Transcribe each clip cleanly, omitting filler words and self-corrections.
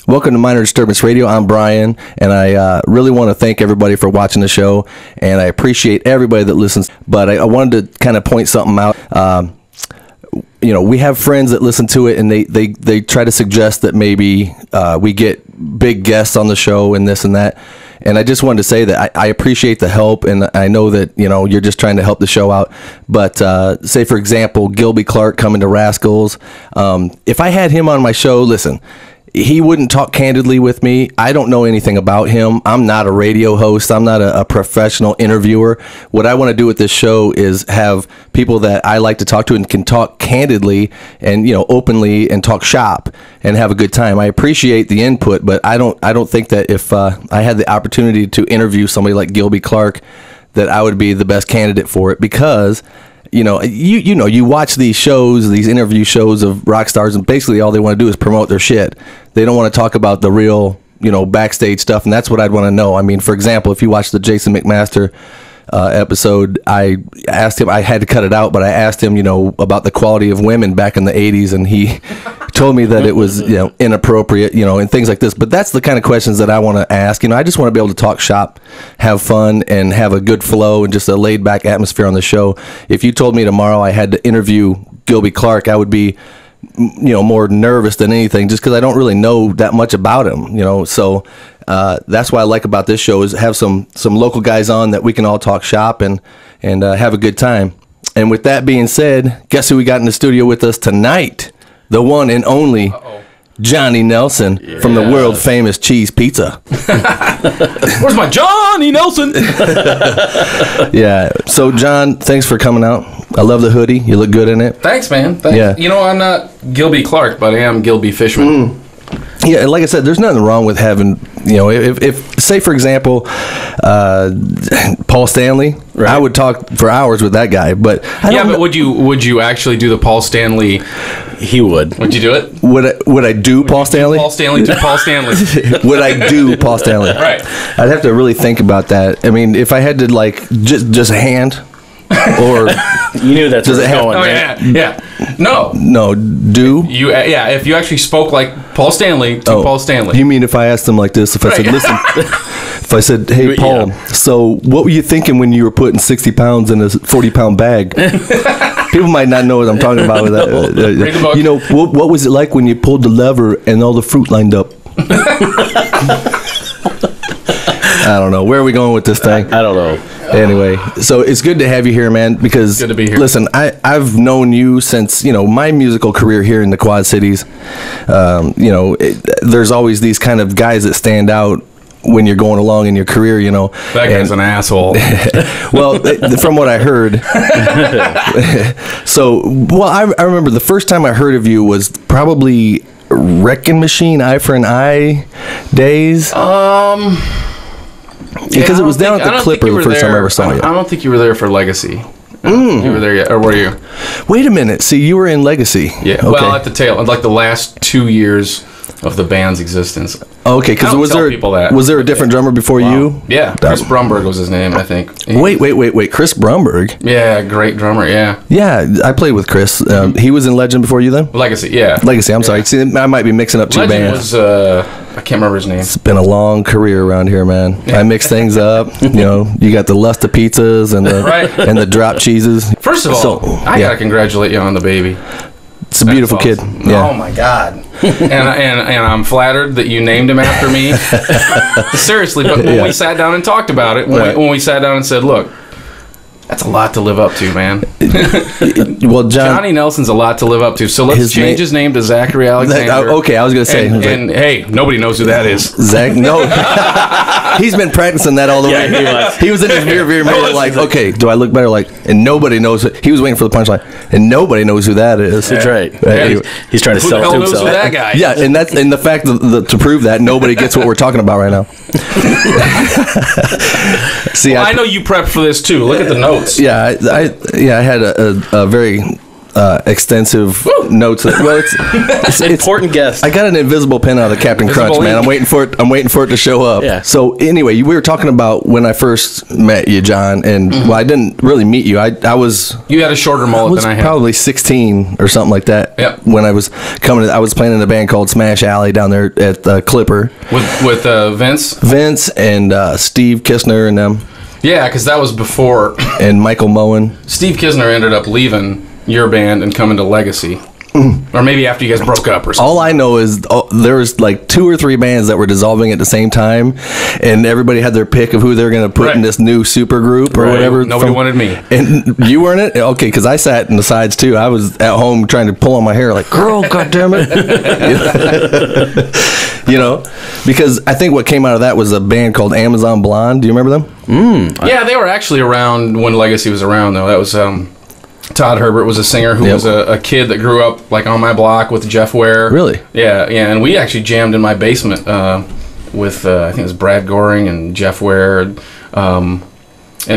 Welcome to Miner Disturbance Radio. I'm Brian, and I really want to thank everybody for watching the show, and I appreciate everybody that listens. But I wanted to kind of point something out. You know, we have friends that listen to it, and they try to suggest that maybe we get big guests on the show and this and that. And I just wanted to say that I appreciate the help, and I know that, you know, you're just trying to help the show out. But say, for example, Gilby Clark coming to Rascals. If I had him on my show, listen, he wouldn't talk candidly with me. I don't know anything about him. I'm not a radio host. I'm not a professional interviewer. What I want to do with this show is have people that I like to talk to and can talk candidly and, you know, openly and talk shop and have a good time. I appreciate the input, but I don't think that if I had the opportunity to interview somebody like Gilby Clark, that I would be the best candidate for it, because you know, you watch these shows, these interview shows of rock stars, and basically all they want to do is promote their shit. They don't want to talk about the real, you know, backstage stuff, and that's what I'd want to know. I mean, for example, if you watch the Jason McMaster episode, I asked him, I had to cut it out, but I asked him, you know, about the quality of women back in the 80s, and he told me that it was, you know, inappropriate, you know, and things like this. But that's the kind of questions that I want to ask. You know, I just want to be able to talk shop, have fun, and have a good flow and just a laid back atmosphere on the show. If you told me tomorrow I had to interview Gilby Clark, I would be, you know, more nervous than anything, just because I don't really know that much about him, you know. So that's what I like about this show, is have some local guys on that we can all talk shop and have a good time. And with that being said, guess who we got in the studio with us tonight? The one and only Johnny Nelson from the world famous Cheese Pizza. Where's my Johnny Nelson? Yeah. So John, thanks for coming out. I love the hoodie. You look good in it. Thanks, man. Thanks. Yeah. You know, I'm not Gilby Clark, but I am Gilby Fishman. Yeah, like I said, there's nothing wrong with having, you know, if say, for example, Paul Stanley, right. I would talk for hours with that guy, but but would you actually do the Paul Stanley? He would. Would you do it? Would I do Paul Stanley? Paul Stanley to Paul Stanley. Would I do Paul Stanley? Right. I'd have to really think about that. I mean, if I had to, like, just hand, or you knew that's where it was going. Oh, yeah. No, do you? If you actually spoke like Paul Stanley to Paul Stanley. You mean if I asked him like this? If I said, listen, if I said, hey Paul, so what were you thinking when you were putting 60 pounds in a 40-pound bag? People might not know what I'm talking about with that. You know, what was it like when you pulled the lever and all the fruit lined up? I don't know. Where are we going with this thing? I don't know. Anyway, so it's good to have you here, man, because good to be here. Listen, I've known you since, you know, my musical career here in the Quad Cities. You know, there's always these kind of guys that stand out when you're going along in your career, you know. That guy's an asshole. Well, from what I heard. I remember the first time I heard of you was probably Wrecking Machine, Eye for an Eye days. Because it was down at the Clipper the first time I ever saw you. I don't think you were there for Legacy. You were there yet, or were you? Wait a minute. See, you were in Legacy. Yeah. Okay. Well, at the tail, like the last 2 years of the band's existence. Okay, because was there a different drummer before you? Yeah, Chris Brumberg was his name, I think. Wait, Chris Brumberg? Yeah, great drummer, yeah. Yeah, I played with Chris. He was in Legend before you then? Legacy, yeah. Legacy, I'm sorry. See, I might be mixing up two bands. Legend was, I can't remember his name. It's been a long career around here, man. I mix things up. You know, you got the Lusta pizzas and the and the drop cheeses. First of all, I gotta congratulate you on the baby. It's a beautiful kid. Yeah. Oh my God. and I'm flattered that you named him after me. Seriously, but when we sat down and talked about it, when we sat down and said, look, that's a lot to live up to, man. Well, Johnny Nelson's a lot to live up to. So let's change his name to Zachary Alexander. Okay, I was going to say. And hey, nobody knows who that is. Zach, no. He's been practicing that all the way. He was in his rear mirror like, okay, do I look better? Like, and nobody knows. He was waiting for the punchline, and nobody knows who that is. That's right. He's trying to sell it to himself. Who the hell knows who that guy is? Yeah, and the fact that to prove that nobody gets what we're talking about right now. See, I know you prepped for this too. Look at the notes. Yeah, I had a very extensive notes. Well, it's important guest. I got an invisible pen out of the Captain Crunch, man. I'm waiting for it to show up. Yeah. So anyway, we were talking about when I first met you, John, and well, I didn't really meet you. I was. You had a shorter mullet than I had. Probably 16 or something like that. Yep. When I was coming, I was playing in a band called Smash Alley down there at the Clipper with Vince. Vince and Steve Kistner and them. Yeah, because that was before. And Michael Moen. Steve Kistner ended up leaving your band and coming to Legacy. Or maybe after you guys broke up or something. All I know is there was like 2 or 3 bands that were dissolving at the same time, and everybody had their pick of who they're going to put in this new super group or whatever. Nobody wanted me. And you weren't it? Okay, because I sat in the sides too. I was at home trying to pull on my hair like, girl, goddammit. You know, because I think what came out of that was a band called Amazon Blonde. Do you remember them? Yeah, they were actually around when Legacy was around, though. That was... Todd Herbert was a singer who was a kid that grew up like on my block with Jeff Ware. Really? Yeah, and we actually jammed in my basement with I think it was Brad Goring and Jeff Ware. And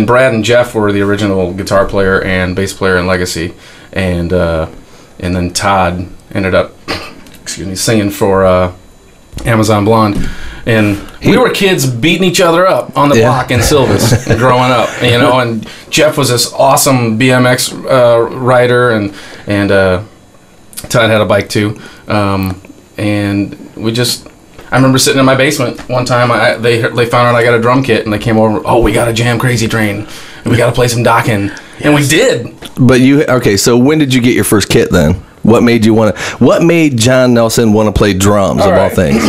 Brad and Jeff were the original guitar player and bass player in Legacy, and then Todd ended up singing for Amazon Blonde. And we were kids beating each other up on the block in Silvis growing up, you know. And Jeff was this awesome BMX rider, and Todd had a bike too. And we just, I remember sitting in my basement one time. They found out I got a drum kit, and they came over. Oh, we got to jam Crazy Train, and we got to play some docking, and we did. But so when did you get your first kit then? What made John Nelson want to play drums of all things?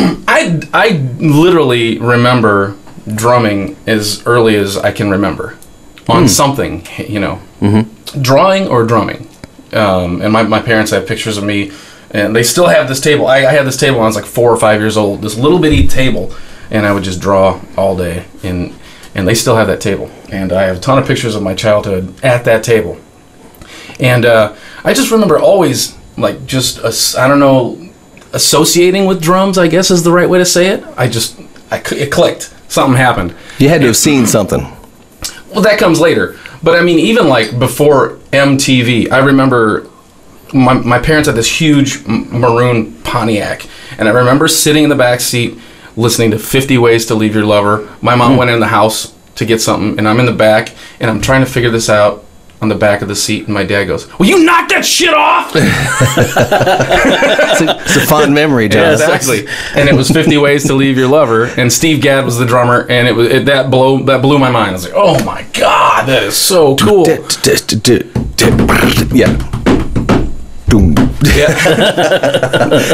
I literally remember drumming as early as I can remember on something, you know, drawing or drumming. And my parents have pictures of me, and they still have this table. I had this table when I was like 4 or 5 years old, this little bitty table, and I would just draw all day. And they still have that table. And I have a ton of pictures of my childhood at that table. And I just remember always... like just I don't know, associating with drums, I guess is the right way to say it. It clicked. Something happened. You had to have seen something. Well, that comes later. But I mean, even like before MTV, I remember my parents had this huge maroon Pontiac, and I remember sitting in the back seat listening to 50 Ways to Leave Your Lover. My mom went in the house to get something, and I'm in the back, and I'm trying to figure this out on the back of the seat, and my dad goes, "Will you knock that shit off?" It's a fond memory, John. Yeah, exactly. And it was 50 Ways to Leave Your Lover, and Steve Gadd was the drummer, and that blew my mind. I was like, "Oh my god, that is so cool!" Yeah. Yeah.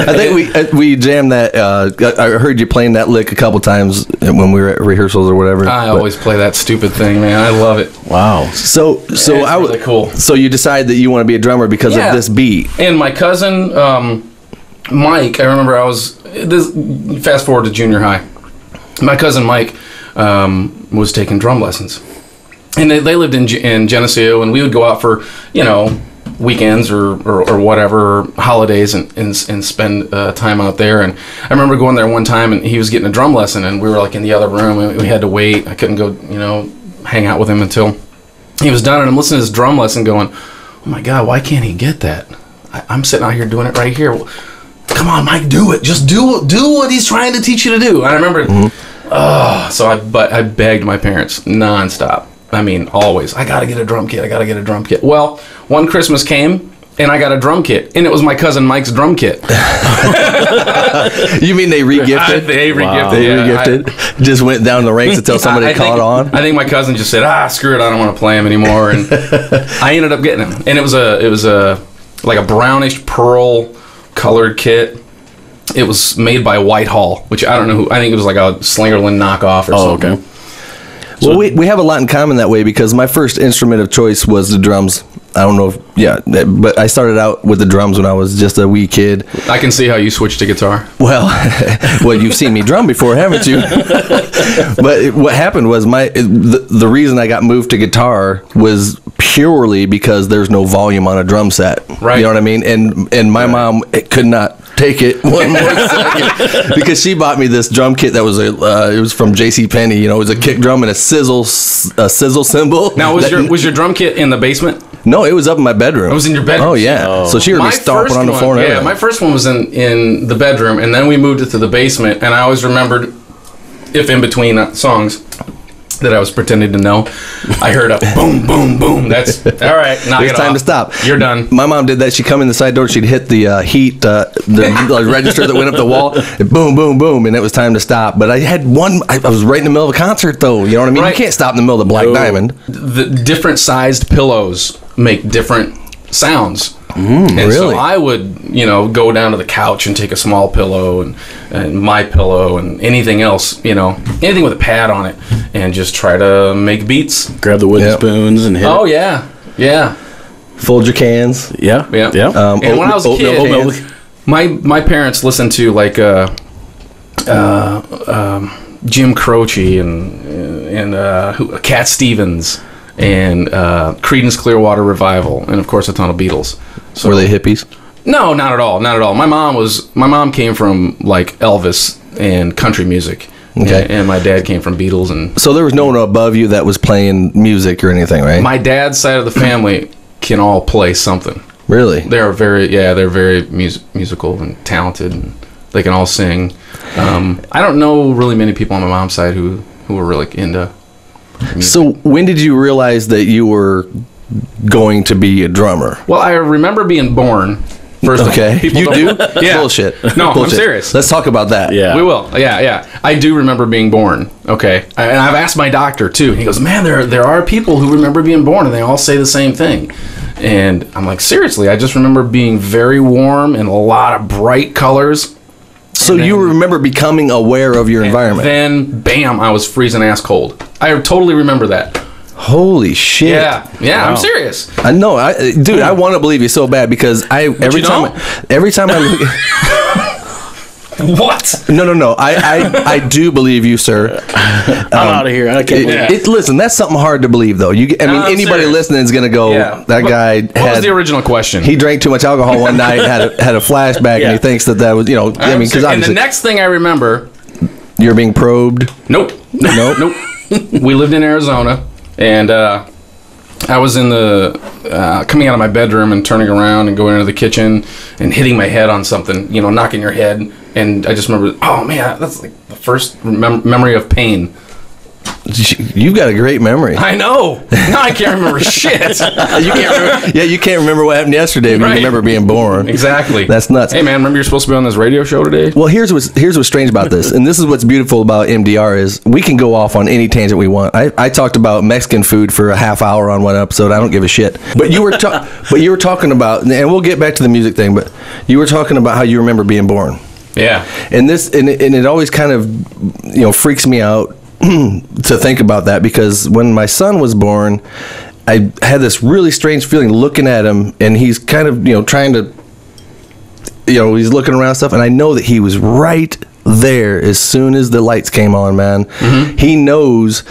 I think we jammed that. I heard you playing that lick a couple times when we were at rehearsals or whatever. I always play that stupid thing, man. I love it. Wow. So I was really cool. So you decide that you want to be a drummer because of this beat. And my cousin Mike, I remember fast forward to junior high. My cousin Mike was taking drum lessons, and they lived in Geneseo, and we would go out for weekends or whatever, holidays, and spend time out there. And I remember going there one time, and he was getting a drum lesson, and we were like in the other room, and we had to wait. I couldn't go hang out with him until he was done. And I'm listening to his drum lesson going, "Oh my god, why can't he get that? I'm sitting out here doing it right here. Come on, Mike, do it. Just do what he's trying to teach you to do." And I remember so I begged my parents nonstop. I mean, always. I gotta get a drum kit. Well, one Christmas came, and I got a drum kit, and it was my cousin Mike's drum kit. You mean they re-gifted? They re-gifted. They re-gifted. Just went down the ranks until somebody caught on. I think my cousin just said, "Screw it, I don't want to play him anymore," and I ended up getting him. And it was like a brownish pearl colored kit. It was made by Whitehall, which I don't know who. I think it was like a Slingerland knockoff or something. Okay. Well, we have a lot in common that way, because my first instrument of choice was the drums. I don't know but I started out with the drums when I was just a wee kid. I can see how you switched to guitar. Well, you've seen me drum before, haven't you? But what happened was the reason I got moved to guitar was purely because there's no volume on a drum set. Right. You know what I mean? And my mom could not take it one more second, because she bought me this drum kit that was it was from JCPenney. It was a kick drum and a sizzle cymbal. Now was your drum kit in the basement? No, it was up in my bedroom. It was in your bedroom? Oh, yeah. Oh. So she heard me stomping on the floor and everything. My first one was in the bedroom, and then we moved it to the basement, and I always remembered, if in between songs that I was pretending to know, I heard a boom, boom, boom. That's all right. Knock It's it time off. to stop. You're done. My mom did that. She'd come in the side door. She'd hit the heat, the register that went up the wall. And boom, boom, boom, and it was time to stop. But I had one. I was right in the middle of a concert, though. You know what I mean? Right. You can't stop in the middle of the Black Diamond. The different sized pillows make different sounds. And really? so I would, go down to the couch and take a small pillow and my pillow and anything else, anything with a pad on it, and just try to make beats. Grab the wooden spoons and hit Oh, it. yeah. Fold your cans. Yeah. Yeah. Yeah. And when I was a kid, my parents listened to like Jim Croce and Cat Stevens and Creedence Clearwater Revival, and of course a ton of Beatles. So, Were they hippies? No, not at all. Not at all. My mom came from like Elvis and country music. Okay. And my dad came from Beatles and. So there was no one above you that was playing music or anything, right? My dad's side of the family can all play something. Really? They're very musical and talented, and they can all sing. I don't know really many people on my mom's side who were really into music. So when did you realize that you were going to be a drummer? Well, I remember being born. First Okay. of all, You do? Yeah. Bullshit. No, Bullshit. I'm serious. Let's talk about that. Yeah. We will. Yeah. I do remember being born. Okay. And I've asked my doctor, too. He goes, man, there are people who remember being born, and they all say the same thing. And I'm like, seriously, I just remember being very warm and a lot of bright colors. So you remember becoming aware of your environment. Then, bam, I was freezing ass cold. I totally remember that. Holy shit. Yeah, Wow. I'm serious. I know, dude. I want to believe you so bad because every time What? No. I do believe you, sir. I'm out of here. I can't believe it. Listen, that's something hard to believe, though. I'm anybody serious. listening is gonna go. Yeah. That guy What was the original question? He drank too much alcohol one night, had a flashback, and he thinks that was because and the obviously next thing I remember, you're being probed. nope. We lived in Arizona, and I was in the coming out of my bedroom and turning around and going into the kitchen and hitting my head on something, knocking your head. And I just remember, oh man, that's like the first memory of pain. You've got a great memory. I know. Now I can't remember shit. You can't remember, yeah, you can't remember what happened yesterday, but Right. you remember being born. Exactly. That's nuts. Hey man, remember you're supposed to be on this radio show today? Well, here's what's strange about this, and this is what's beautiful about MDR is we can go off on any tangent we want. I talked about Mexican food for a half hour on one episode. I don't give a shit. But you were talking about, and we'll get back to the music thing. But you were talking about how you remember being born. Yeah. And it always kind of freaks me out to think about that, because when my son was born, I had this really strange feeling looking at him, and he's kind of trying to he's looking around and stuff, and I know that he was right there as soon as the lights came on, man. Mm-hmm. He knows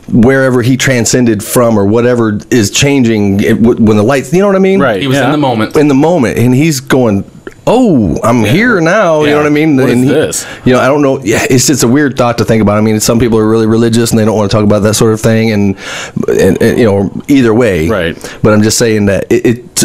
wherever he transcended from or whatever is changing when the lights, you know what I mean? Right. He was in the moment. And he's going, oh, I'm here now. You know what I mean? What and is this? I don't know. Yeah, it's just a weird thought to think about. I mean, some people are really religious and they don't want to talk about that sort of thing, and either way. Right. But I'm just saying that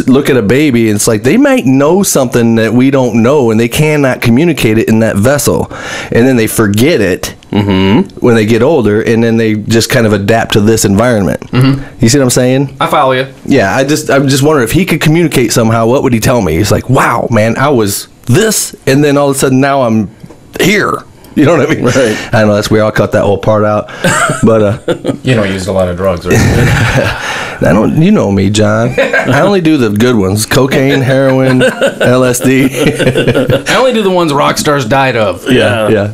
look at a baby, and it's like they might know something that we don't know, and they cannot communicate it in that vessel, and then they forget it. Mm-hmm. When they get older, and then they just kind of adapt to this environment. Mm-hmm. You see what I'm saying? I follow you. Yeah, I'm just wondering if he could communicate somehow. What would he tell me? He's like, "Wow, man, I was this, and then all of a sudden now I'm here." You know what I mean? Right. I know that's weird. I'll cut that whole part out. But used a lot of drugs, right? I don't. You know me, John. I only do the good ones: cocaine, heroin, LSD. I only do the ones rock stars died of. Yeah.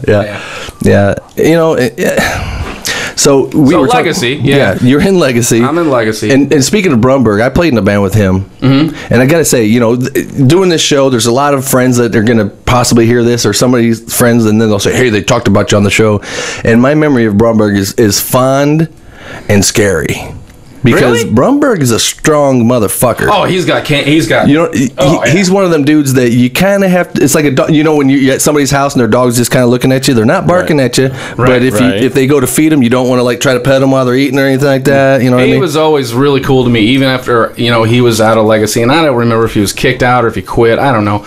So we were Legacy, talking, yeah. You're in Legacy. I'm in Legacy. And speaking of Brumberg, I played in a band with him. Mm-hmm. And I got to say, doing this show, there's a lot of friends that are going to possibly hear this, or somebody's friends, and then they'll say, hey, they talked about you on the show. And my memory of Brumberg is fond and scary. Because Really? Brumberg is a strong motherfucker. Oh, he's got. You know, he's one of them dudes that you kind of have to. It's like a dog. You know, when you're at somebody's house and their dog's just kind of looking at you, they're not barking at you. But if they go to feed them, you don't want to like try to pet them while they're eating or anything like that. You know what I mean? He was always really cool to me, even after he was out of Legacy, and I don't remember if he was kicked out or if he quit. I don't know.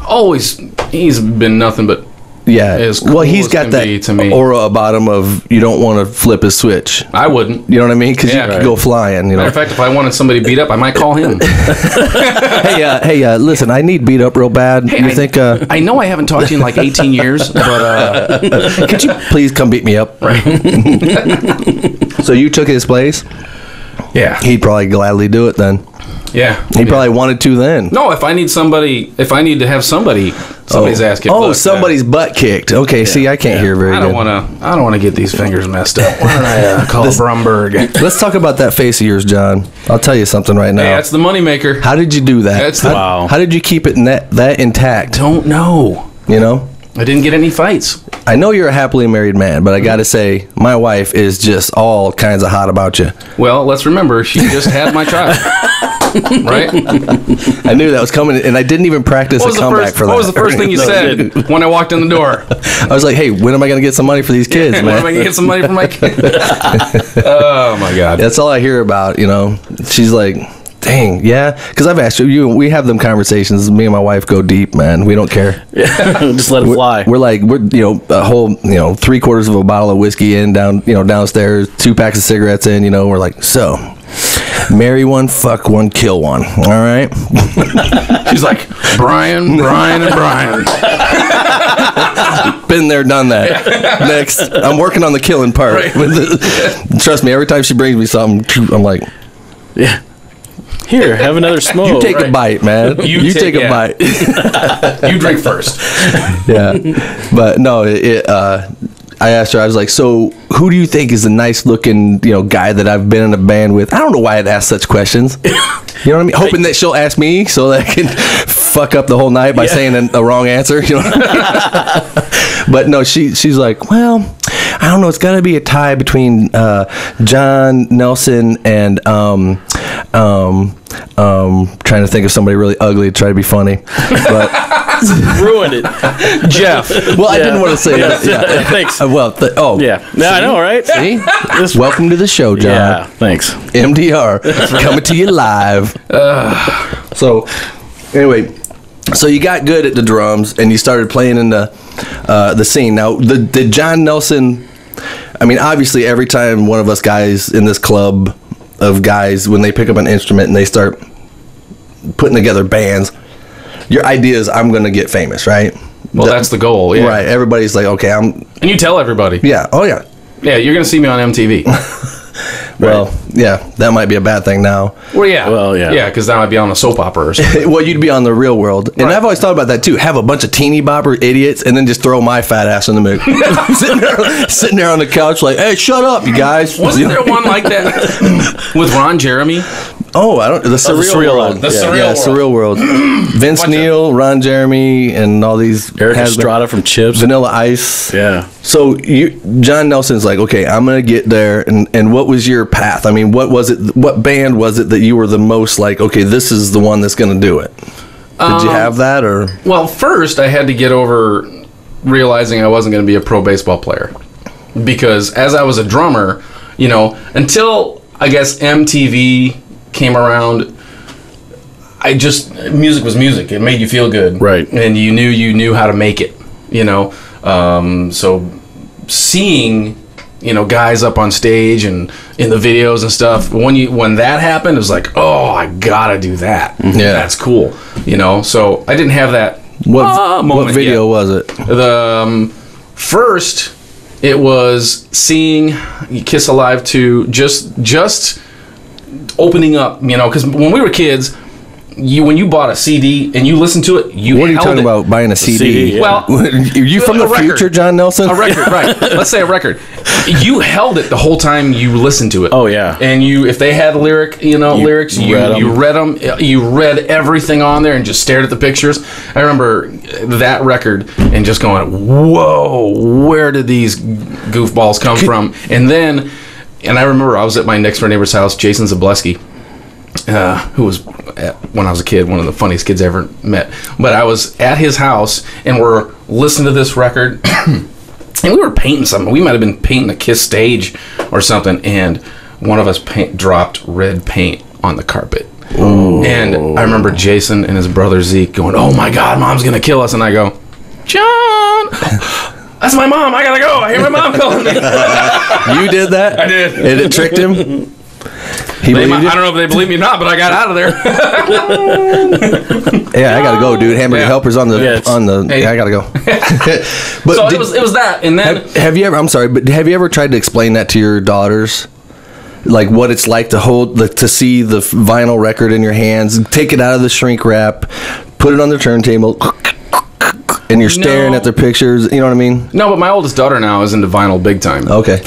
Always, he's been nothing but. Yeah, cool he's got that to me. Aura about him of you don't want to flip his switch. I wouldn't. You know what I mean? Because you could go flying. You know. Matter of fact, if I wanted somebody beat up, I might call him. Hey, listen, I need beat up real bad. Hey, you think? I know I haven't talked to you in like 18 years, but could you please come beat me up? Right. So you took his place? Yeah. He'd probably gladly do it then. Yeah. He probably wanted to then. No, if I need to have somebody's ass kicked. Oh, somebody's butt kicked. Okay, yeah. See, I can't hear very good. I don't want to get these fingers messed up. Why don't I call Brumberg? Let's talk about that face of yours, John. I'll tell you something right now. Hey, that's the moneymaker. How did you do that? How did you keep it that intact? Don't know. You know? I didn't get any fights. I know you're a happily married man, but I got to say, my wife is just all kinds of hot about you. Well, let's remember, she just had my child. Right? I knew that was coming, and I didn't even practice a comeback for that. What was the first thing you said when I walked in the door? I was like, hey, when am I going to get some money for these kids, man? When am I going to get some money for my kids? Oh, my God. That's all I hear about, you know. She's like... Dang, yeah, because I've asked you. We have them conversations. Me and my wife go deep, man. We don't care. Just let it fly. We're a whole 3/4 of a bottle of whiskey downstairs, 2 packs of cigarettes in. We're like, so marry one, fuck one, kill one. All right. She's like, Brian, and Brian. Been there, done that. Next, I'm working on the killing part. Right. Trust me, every time she brings me something, I'm like, yeah. Here, have another smoke. You take a bite, man. You take a bite. You drink first. Yeah. But no, I asked her, I was like, so who do you think is the nice looking, guy that I've been in a band with? I don't know why I'd ask such questions. You know what I mean? Hoping that she'll ask me so that I can fuck up the whole night by saying a wrong answer. But no, she's like, well, I don't know. It's got to be a tie between John Nelson and trying to think of somebody really ugly to try to be funny, but ruined it, Jeff. Well, I didn't want to say that. Yeah. Thanks. Yeah. No, I know, right? See? Welcome to the show, John. Yeah, thanks. MDR coming to you live. So, anyway, so you got good at the drums and you started playing in the scene. Now, the John Nelson. I mean, obviously, every time one of us guys in this club of guys, when they pick up an instrument and they start putting together bands, your idea is I'm going to get famous, right? Well, that's the goal, yeah. Right. Everybody's like, okay, And you tell everybody. Yeah. Oh, yeah. Yeah, you're going to see me on MTV. Well, yeah, that might be a bad thing now. Well, yeah. Yeah, because that might be on a soap opera or something. Well, you'd be on the Real World. And I've always thought about that, too. Have a bunch of teeny bopper idiots and then just throw my fat ass in the mix. sitting there on the couch like, hey, shut up, you guys. Wasn't there one like that with Ron Jeremy? Oh, I don't. The Surreal World. The Surreal World. Vince Neil, Ron Jeremy, and all these. Eric Estrada from Chips. Vanilla Ice. Yeah. So John Nelson's like, okay, I'm gonna get there. And what was your path? I mean, what was it? What band was it that you were the most like? Okay, this is the one that's gonna do it. Did you have that or? Well, first I had to get over realizing I wasn't gonna be a pro baseball player, because as I was a drummer, until I guess MTV came around, music was music. It made you feel good, right? And you knew how to make it, so seeing guys up on stage and in the videos and stuff, when that happened, it was like, oh, I gotta do that. Yeah, that's cool. So I didn't have that. What video was it? The first, it was seeing Kiss Alive 2, just opening up, because when we were kids, when you bought a CD and you listened to it, what are you talking about buying a CD? Yeah. Well, are you from the future, John Nelson? A record, right? Let's say a record. You held it the whole time you listened to it. Oh yeah. And if they had lyrics, you read them. You read everything on there and just stared at the pictures. I remember that record and just going, "Whoa, where did these goofballs come from?" And then And I remember I was at my next door neighbor's house, Jason Zableski, who was, when I was a kid, one of the funniest kids I ever met. But I was at his house, and we're listening to this record, and we were painting something. We might have been painting a Kiss stage or something, and one of us dropped red paint on the carpet. Ooh. And I remember Jason and his brother Zeke going, "Oh my God, Mom's going to kill us." And I go, "John, that's my mom. I got to go. I hear my mom calling me." You did that? I did. And it tricked him? I don't know if they believe me or not, but I got out of there. Yeah, I got to go, dude. Hamburger Helper's on the... Hey. Yeah, I got to go. But So it was that. And then... Have you ever... I'm sorry, but have you ever tried to explain that to your daughters? Like what it's like to to see the vinyl record in your hands, take it out of the shrink wrap, put it on the turntable, and you're staring at their pictures. You know what I mean? No, but my oldest daughter now is into vinyl big time. Okay.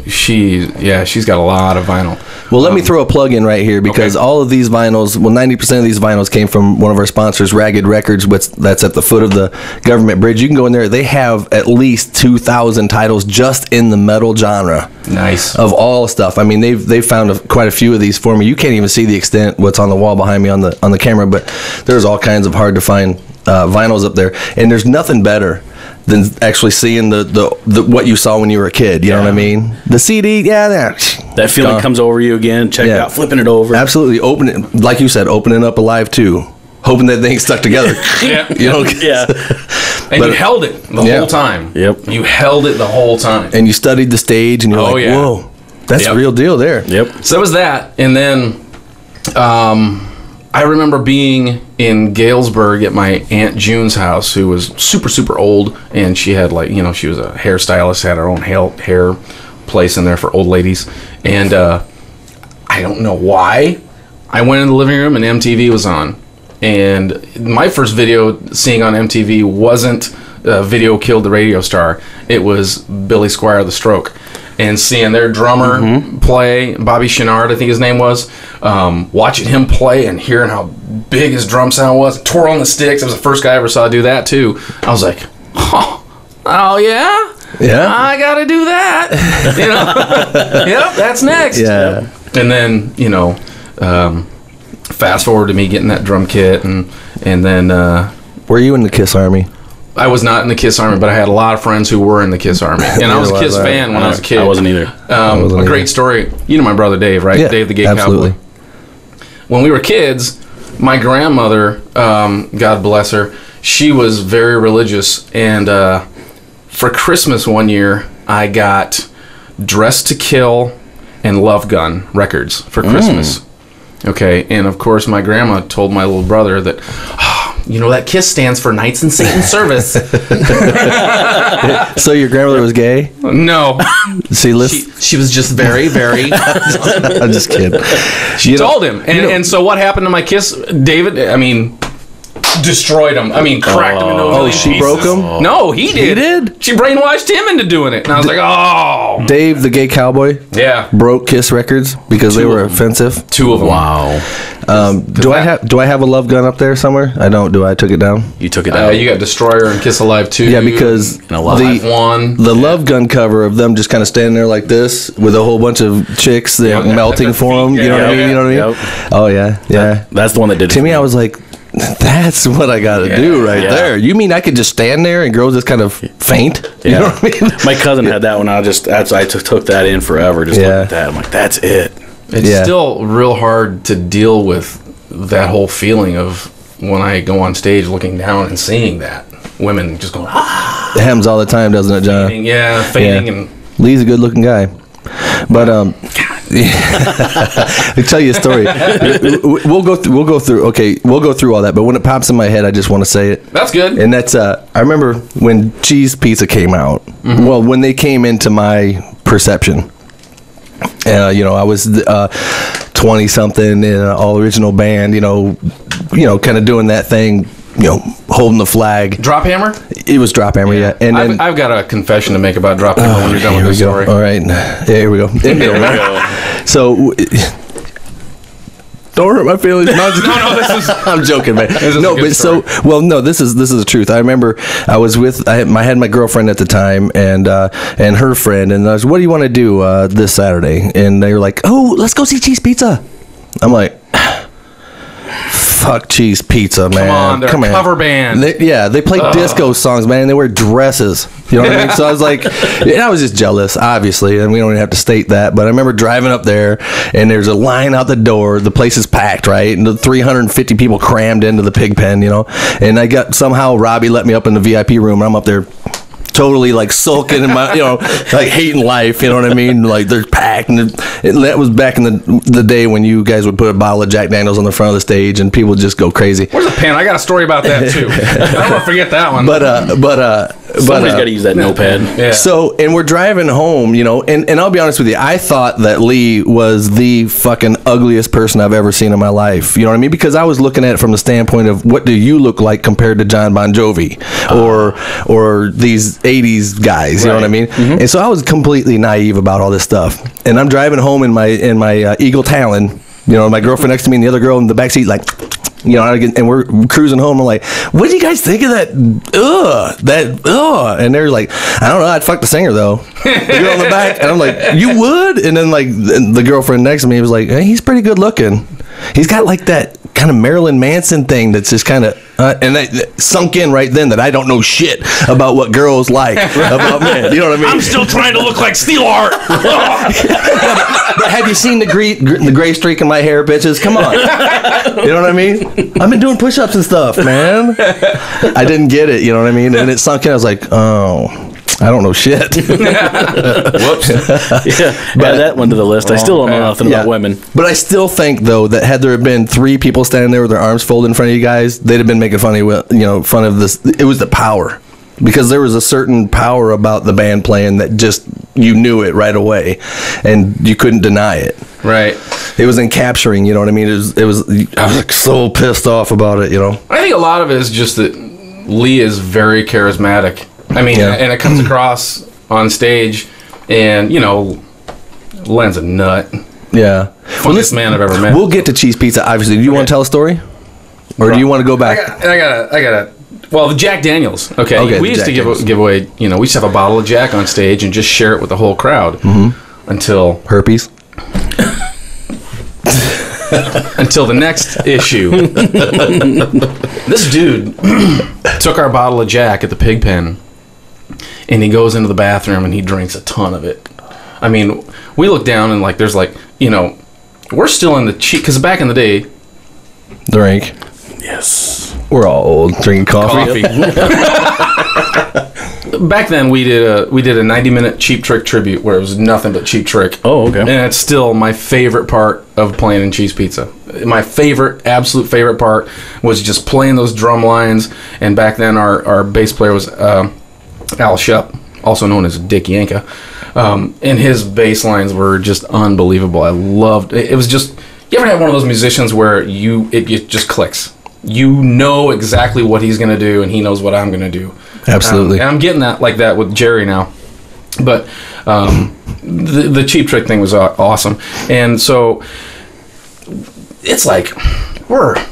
She's got a lot of vinyl. Well, let me throw a plug in right here because all of these vinyls, 90% of these vinyls came from one of our sponsors, Ragged Records, that's at the foot of the government bridge. You can go in there. They have at least 2,000 titles just in the metal genre. Nice. Of all stuff. I mean, they've found quite a few of these for me. You can't even see the extent what's on the wall behind me on the camera, but there's all kinds of hard to find vinyls up there. And there's nothing better than actually seeing the what you saw when you were a kid. You know what I mean? The CD, that feeling comes over you again. Check it out, flipping it over. Absolutely, like you said, opening up Alive 2, hoping that thing stuck together. You know? And you held it the whole time. Yep. You held it the whole time. And you studied the stage, and you're whoa, that's the real deal there. Yep. So it was that, and then I remember being in Galesburg at my Aunt June's house, who was super, super old, and she had she was a hairstylist, had her own hair place in there for old ladies, and I don't know why. I went in the living room and MTV was on, and my first video seeing on MTV wasn't Video Killed the Radio Star. It was Billy Squier, The Stroke. And seeing their drummer play, Bobby Chenard, I think his name was, watching him play and hearing how big his drum sound was, tore on the sticks. I was the first guy I ever saw do that too. I was like, oh yeah? Yeah. I gotta do that. Yep, that's next. Yeah. And then, fast forward to me getting that drum kit and then were you in the Kiss Army? I was not in the Kiss Army, but I had a lot of friends who were in the Kiss Army. And I was a Kiss fan when I was a kid. I wasn't either. A great story. You know my brother Dave, right? Yeah, Dave the Gay absolutely. Cowboy. When we were kids, my grandmother, God bless her, she was very religious. And for Christmas one year, I got Dressed to Kill and Love Gun records for Christmas. Okay, and of course my grandma told my little brother that... that Kiss stands for Knights in Satan's Service. So your grandmother was gay? No. She was just very, very... I'm just kidding. She told him. And so what happened to my Kiss? David, destroyed him. Cracked him into a million she pieces. broke him? No, he did. He did? She brainwashed him into doing it. And I was like, oh. Dave, the Gay Cowboy, broke Kiss records because they were offensive. 2 of them. Wow. Do I have a Love Gun up there somewhere? I don't. Do I took it down? You took it down. You got Destroyer and Kiss Alive 2. Yeah, because Alive 1. The Love Gun cover of them just kind of standing there like this with a whole bunch of chicks melting for them. You know what I mean? You know what I mean? Yep. Oh yeah. That's the one that did it. To me, I was like, that's what I got to do right there. You mean I could just stand there and girls just kind of faint? You know what I mean? My cousin had that one. I took that in forever. Just looked at that. I'm like, that's it. It's still real hard to deal with that whole feeling of when I go on stage looking down and seeing that. Women just going, ah. It happens all the time, doesn't it, John? Fainting. And Lee's a good looking guy. But I'll tell you a story. We'll go through all that, but when it pops in my head, I just want to say it. That's good. And that's I remember when Cheese Pizza came out. Well, when they came into my perception. I was 20 something in an all original band, kind of doing that thing, holding the flag. Drop Hammer? It was Drop Hammer, yeah. And I've got a confession to make about Drop Hammer when you're done with this story. All right. Yeah, here we go. So Don't hurt my feelings. No, this is. I'm joking, man. No, but story. This is the truth. I remember I was I had my girlfriend at the time and her friend, and I was, what do you want to do this Saturday? And they were like, oh, let's go see Cheese Pizza. I'm like, fuck Cheese Pizza, man. Come on, they're a cover band. They play disco songs, man, and they wear dresses. You know what I mean? So I was like, I was just jealous, obviously, and we don't even have to state that, but I remember driving up there, and there's a line out the door. The place is packed, right? And the 350 people crammed into the pig pen, you know? And I got, somehow Robbie let me up in the VIP room, and I'm up there totally like sulking in my, like hating life, you know what I mean? Like they're packed, and that was back in the day when you guys would put a bottle of Jack Daniels on the front of the stage and people would just go crazy. Where's the pen? I got a story about that too. I don't want to forget that one. Somebody's got to use that notepad. Yeah. So, and we're driving home, and I'll be honest with you, I thought that Lee was the fucking ugliest person I've ever seen in my life. You know what I mean? Because I was looking at it from the standpoint of what do you look like compared to John Bon Jovi or these 80s guys, you know what I mean? Mm-hmm. And so I was completely naive about all this stuff. And I'm driving home in my Eagle Talon, my girlfriend next to me and the other girl in the backseat, like, and we're cruising home. I'm like, what do you guys think of that? And they're like, I don't know. I'd fuck the singer though. The girl in the back, and I'm like, you would? And then like the girlfriend next to me was like, hey, he's pretty good looking. He's got like that kind of Marilyn Manson thing that's just kind of, and that sunk in right then that I don't know shit about what girls like about men. You know what I mean? I'm still trying to look like Steelheart. But have you seen the gray streak in my hair, bitches? Come on. You know what I mean? I've been doing push-ups and stuff, man. I didn't get it, you know what I mean? And it sunk in. I was like, oh, I don't know shit. Whoops. Add that one to the list. I still don't know nothing about women. But I still think, though, that had there been 3 people standing there with their arms folded in front of you guys, they'd have been making fun of this. It was the power. Because there was a certain power about the band playing that just, you knew it right away. And you couldn't deny it. Right. It was encapturing, you know what I mean? I was like so pissed off about it, I think a lot of it is just that Lee is very charismatic. I mean, and it comes across on stage, and, Len's a nut. Yeah. Funniest man I've ever met. We'll get to Cheese Pizza, obviously. Do you want to tell a story? Or do you want to go back? I gotta. Well, the Jack Daniels. Okay. We used to give away, we used to have a bottle of Jack on stage and just share it with the whole crowd. Mm-hmm. Until... Herpes? Until the next issue. This dude took our bottle of Jack at the pig pen, and he goes into the bathroom and he drinks a ton of it. I mean, we look down and there's we're still in the cheap, because back in the day, drink. Yes. We're all old, drinking coffee. Back then, we did a 90-minute Cheap Trick tribute where it was nothing but Cheap Trick. Oh, okay. And it's still my favorite part of playing in Cheese Pizza. My absolute favorite part was just playing those drum lines. And back then, our bass player was Al Shupp, also known as Dick Yanka. And his bass lines were just unbelievable. I loved it. It was just, you ever had one of those musicians where it just clicks? You know exactly what he's going to do, and he knows what I'm going to do. Absolutely. And I'm getting that like that with Jerry now. But the Cheap Trick thing was awesome. And so it's like we're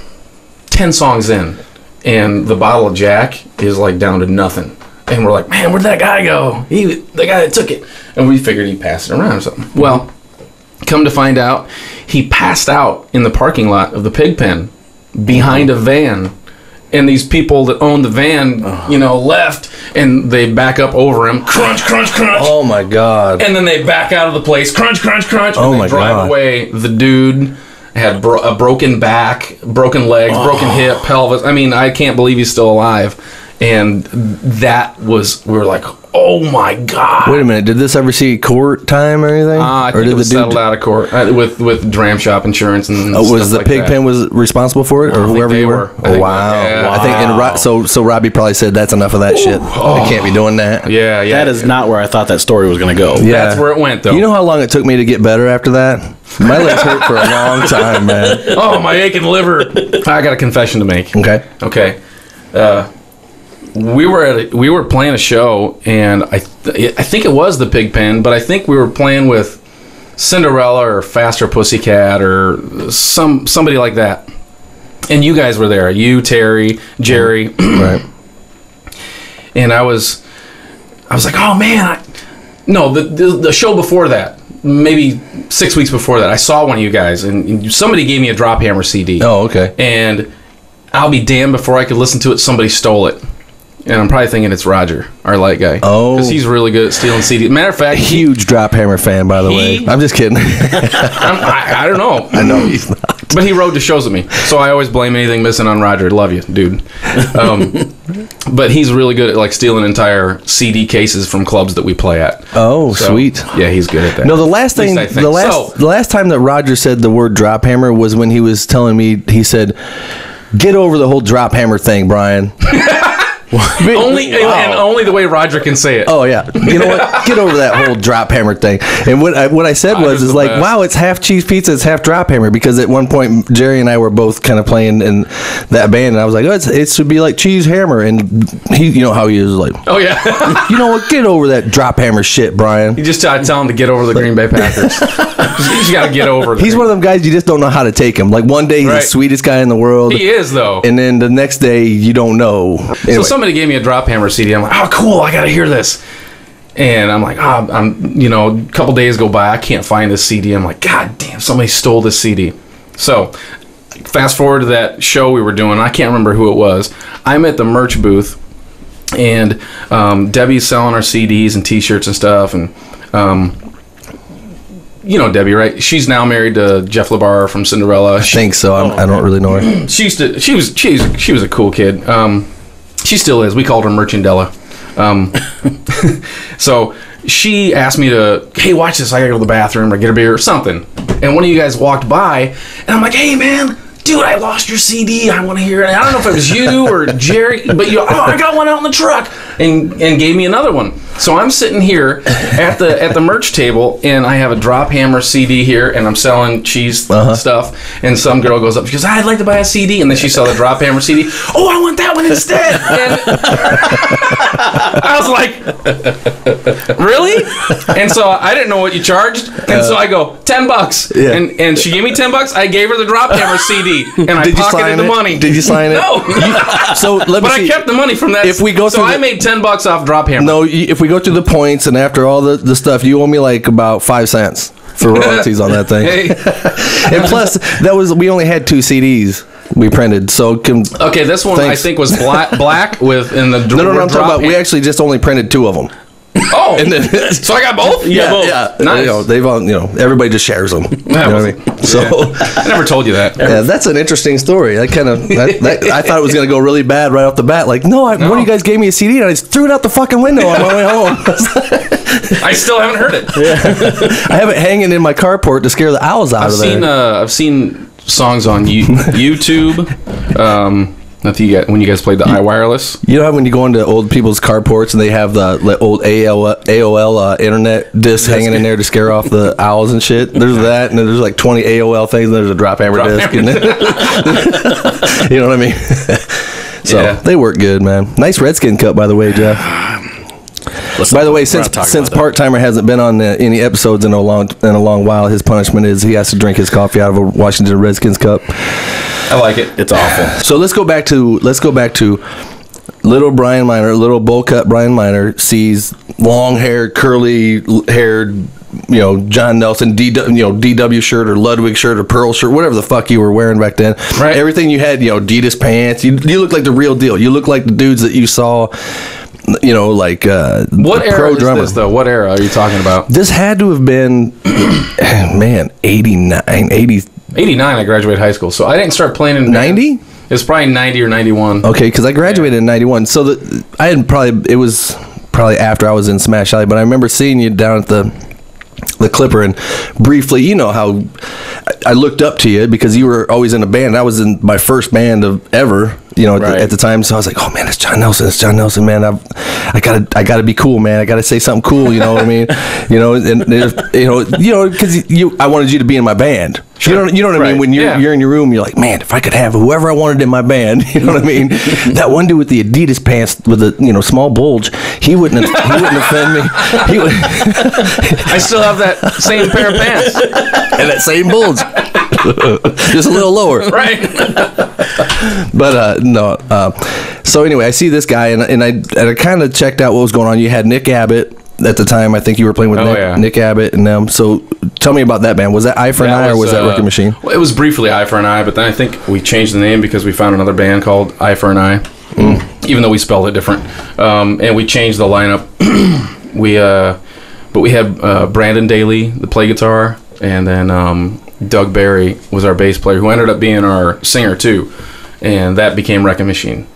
10 songs in, and the bottle of Jack is down to nothing. And we're like, man, where'd that guy go? The guy that took it. And we figured he'd pass it around or something. Well, come to find out, he passed out in the parking lot of the pig pen behind a van. And these people that own the van, left, and they back up over him. Crunch, crunch, crunch. Oh, my God. And then they back out of the place. Crunch, crunch, crunch. Oh, and my they drive God. away. The dude had a broken back, broken legs, broken hip, pelvis. I mean, I can't believe he's still alive. And we were like, oh my God. Wait a minute, did this ever see court time or anything? I think it was settled out of court with dram shop insurance and was stuff the like pig that. pen was responsible for it, or whoever you were? Oh, wow. Yeah. I think so Robbie probably said that's enough of that shit. I can't be doing that. Yeah. That is not where I thought that story was going to go. Yeah. That's where it went, though. You know how long it took me to get better after that? My legs hurt for a long time, man. Oh, my aching liver. I got a confession to make. Okay. We were playing a show, and I think it was the pig pen, but I think we were playing with Cinderella or Faster Pussycat or somebody like that. And you guys were there. You, Terry, Jerry. Right. And I was like, oh man, the show before that, maybe 6 weeks before that, I saw one of you guys, and somebody gave me a Drop Hammer CD. Oh, okay. And I'll be damned, before I could listen to it, somebody stole it. And I'm probably thinking it's Roger, our light guy. Oh. Because he's really good at stealing CDs. Matter of fact, huge Drop Hammer fan, by the way. I'm just kidding. I don't know. I know he's not. But he rode the shows with me. So I always blame anything missing on Roger. Love you, dude. But he's really good at like stealing entire CD cases from clubs that we play at. Oh, so, sweet. Yeah, he's good at that. No, the last time that Roger said the word Drop Hammer was when he was telling me, he said, "Get over the whole Drop Hammer thing, Brian." Only the way Roger can say it. Oh yeah, you know what? Get over that whole Drop Hammer thing. And what I said was like, best. Wow, it's half cheese pizza, it's half Drop Hammer, because at one point Jerry and I were both kind of playing in that band, and I was like, oh, it should be like Cheese Hammer, and he, you know how he is like, oh yeah, you know what? Get over that Drop Hammer shit, Brian. You just tell him to get over the Green Bay Packers. You just got to get over. He's one of them guys you just don't know how to take him. Like one day he's the sweetest guy in the world. He is though, and then the next day you don't know. Anyway. So somebody gave me a Drop Hammer CD. I'm like, oh, cool, I gotta hear this. And I'm like, a couple days go by, I can't find this CD. I'm like, God damn, somebody stole this CD. So, fast forward to that show we were doing. I can't remember who it was. I'm at the merch booth, and Debbie's selling our CDs and T-shirts and stuff. And you know Debbie, right? She's now married to Jeff LeBar from Cinderella. I think so. I don't really know her. She was a cool kid. She still is. We called her Merchandella. So she asked me to, hey, watch this. I gotta go to the bathroom or get a beer or something. And one of you guys walked by, and I'm like, hey, man, dude, I lost your CD. I want to hear it. I don't know if it was you or Jerry, but I got one out in the truck, and gave me another one. So I'm sitting here at the merch table, and I have a Drop Hammer CD here, and I'm selling cheese stuff. And some girl goes up, she goes, I'd like to buy a CD, and then she saw the Drop Hammer CD. Oh, I want that one instead. And I was like, really? And so I didn't know what you charged, and so I go $10. Yeah. And she gave me $10. I gave her the Drop Hammer CD, and I pocketed the money. Did you sign it? No. So let me see. I kept the money from that. If we go so I made $10 off Drop Hammer. No, if we go through the points, and after all the stuff, you owe me like about 5 cents for royalties on that thing. Hey. And plus, we only had 2 CDs we printed. So okay, this one I think was black with in the no. I'm talking about we actually just only printed 2 of them. Oh, and then, so I got both. Yeah, both. Yeah. Nice. You know, they've all, everybody just shares them. You know what I mean? So I never told you that. Yeah, that's an interesting story. I thought it was going to go really bad right off the bat. Like, one of you guys gave me a CD and I just threw it out the fucking window on my way home. I still haven't heard it. Yeah. I have it hanging in my carport to scare the owls out of there. I've seen songs on YouTube. When you guys played the iWireless. You know how when you go into old people's carports and they have the old AOL internet disc hanging in there to scare off the owls and shit? There's that, and then there's like 20 AOL things, and there's a Drop Hammer disc. You know what I mean? So they work good, man. Nice Redskin cut, by the way, Jeff. By the way, since Part Timer hasn't been on any episodes in a long while, his punishment is he has to drink his coffee out of a Washington Redskins cup. I like it. It's awful. So let's go back to little Brian Miner, little bowl cut Brian Miner sees long-haired, curly-haired, John Nelson, DW shirt or Ludwig shirt or Pearl shirt, whatever the fuck you were wearing back then. Right. Everything you had, Adidas pants. You look like the real deal. You look like the dudes that you saw. Like what era is this though? What era are you talking about? This had to have been, 89, 80. 89, I graduated high school, so I didn't start playing in 90. It's probably 90 or 91. Okay, because I graduated in 91, so it was probably after I was in Smash Alley, but I remember seeing you down at the Clipper, and briefly, you know how I looked up to you because you were always in a band. I was in my first band ever, at the time. So I was like, oh man, it's John Nelson, man. I gotta be cool, man. I gotta say something cool. You know what I mean? Because I wanted you to be in my band. Sure. You know what I mean? When you're in your room, you're like, man, if I could have whoever I wanted in my band, you know what I mean? That one dude with the Adidas pants with the small bulge, he wouldn't offend me. I still have that same pair of pants and that same bulge, just a little lower, right? But no. So anyway, I see this guy, and I kind of checked out what was going on. You had Nick Abbott. At the time, I think you were playing with Nick Abbott and them. So tell me about that band. Was that Eye for an Eye or was that Wrecking Machine? Well, it was briefly Eye for an Eye, but then I think we changed the name because we found another band called Eye for an Eye, even though we spelled it different. And we changed the lineup. But we had Brandon Daly, the play guitar, and then Doug Barry was our bass player, who ended up being our singer too, and that became Wrecking Machine.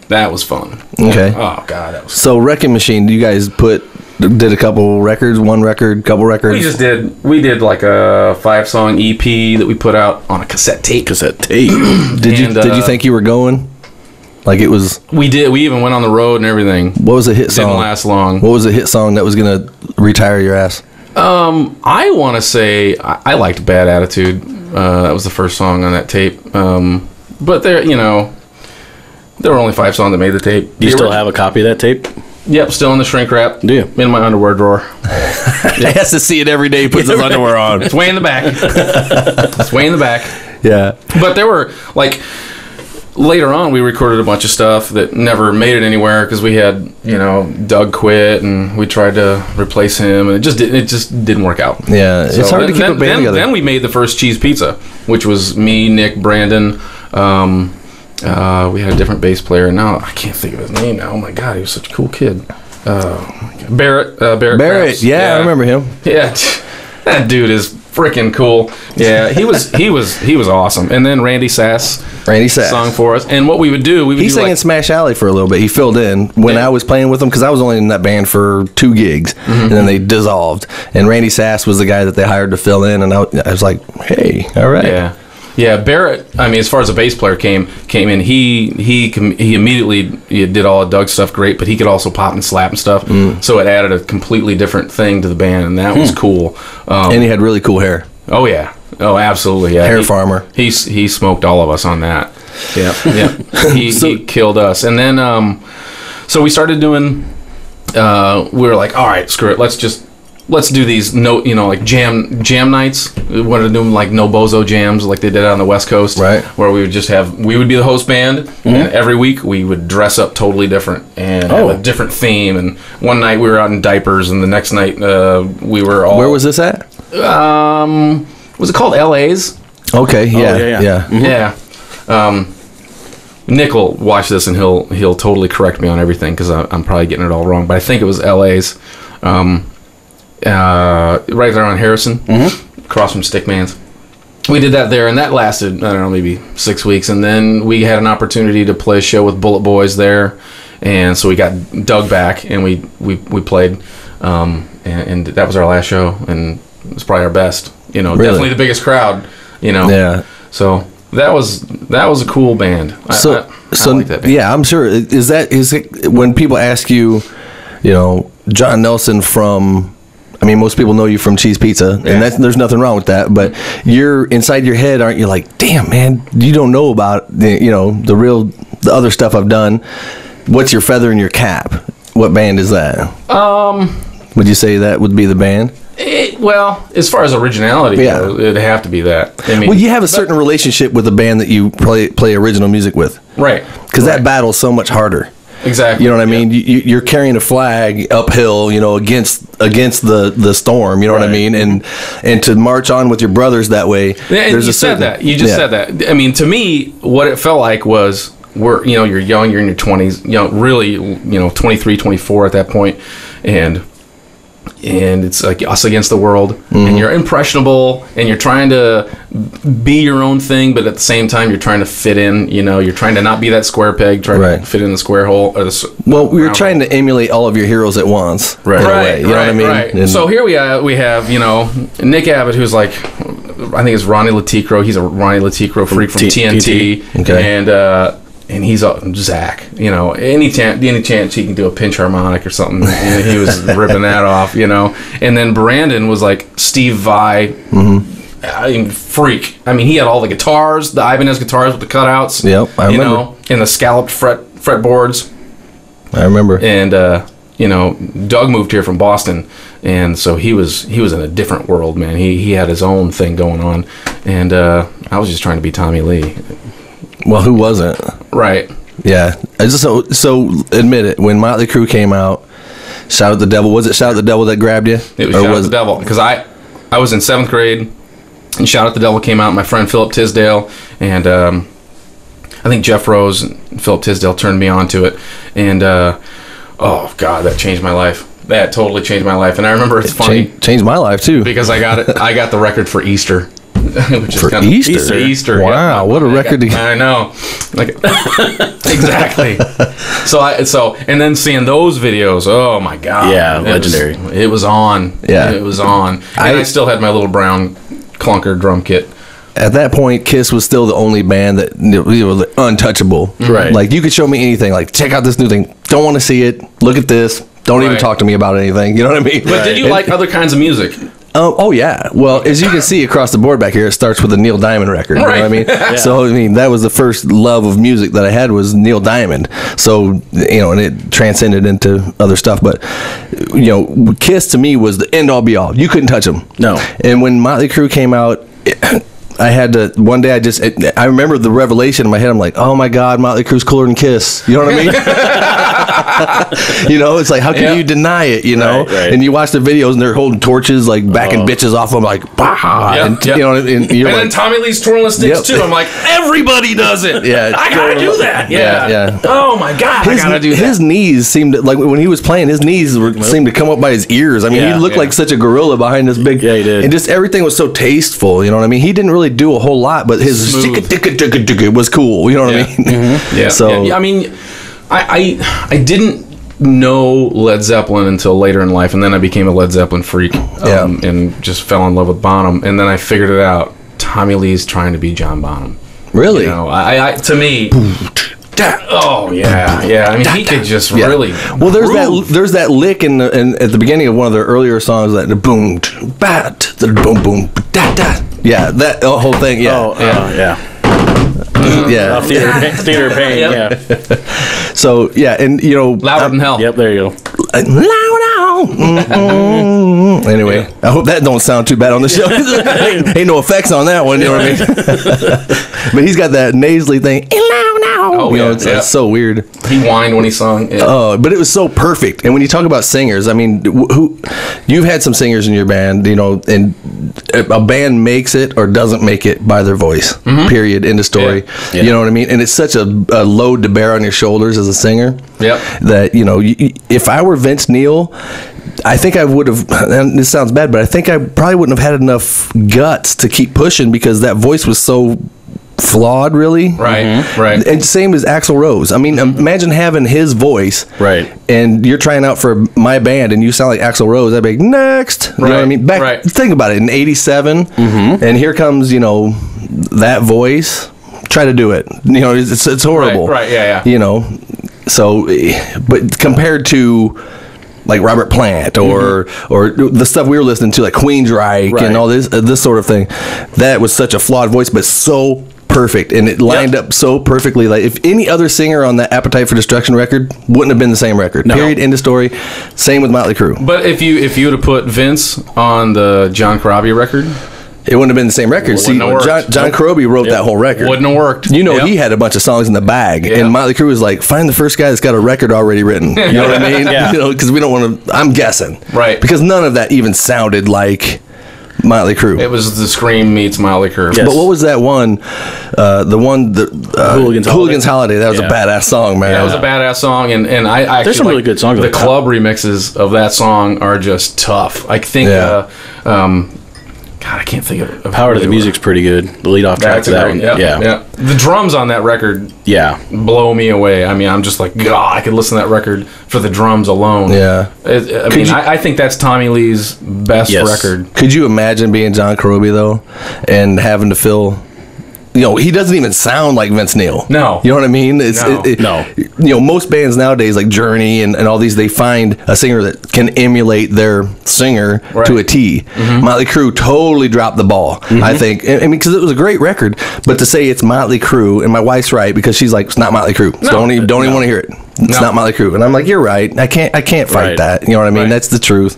That was fun. Okay. Oh God, that was. So Wrecking Machine, you guys did a couple records, one record, couple records? We did like a 5-song EP that we put out on a cassette tape. Did you think you were going? Like it was? We did. We even went on the road and everything. What was a hit song? Didn't last long. What was a hit song that was going to retire your ass? I want to say I liked Bad Attitude. That was the first song on that tape. But there were only 5 songs that made the tape. Do you still have a copy of that tape? Yep, still in the shrink wrap. Do you? In my underwear drawer. He has to see it every day. He puts his underwear on. It's way in the back. It's way in the back. Yeah. But there were, like, later on, we recorded a bunch of stuff that never made it anywhere because we had, Doug quit and we tried to replace him and it just didn't work out. Yeah, so it's hard to keep a band together. Then we made the first Cheese Pizza, which was me, Nick, Brandon. We had a different bass player. Now I can't think of his name now. Oh my God, he was such a cool kid. Barrett. Krause. Yeah, I remember him. Yeah, that dude is freaking cool. Yeah, he was awesome. And then Randy Sass sung for us. And what we would do, he sang in Smash Alley for a little bit. He filled in when I was playing with them because I was only in that band for 2 gigs, and then they dissolved. And Randy Sass was the guy that they hired to fill in, and I was like, hey, all right. Yeah, Barrett. I mean, as far as a bass player came in, he immediately did all of Doug's stuff great, but he could also pop and slap and stuff. So it added a completely different thing to the band, and that was cool. And he had really cool hair. Oh yeah, absolutely. Yeah, hair farmer. He smoked all of us on that. Yeah. He killed us, and then so we started doing. We were like, all right, screw it. Let's do these like jam nights. We wanted to do them like no bozo jams like they did on the West Coast, right? Where we would be the host band, and every week we would dress up totally different and have a different theme. And one night we were out in diapers, and the next night we were all. Where was this at? Was it called LA's? Okay, yeah. Yeah. Nick will watch this and he'll totally correct me on everything because I'm probably getting it all wrong, but I think it was LA's. Right there on Harrison, across from Stickman's. We did that there, and that lasted, I don't know, maybe 6 weeks, and then we had an opportunity to play a show with Bullet Boys there, and so we got Doug back, and we played, and that was our last show, and it was probably our best, really? Definitely the biggest crowd, Yeah. So that was a cool band. I like that band. Yeah, I'm sure. Is it when people ask you, John Nelson from... I mean, most people know you from Cheese Pizza, and there's nothing wrong with that. But you're inside your head, aren't you? Like, damn, man, you don't know about the other stuff I've done. What's your feather in your cap? What band is that? Would you say that would be the band? Well, as far as originality goes, it'd have to be that. I mean, well, you have a certain relationship with the band that you play original music with, right? Because that battle's so much harder. Exactly. You know what I mean? You're carrying a flag uphill, against the storm. You know what I mean? And to march on with your brothers that way. Yeah, and you said that. You just said that. I mean, to me, what it felt like was you're young, you're in your 20s, really, 23, 24 at that point, and it's like us against the world, and you're impressionable, and you're trying to be your own thing, but at the same time you're trying to fit in. You're trying to not be that square peg, trying to fit in the square hole. Or we were trying to emulate all of your heroes at once, right? In a way, you know what I mean? Right. And so here we have Nick Abbott, who's like, I think it's Ronnie Laticro. He's a Ronnie Laticro freak from TNT, okay. And he's Zach, any chance he can do a pinch harmonic or something, he was ripping that off, And then Brandon was like Steve Vai freak. I mean, he had all the guitars, the Ibanez guitars with the cutouts. Yep, I remember. And the scalloped fretboards. I remember. And Doug moved here from Boston, and so he was in a different world, man. He had his own thing going on, and I was just trying to be Tommy Lee. Well, who wasn't? Right. Yeah. So admit it. When Motley Crue came out, Shout at the Devil. Was it Shout at the Devil that grabbed you? It was Shout at the Devil, because I was in 7th grade, and Shout at the Devil came out. My friend Philip Tisdale and I think Jeff Rose and Philip Tisdale turned me on to it, and oh God, that changed my life. That totally changed my life. And I remember it's funny. Changed my life too. Because I got the record for Easter. Which is for kind of Easter. Wow, what a record! I know. Like exactly. So and then seeing those videos, oh my God. Yeah, legendary. It was on. Yeah. It was on. And I still had my little brown clunker drum kit. At that point, Kiss was still the only band that was untouchable. Right. Like, you could show me anything. Like, check out this new thing. Don't want to see it. Look at this. Don't even talk to me about anything. You know what I mean? But did you like other kinds of music? Oh, yeah. Well, as you can see across the board back here, it starts with a Neil Diamond record. You know what I mean? Yeah. So, I mean, that was the first love of music that I had was Neil Diamond. So, and it transcended into other stuff. But, Kiss to me was the end all be all. You couldn't touch them. No. And when Motley Crue came out, I had to, one day I remember the revelation in my head. I'm like, oh my God, Motley Crue's cooler than Kiss. You know what I mean? It's like, how can you deny it, Right. And you watch the videos and they're holding torches, like backing bitches off them, like, bah. And then Tommy Lee's twirling the sticks too. I'm like, everybody does it. Yeah. I gotta do that. Yeah. Oh my God, I gotta do that. His knees seemed to, like when he was playing, his knees seemed to come up by his ears. I mean, he looked like such a gorilla behind this big. Yeah, he did. And just everything was so tasteful, you know what I mean? He didn't really do a whole lot, but his was cool, you know what I mean? Mm-hmm. Yeah. So I mean, I didn't know Led Zeppelin until later in life, and then I became a Led Zeppelin freak, and just fell in love with Bonham, and then I figured it out. Tommy Lee's trying to be John Bonham. Really? To me. Oh yeah. I mean, he could just really. Well, there's that lick in at the beginning of one of their earlier songs, that the boom, bat, the boom, boom, da da. Yeah, that whole thing. Yeah. Yeah. Theater pain. Yeah. So and louder than hell. Yep. There you go. Anyway, I hope that don't sound too bad on the show. Ain't no effects on that one. You know what I mean? But he's got that nasally thing. Oh, it's so weird. He whined when he sung. Yeah. Oh, but it was so perfect. And when you talk about singers, I mean, you've had some singers in your band, and a band makes it or doesn't make it by their voice. Mm-hmm. Period. End of story. Yeah. You know what I mean? And it's such a load to bear on your shoulders as a singer. Yep. That if I were Vince Neil, I think I would have. And this sounds bad, but I think I probably wouldn't have had enough guts to keep pushing because that voice was so flawed, really. Right. Mm-hmm. Right. And same as Axl Rose. I mean, imagine having his voice. Right. And you're trying out for my band and you sound like Axl Rose. I'd be like, next. You know what I mean? Think about it. In 87, and here comes, that voice. Try to do it. It's horrible. Right. Yeah. So, but compared to like Robert Plant or the stuff we were listening to, like Queensryche and all this sort of thing, that was such a flawed voice, but so perfect, and it lined up so perfectly. Like if any other singer on that Appetite for Destruction record wouldn't have been the same record. No. Period. End of story. Same with Motley Crue. But if you would have put Vince on the John Corabi record, it wouldn't have been the same record. See, John Corabi wrote that whole record. Wouldn't have worked. He had a bunch of songs in the bag, and Motley Crue was like, find the first guy that's got a record already written. You know what I mean? Because we don't want to. I'm guessing, right? Because none of that even sounded like Motley Crue. It was the Scream meets Motley Crue. Yes. But what was that one? Hooligan's Holiday. That was a badass song, man. That was a badass song, and I actually there's some really good songs. The club remixes of that song are just tough. I think. God, I can't think of Power to the Music's pretty good. The lead off track to that one. Yeah. The drums on that record blow me away. I mean, I'm just like, God, I could listen to that record for the drums alone. Yeah. I think that's Tommy Lee's best record. Could you imagine being John Corabi, though, and having to fill he doesn't even sound like Vince Neil. No. You know what I mean? No. Most bands nowadays, like Journey and all these, they find a singer that can emulate their singer to a T. Motley Crue totally dropped the ball, I think. I mean, because it was a great record, but to say it's Motley Crue, and my wife's right, because she's like, it's not Motley Crue. So don't even want to hear it. It's not Motley Crue. And I'm like, you're right. I can't fight that. You know what I mean? That's the truth.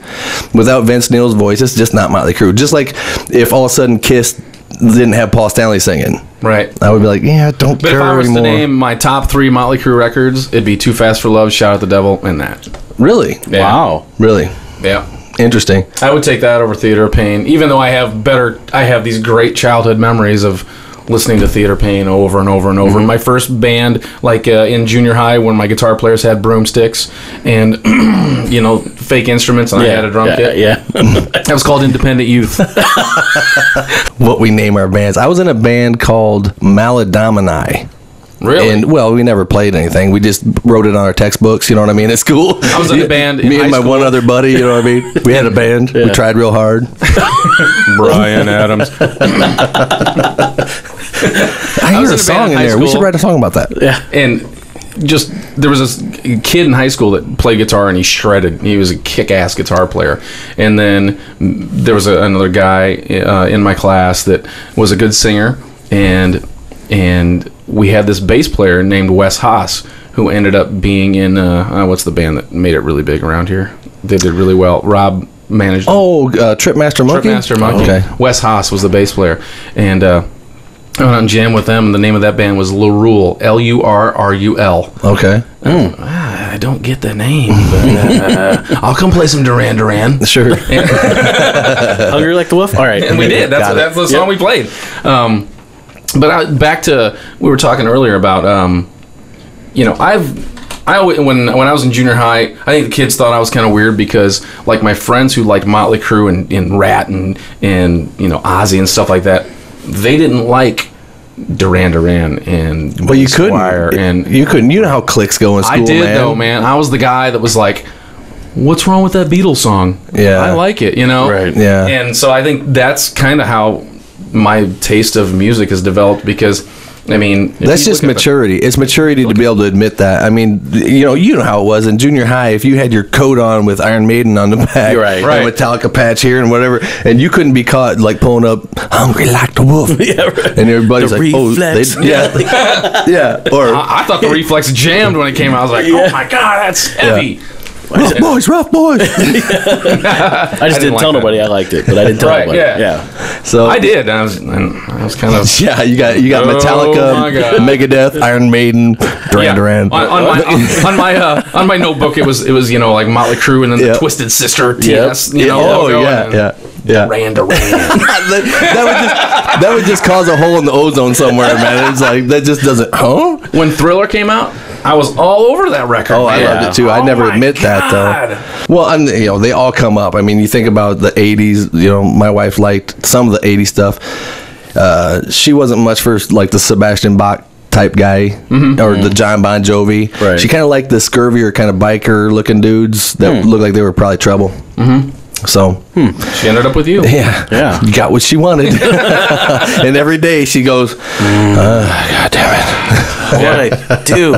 Without Vince Neil's voice, it's just not Motley Crue. Just like if all of a sudden Kiss didn't have Paul Stanley singing. Right. I would be like, yeah, don't care anymore. But if I was to name my top 3 Motley Crue records, it'd be Too Fast for Love, Shout at the Devil, and that. Really? Yeah. Wow. Really? Yeah. Interesting. I would take that over Theater of Pain, even though I have these great childhood memories of listening to Theater of Pain over and over and over. My first band, like in junior high, when my guitar players had broomsticks and fake instruments, and I had a drum kit. Yeah. That was called Independent Youth. What we name our bands. I was in a band called Maladomini. Really? And, well, we never played anything. We just wrote it on our textbooks, you know what I mean, at school. I was in a band in Me and high my school. one other buddy, you know what I mean? We had a band. We tried real hard. Brian Adams. I hear was a in a band song in in high there. We should school. write a song about that. Yeah. And there was this kid in high school that played guitar, and he shredded. He was a kick-ass guitar player. And then there was another guy in my class that was a good singer, and we had this bass player named Wes Haas, who ended up being in what's the band that made it really big around here? They did really well. Rob managed. Tripmaster Monkey. Tripmaster Monkey. Okay. Wes Haas was the bass player, and I went out and jammed with them. And the name of that band was Lurul, Lurrul. Okay. I don't get the name, but I'll come play some Duran Duran. Sure. Hungry Like the Wolf? All right. And we did. That's the song we played. But back to, we were talking earlier about, when I was in junior high, I think the kids thought I was kind of weird because, like, my friends who liked Motley Crue and Rat and Ozzy and stuff like that, they didn't like Duran Duran and Well, you Squire couldn't. and You couldn't. You know how cliques go in school, I did man. though, man. I was the guy that was like, "What's wrong with that Beatles song? Yeah. I like it, Right. Yeah. And so I think that's kind of how my taste of music has developed because, I mean, That's just maturity. It's maturity to be able to admit that. I mean, you know how it was in junior high. If you had your coat on with Iron Maiden on the back, Right. and Right. Metallica patch here and whatever, and you couldn't be caught like pulling up "Hungry Like the Wolf," Yeah, right. and everybody's The like, Reflex. "Oh, yeah, yeah." Or I thought the Reflex jammed when it came out. I was like, "Oh my god, that's heavy." rough boys. I just didn't didn't like tell that. nobody I liked it, but I didn't tell Right, nobody. yeah. So I did. I was kind of. yeah, you got Oh my Metallica, God. Megadeth, Iron Maiden, Duran Duran. On my notebook, it was like Motley Crue and then Yeah. the Twisted Sister Yep. TS. Oh yeah. Duran Duran. that would just cause a hole in the ozone somewhere, man. It's like that just doesn't. Huh? When Thriller came out, I was all over that record. Oh, I man. loved it too. I never my admit that God. though. Well, and they all come up. I mean, you think about the '80s. My wife liked some of the '80s stuff. She wasn't much for like the Sebastian Bach type guy or the John Bon Jovi. Right. She kind of liked the scurvier kind of biker looking dudes that looked like they were probably trouble. So She ended up with you. yeah, got what she wanted. And every day she goes, God damn it. What I do?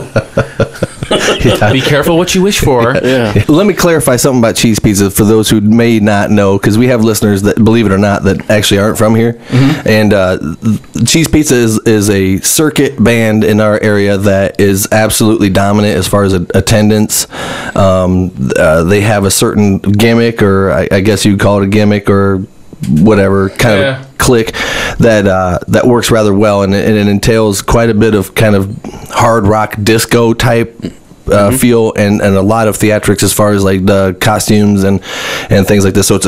Be careful what you wish for. Yeah. Let me clarify something about cheese pizza for those who may not know, because we have listeners that, believe it or not, that actually aren't from here. And cheese pizza is a circuit band in our area that is absolutely dominant as far as attendance. They have a certain gimmick, or I guess you'd call it a gimmick, or whatever kind of click that works rather well, and it entails quite a bit of kind of hard rock disco type feel and a lot of theatrics as far as like the costumes and things like this. So it's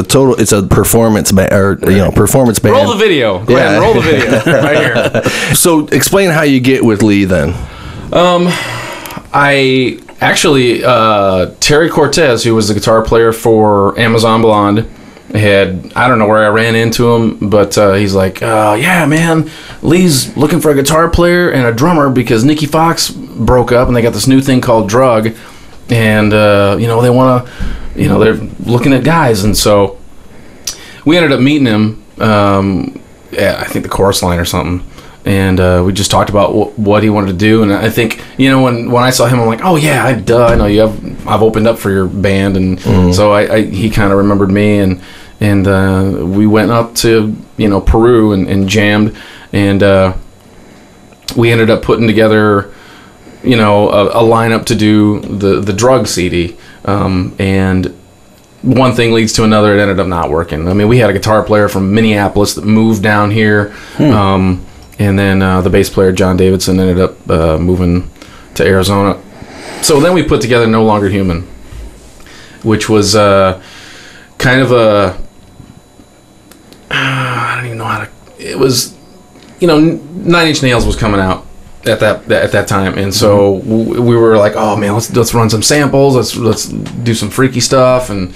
a performance performance band. Roll the video. Go ahead and roll the video right here. So explain how you get with Lee then. I actually Terry Cortez, who was the guitar player for Amazon Blonde, I don't know where I ran into him, but he's like, yeah, man, Lee's looking for a guitar player and a drummer because Nikki Fox broke up and they got this new thing called Drug, and they want to, they're looking at guys, and so we ended up meeting him I think the Chorus Line or something, we just talked about what he wanted to do. And I think, when I saw him, I'm like, oh yeah, I know you have. I've opened up for your band, and so he kind of remembered me, and we went up to Peru and jammed, and we ended up putting together a lineup to do the drug CD, and one thing leads to another. It ended up not working. I mean, we had a guitar player from Minneapolis that moved down here, and then the bass player John Davidson ended up moving to Arizona. So then we put together No Longer Human, which was kind of a I don't even know how to. It was, 9 Inch Nails was coming out at that time, and so we were like, oh man, let's run some samples, let's do some freaky stuff, and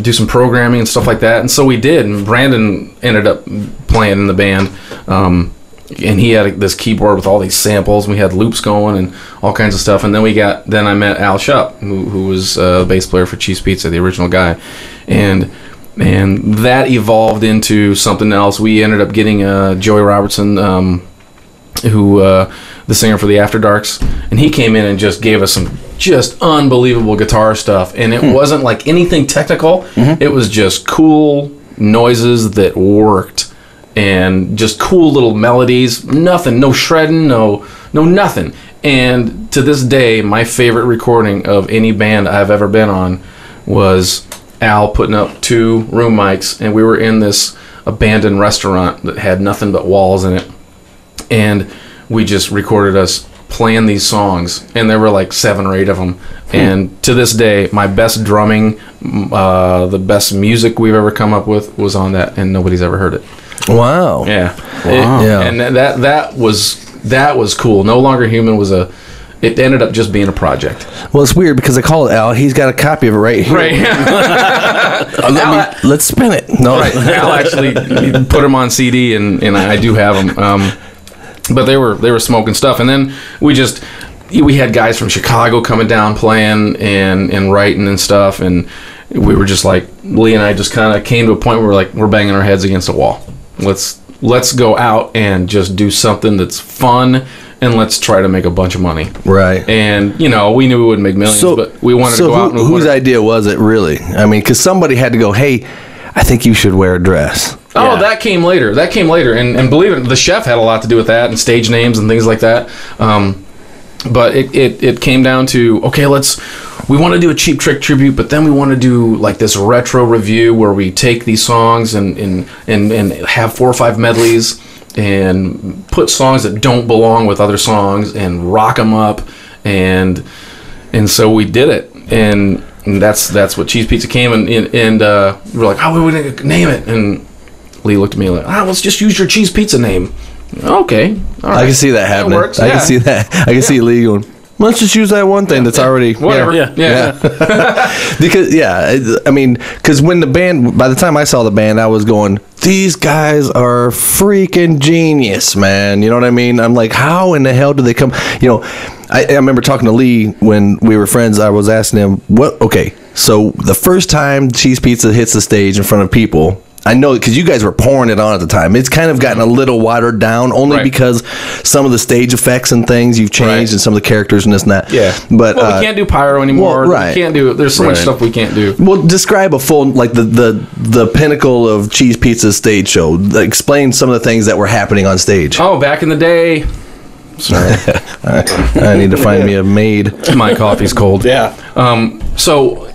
do some programming and stuff like that. And so we did, and Brandon ended up playing in the band, and he had this keyboard with all these samples, and we had loops going and all kinds of stuff. And then I met Al Shupp, who was the bass player for Cheese Pizza, the original guy, and that evolved into something else. We ended up getting Joey Robertson, who the singer for the After Darks, and he came in and just gave us some just unbelievable guitar stuff. And it wasn't like anything technical. It was just cool noises that worked, and just cool little melodies. Nothing, no shredding, no nothing. And to this day, my favorite recording of any band I've ever been on was Al putting up 2 room mics, and we were in this abandoned restaurant that had nothing but walls in it, and we just recorded us playing these songs, and there were like 7 or 8 of them. And to this day, my best drumming, the best music we've ever come up with was on that, and nobody's ever heard it. Wow. Yeah. Wow. And that was cool. No Longer Human was it ended up just being a project. Well, it's weird because I call it Al. He's got a copy of it right here. Right. Let's spin it. No. Right. Al actually put them on CD, and I do have them. But they were smoking stuff. And then we had guys from Chicago coming down playing and writing and stuff. And we were just like, Lee and I just kind of came to a point where we're banging our heads against a wall. Let's go out and just do something that's fun, and let's try to make a bunch of money. Right. And, we knew we wouldn't make millions, but we wanted to go out and... whose idea was it, really? I mean, because somebody had to go, hey, I think you should wear a dress. Oh, yeah. That came later. And believe it, the chef had a lot to do with that, and stage names and things like that. But it came down to, okay, we want to do a Cheap Trick tribute, but then we want to do like this retro review where we take these songs and have 4 or 5 medleys and put songs that don't belong with other songs and rock them up, and so we did it, and that's what Cheese Pizza came, and we're like, how are we gonna name it? And Lee looked at me like, let's just use your Cheese Pizza name. Okay, all right. I can see that happening. Works. I can see that. I can see Lee going, let's just use that one thing that's already... Whatever. Yeah. Because when the band... By the time I saw the band, I was going, these guys are freaking genius, man. You know what I mean? I'm like, how in the hell do they come... I remember talking to Lee when we were friends. I was asking him, so the first time Cheese Pizza hits the stage in front of people... I know, because you guys were pouring it on at the time. It's kind of gotten a little watered down, only because some of the stage effects and things you've changed, and some of the characters and this and that. Yeah, but we can't do pyro anymore. We can't do. There's so much stuff we can't do. Well, describe a full the pinnacle of Cheese Pizza's stage show. Explain some of the things that were happening on stage. Oh, back in the day. Sorry, I need to find me a maid. My coffee's cold. Yeah. So.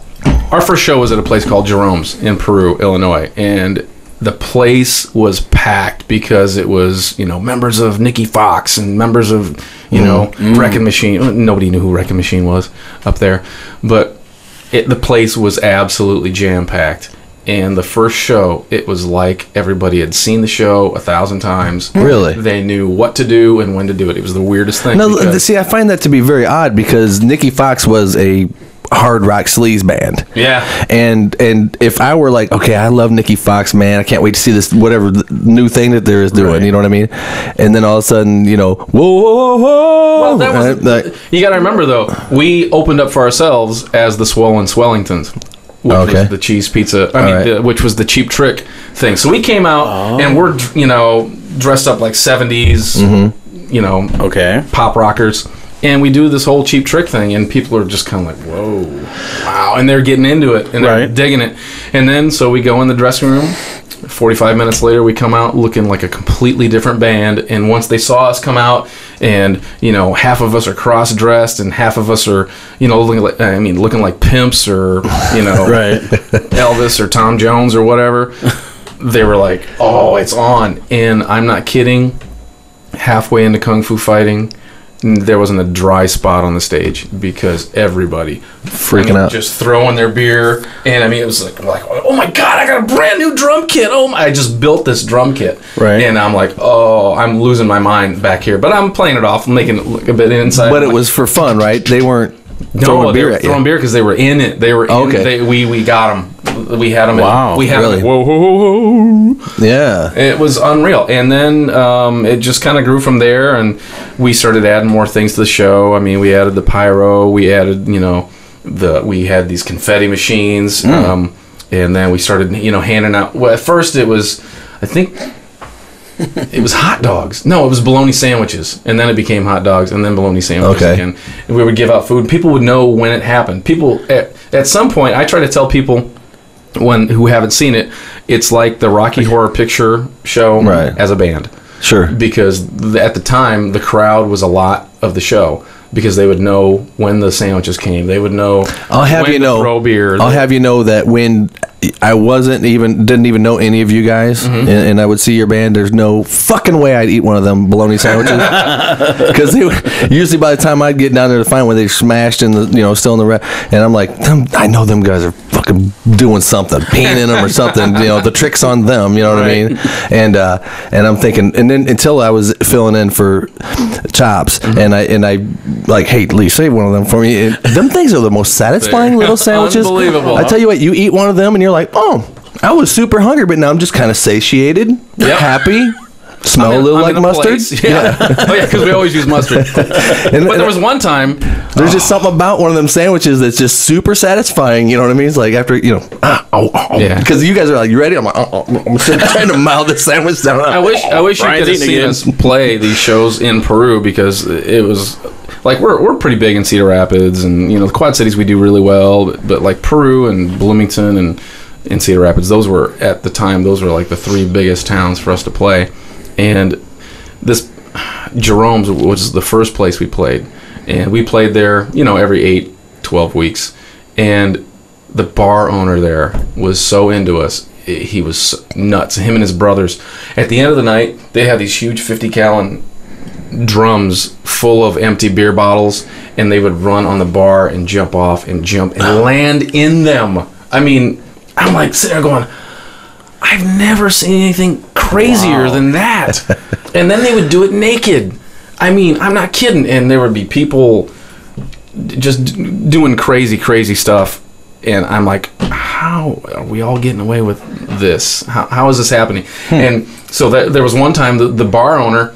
Our first show was at a place called Jerome's in Peru, Illinois, and the place was packed because it was, members of Nicky Fox and members of, Wrecking Machine. Nobody knew who Wrecking Machine was up there, but the place was absolutely jam-packed. And the first show, it was like everybody had seen the show 1,000 times. Really? They knew what to do and when to do it. It was the weirdest thing. No, see, I find that to be very odd because Nicky Fox was a hard rock sleaze band. Yeah. And if I were like, okay, I love Nicky Fox, man, I can't wait to see this whatever new thing that they're doing, you know what I mean? And then all of a sudden, whoa, whoa, whoa. Well, that was, you got to remember though, we opened up for ourselves as the Swollen Swellingtons. which was the cheese pizza. Which was the Cheap Trick thing. So we came out and we're dressed up like 70s, pop rockers, and we do this whole Cheap Trick thing, and people are just kind of like, whoa, wow, and they're getting into it and they're digging it. And then so we go in the dressing room. 45 minutes later, we come out looking like a completely different band. And once they saw us come out, and half of us are cross-dressed, and half of us are looking like pimps, or Elvis or Tom Jones or whatever, they were like, "Oh, it's on!" And I'm not kidding. Halfway into Kung Fu Fighting, there wasn't a dry spot on the stage because everybody freaking out, just throwing their beer. And it was like, oh my God, I got a brand new drum kit. I just built this drum kit. Right. And I'm like, oh, I'm losing my mind back here. But I'm playing it off, making it look a bit inside. But it was for fun, right? They weren't throwing beer at you. Throwing beer because they were in it. They were in it. We got them. We had them. Wow. We had really? them. Whoa, whoa, whoa, whoa. Yeah. It was unreal. And then it just kind of grew from there, and we started adding more things to the show. We added the pyro. We added, we had these confetti machines. And then we started, handing out. Well, at first it was, I think, it was hot dogs. No, it was bologna sandwiches. And then it became hot dogs, and then bologna sandwiches again. And we would give out food. People would know when it happened. People, at some point, I try to tell people who haven't seen it, it's like the Rocky Horror Picture Show as a band. Sure. Because at the time, the crowd was a lot of the show. Because they would know when the sandwiches came. They would know when to throw beer. I'll have you know that when I didn't even know any of you guys, and I would see your band, there's no fucking way I'd eat one of them bologna sandwiches. Because usually by the time I'd get down there to find one, they smashed in the, still in the and I'm like, I know them guys are fucking doing something, peeing in them or something. The trick's on them. You know what I mean? And I'm thinking, and then until I was filling in for Chops, and I like, hey, Lee, save one of them for me. And them things are the most satisfying little sandwiches. Unbelievable. I tell you what, you eat one of them and you're like, oh, I was super hungry, but now I'm just kind of satiated, happy, smell a little like mustard. Yeah. Oh yeah, because we always use mustard. But there was one time, there's just something about one of them sandwiches that's just super satisfying. You know what I mean? It's like after because you guys are like, you ready? I'm like, I'm trying to mouth this sandwich down. I wish you could have seen us play these shows in Peru, because it was like we're pretty big in Cedar Rapids, and the Quad Cities we do really well, but like Peru and Bloomington and Cedar Rapids, those were at the time like the three biggest towns for us to play. And this Jerome's was the first place we played, and we played there every 8-12 weeks, and the bar owner there was so into us. He was nuts. Him and his brothers, at the end of the night, they had these huge 50-gallon drums full of empty beer bottles, and they would run on the bar and jump off and jump and land in them. I'm like sitting there going, I've never seen anything crazier than that. And then they would do it naked. I'm not kidding. And there would be people just doing crazy stuff. And I'm like, how are we all getting away with this? How is this happening? And so there was one time the bar owner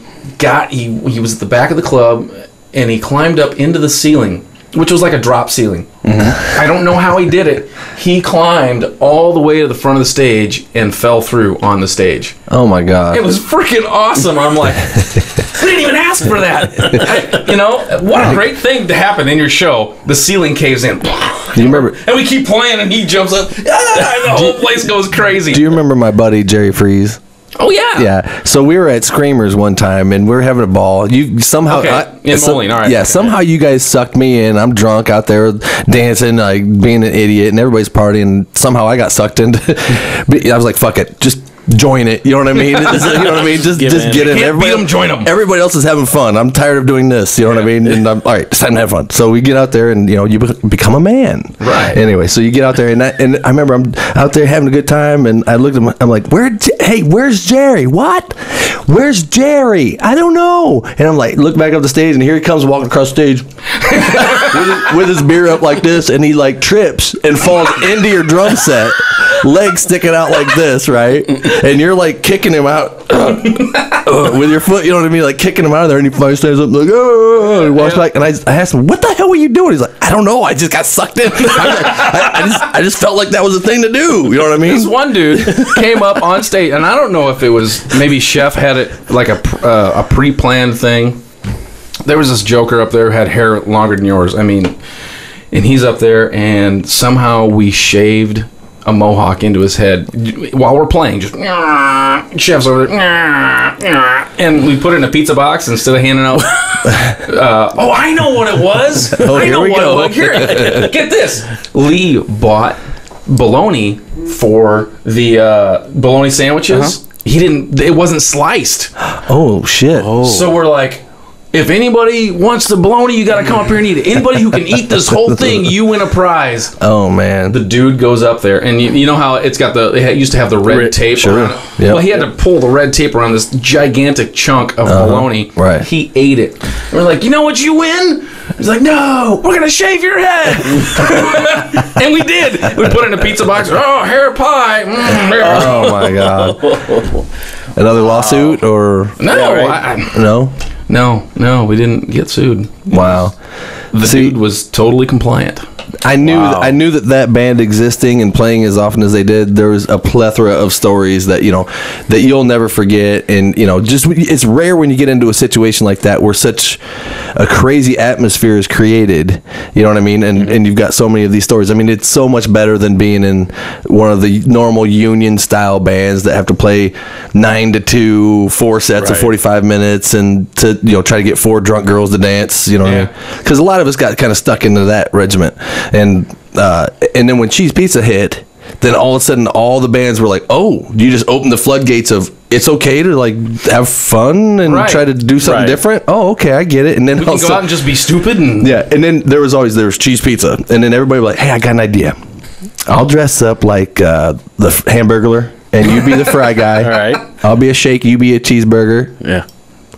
he was at the back of the club, and he climbed up into the ceiling, which was like a drop ceiling. I don't know how he did it. He climbed all the way to the front of the stage and fell through on the stage. Oh my God. It was freaking awesome. I'm like, we didn't even ask for that. What a great thing to happen in your show. The ceiling caves in. Do you remember? And we keep playing, and he jumps up. And the whole place goes crazy. Do you remember my buddy Jerry Freeze? Oh yeah. Yeah. So we were at Screamers one time, and we were having a ball. You somehow in Moline, all right. Yeah. Okay. Somehow you guys sucked me in. I'm drunk out there dancing, like being an idiot, and everybody's partying. Somehow I got sucked into. I was like, fuck it, just join it. You know what I mean? You know what I mean? Just get in. Everybody, beat them, join them. Everybody else is having fun. I'm tired of doing this. You know what I mean? And I'm all right. It's time to have fun. So we get out there, and you become a man. Right. Anyway, so you get out there, and I remember I'm out there having a good time, and I looked at him. I'm like, where's Jerry? What? Where's Jerry? I don't know. And I'm like, look back up the stage, and here he comes walking across the stage with his beer up like this, and he like trips and falls into your drum set. legs sticking out like this, right? And you're like kicking him out with your foot, you know what I mean? Like kicking him out of there, and he finally stands up and like, oh, and he walks back. And I asked him, what the hell were you doing? He's like, I don't know. I just got sucked in. I just felt like that was a thing to do. You know what I mean? This one dude came up on stage, and I don't know if it was maybe Chef had it like a pre-planned thing. There was this joker up there who had hair longer than yours. I mean, and he's up there, and somehow we shaved a mohawk into his head while we're playing. Just Chef's over there, and we put it in a pizza box instead of handing out. Oh, I know what it was. I know what it was. Here, get this. Lee bought bologna for the bologna sandwiches. He didn't. It wasn't sliced. Oh shit. So we're like, if anybody wants the bologna, you got to come up here and eat it. Anybody who can eat this whole thing, you win a prize. Oh, man. The dude goes up there, and you know how it's got it used to have the red tape around it? Yep. Well, he had to pull the red tape around this gigantic chunk of bologna. Right. He ate it. And we're like, you know what you win? He's like, no, we're going to shave your head. And we did. We put it in a pizza box. Oh, hair pie. Oh, my God. Another lawsuit or? No. Yeah, right. No, we didn't get sued. Wow. The dude was totally compliant. I knew that band existing and playing as often as they did, there was a plethora of stories that that you'll never forget. And just it's rare when you get into a situation like that where such a crazy atmosphere is created. You know what I mean? And you've got so many of these stories. I mean, it's so much better than being in one of the normal union style bands that have to play 9 to 2, 4 sets of 45 minutes, and to try to get 4 drunk girls to dance. You know what I mean? Because a lot of us got kind of stuck into that regiment. And then when Cheese Pizza hit, then all of a sudden all the bands were like, oh, you just opened the floodgates of it's okay to like have fun and try to do something different. Oh, okay, I get it. And then we can go out and just be stupid and and then there was Cheese Pizza, and then everybody was like, hey, I got an idea. I'll dress up like the Hamburglar, and you be the fry guy. All right. I'll be a shake, you be a cheeseburger. Yeah.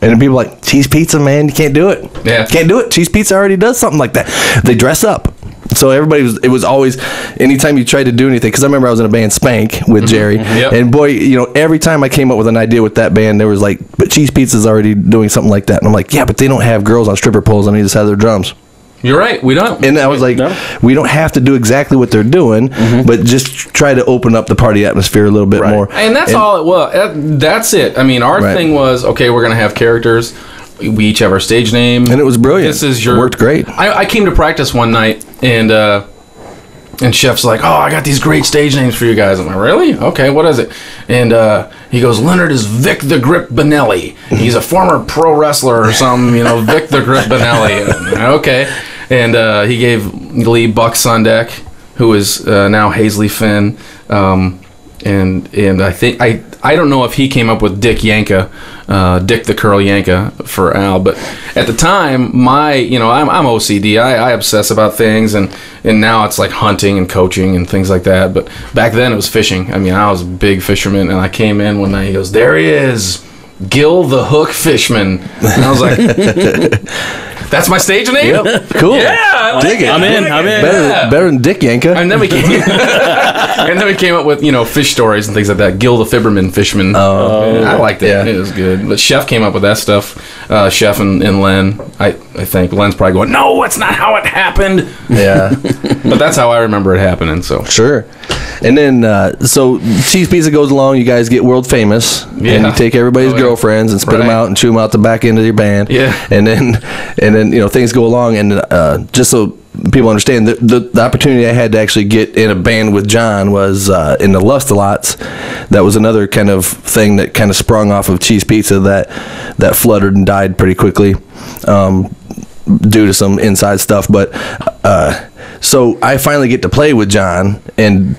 And then people are like, Cheese Pizza, man, you can't do it. Yeah. Can't do it. Cheese Pizza already does something like that. They dress up. So it was always, anytime you tried to do anything, because I remember I was in a band, Spank, with Jerry, and boy, every time I came up with an idea with that band, there was like, but Cheese Pizza's already doing something like that. And I'm like, yeah, but they don't have girls on stripper poles on either side of their drums. You're right, we don't. And I was like, we don't have to do exactly what they're doing, but just try to open up the party atmosphere a little bit more. And that's all it was. That's it. I mean, our thing was, okay, we're going to have characters. We each have our stage name. And it was brilliant. It worked great. I came to practice one night, and Chef's like, oh, I got these great stage names for you guys. I'm like, really? Okay, what is it? And he goes, Leonard is Vic the Grip Benelli. He's a former pro wrestler or something, Vic the Grip Benelli. Okay. And he gave Lee Buck Sundeck, who is now Hazley Finn. And I think I don't know if he came up with Dick Yanka, Dick the Curl Yanka for Al, but at the time, I'm OCD. I obsess about things, and now it's like hunting and coaching and things like that. But back then it was fishing. I mean, I was a big fisherman, and I came in one night. He goes, "There he is, Gil the Hook Fishman," and I was like. That's my stage name? Yep. Cool. Yeah. Dig it. I'm in. Better than Dick Yanka. And then we came up with, fish stories and things like that. Gil the Fibberman Fishman. Oh. I liked it. Yeah. It was good. But Chef came up with that stuff. Chef and Len. I think Len's probably going, no, that's not how it happened. Yeah. But that's how I remember it happening. So sure. And then, so Cheese Pizza goes along. You guys get world famous. Yeah. And you take everybody's girlfriends and spit them out and chew them out the back end of your band. Yeah. And then things go along. And just so people understand, the opportunity I had to actually get in a band with John was in the Lust-A-Lots. That was another kind of thing that kind of sprung off of Cheese Pizza that fluttered and died pretty quickly due to some inside stuff. But so I finally get to play with John and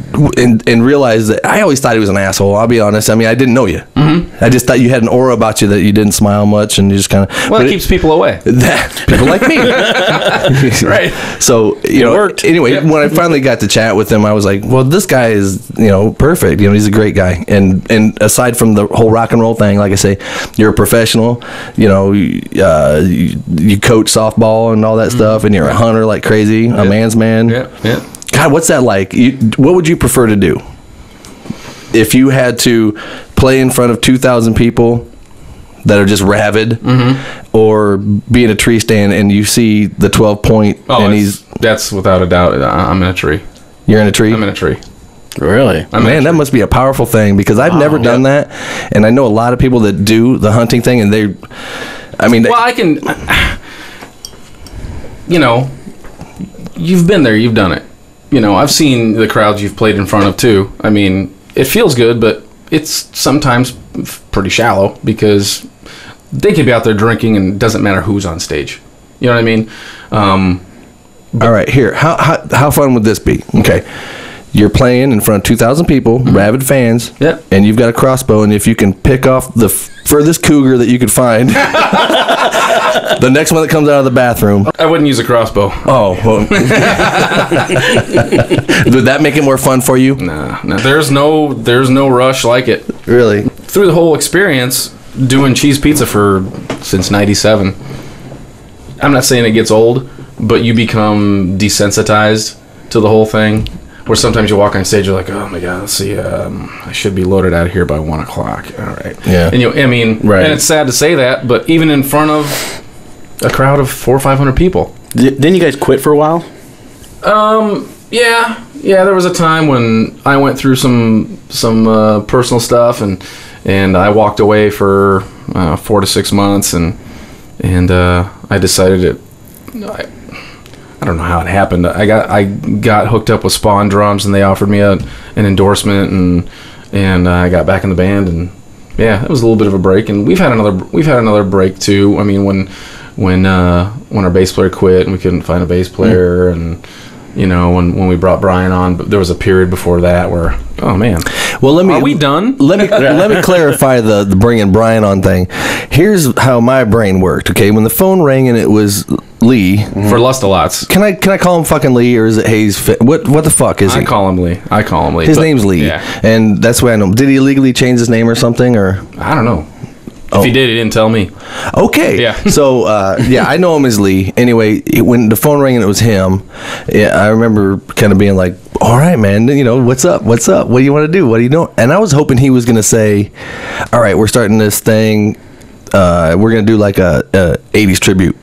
realize that I always thought he was an asshole. I'll be honest. I mean, I didn't know you. Mm-hmm. I just thought you had an aura about you that you didn't smile much, and you just kind of. Well, it keeps people away. People like me, right? So it worked. Anyway, when I finally got to chat with him, I was like, "Well, this guy is perfect. He's a great guy." And aside from the whole rock and roll thing, like I say, you're a professional. You coach softball and all that stuff, and you're a hunter like crazy, a man's man. Yeah. God, what's that like? What would you prefer to do? if you had to play in front of 2,000 people that are just rabid, or be in a tree stand and you see the 12-point, and that's without a doubt. I'm in a tree. You're in a tree? I'm in a tree. Really? Man, that must be a powerful thing, because I've never done that, and I know a lot of people that do the hunting thing, and I can, you've been there, you've done it. I've seen the crowds you've played in front of too. I mean, it feels good, but it's sometimes pretty shallow, because they could be out there drinking and it doesn't matter who's on stage. You know what I mean? All right, here. How fun would this be? Okay. You're playing in front of 2,000 people, rabid fans, and you've got a crossbow, and if you can pick off the furthest cougar that you could find, the next one that comes out of the bathroom. I wouldn't use a crossbow. Oh, well. Would that make it more fun for you? Nah. There's no rush like it. Really? Through the whole experience, doing cheese pizza since '97, I'm not saying it gets old, but you become desensitized to the whole thing. Where sometimes you walk on stage, you're like, oh my God, let's see, I should be loaded out of here by 1 o'clock. All right. Yeah. And and it's sad to say that, but even in front of a crowd of 400 or 500 people. Didn't you guys quit for a while? Yeah. There was a time when I went through some personal stuff, and I walked away for 4 to 6 months, and I decided I don't know how it happened. I got hooked up with Spawn Drums, and they offered me an endorsement, and I got back in the band, and it was a little bit of a break. And we've had another break too. I mean, when our bass player quit and we couldn't find a bass player, and when we brought Brian on, but there was a period before that where, oh man. Well, are we done? Let me clarify the bringing Brian on thing. Here's how my brain worked. Okay, when the phone rang and it was Lee for Lust-A-Lots. Can I call him fucking Lee, or is it Hayes? What the fuck is he? I call him Lee. His name's Lee, and that's why I know him. Did he illegally change his name or something, or I don't know. If he did, he didn't tell me. Okay. Yeah. So, I know him as Lee. Anyway, when the phone rang and it was him, I remember kind of being like, all right, man, what's up? What do you want to do? What do you know? And I was hoping he was going to say, all right, we're starting this thing. We're going to do like a 80s tribute.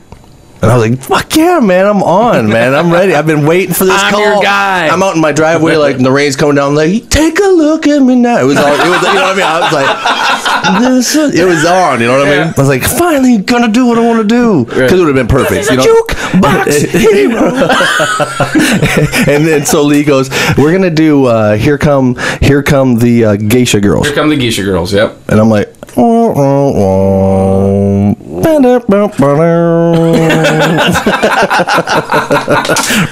And I was like, fuck yeah, man, I'm on, man. I'm ready. I've been waiting for this call. I'm your guy. I'm out in my driveway, like, and the rain's coming down. I'm like, take a look at me now. It was, you know what I mean? I was like, it was on, you know what I mean? I was like, finally gonna do what I want to do. Because it would have been perfect, you know? Jukebox hero. And then so Lee goes, we're gonna do Here Come the Geisha Girls. Here Come the Geisha Girls, yep. And I'm like,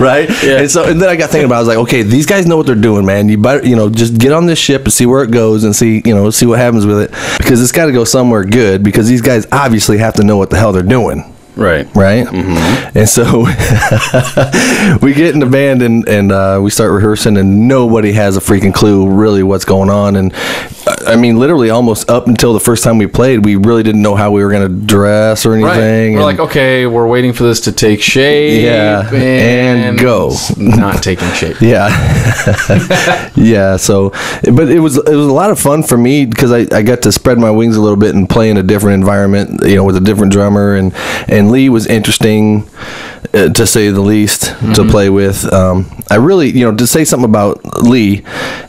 right? Yeah. And then I got thinking about it. I was like, okay, these guys know what they're doing, man. You better, just get on this ship and see where it goes, and see what happens with it, because it's got to go somewhere good, because these guys obviously have to know what the hell they're doing. Right. Mm-hmm. And so we get in the band, and we start rehearsing, and nobody has a freaking clue really what's going on. And I mean, literally almost up until the first time we played, we really didn't know how we were going to dress or anything. We're like, okay, we're waiting for this to take shape. Yeah. And go. Not taking shape. Yeah. Yeah. So, but it was a lot of fun for me, because I got to spread my wings a little bit and play in a different environment, with a different drummer, and Lee was interesting, to say the least, to play with. I really, to say something about Lee,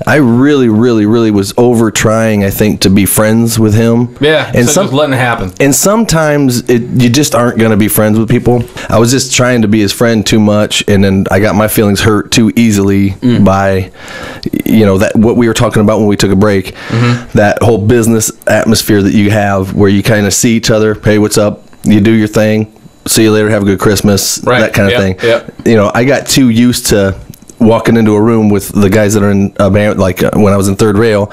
I really, really, really was over trying, I think, to be friends with him. Yeah, and just letting it happen. And sometimes you just aren't going to be friends with people. I was just trying to be his friend too much, and then I got my feelings hurt too easily by, that what we were talking about when we took a break, that whole business atmosphere that you have, where you kind of see each other, hey, what's up? You do your thing, see you later, have a good Christmas, that kind of thing. Yep. I got too used to walking into a room with the guys that are in a band, like when I was in Third Rail,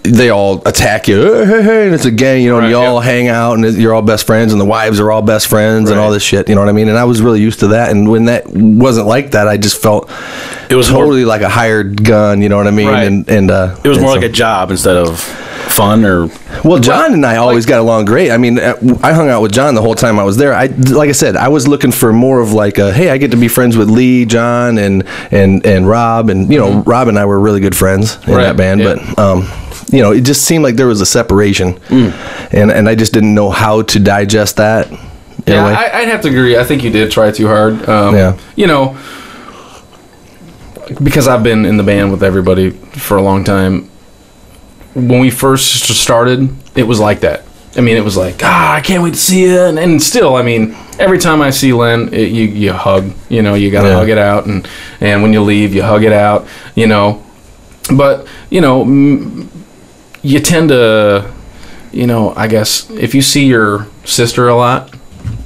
they all attack you, hey, and it's a gang, and you all hang out, and you're all best friends, and the wives are all best friends, and all this shit, you know what I mean? And I was really used to that, and when that wasn't like that, I just felt it was totally like a hired gun, you know what I mean? Right. And it was more like a job instead of fun or? Well, John and I always got along great. I mean, I hung out with John the whole time I was there. Like I said, I was looking for more of like a, hey, I get to be friends with Lee, John, and Rob, and Rob and I were really good friends in that band. Yeah. But it just seemed like there was a separation, and I just didn't know how to digest that. Yeah, I'd have to agree. I think you did try too hard. Because I've been in the band with everybody for a long time. When we first started, it was like that. I mean, it was like, I can't wait to see you. And still, I mean, every time I see Len, you hug. You got to hug it out. And when you leave, you hug it out, But, you tend to, I guess, if you see your sister a lot,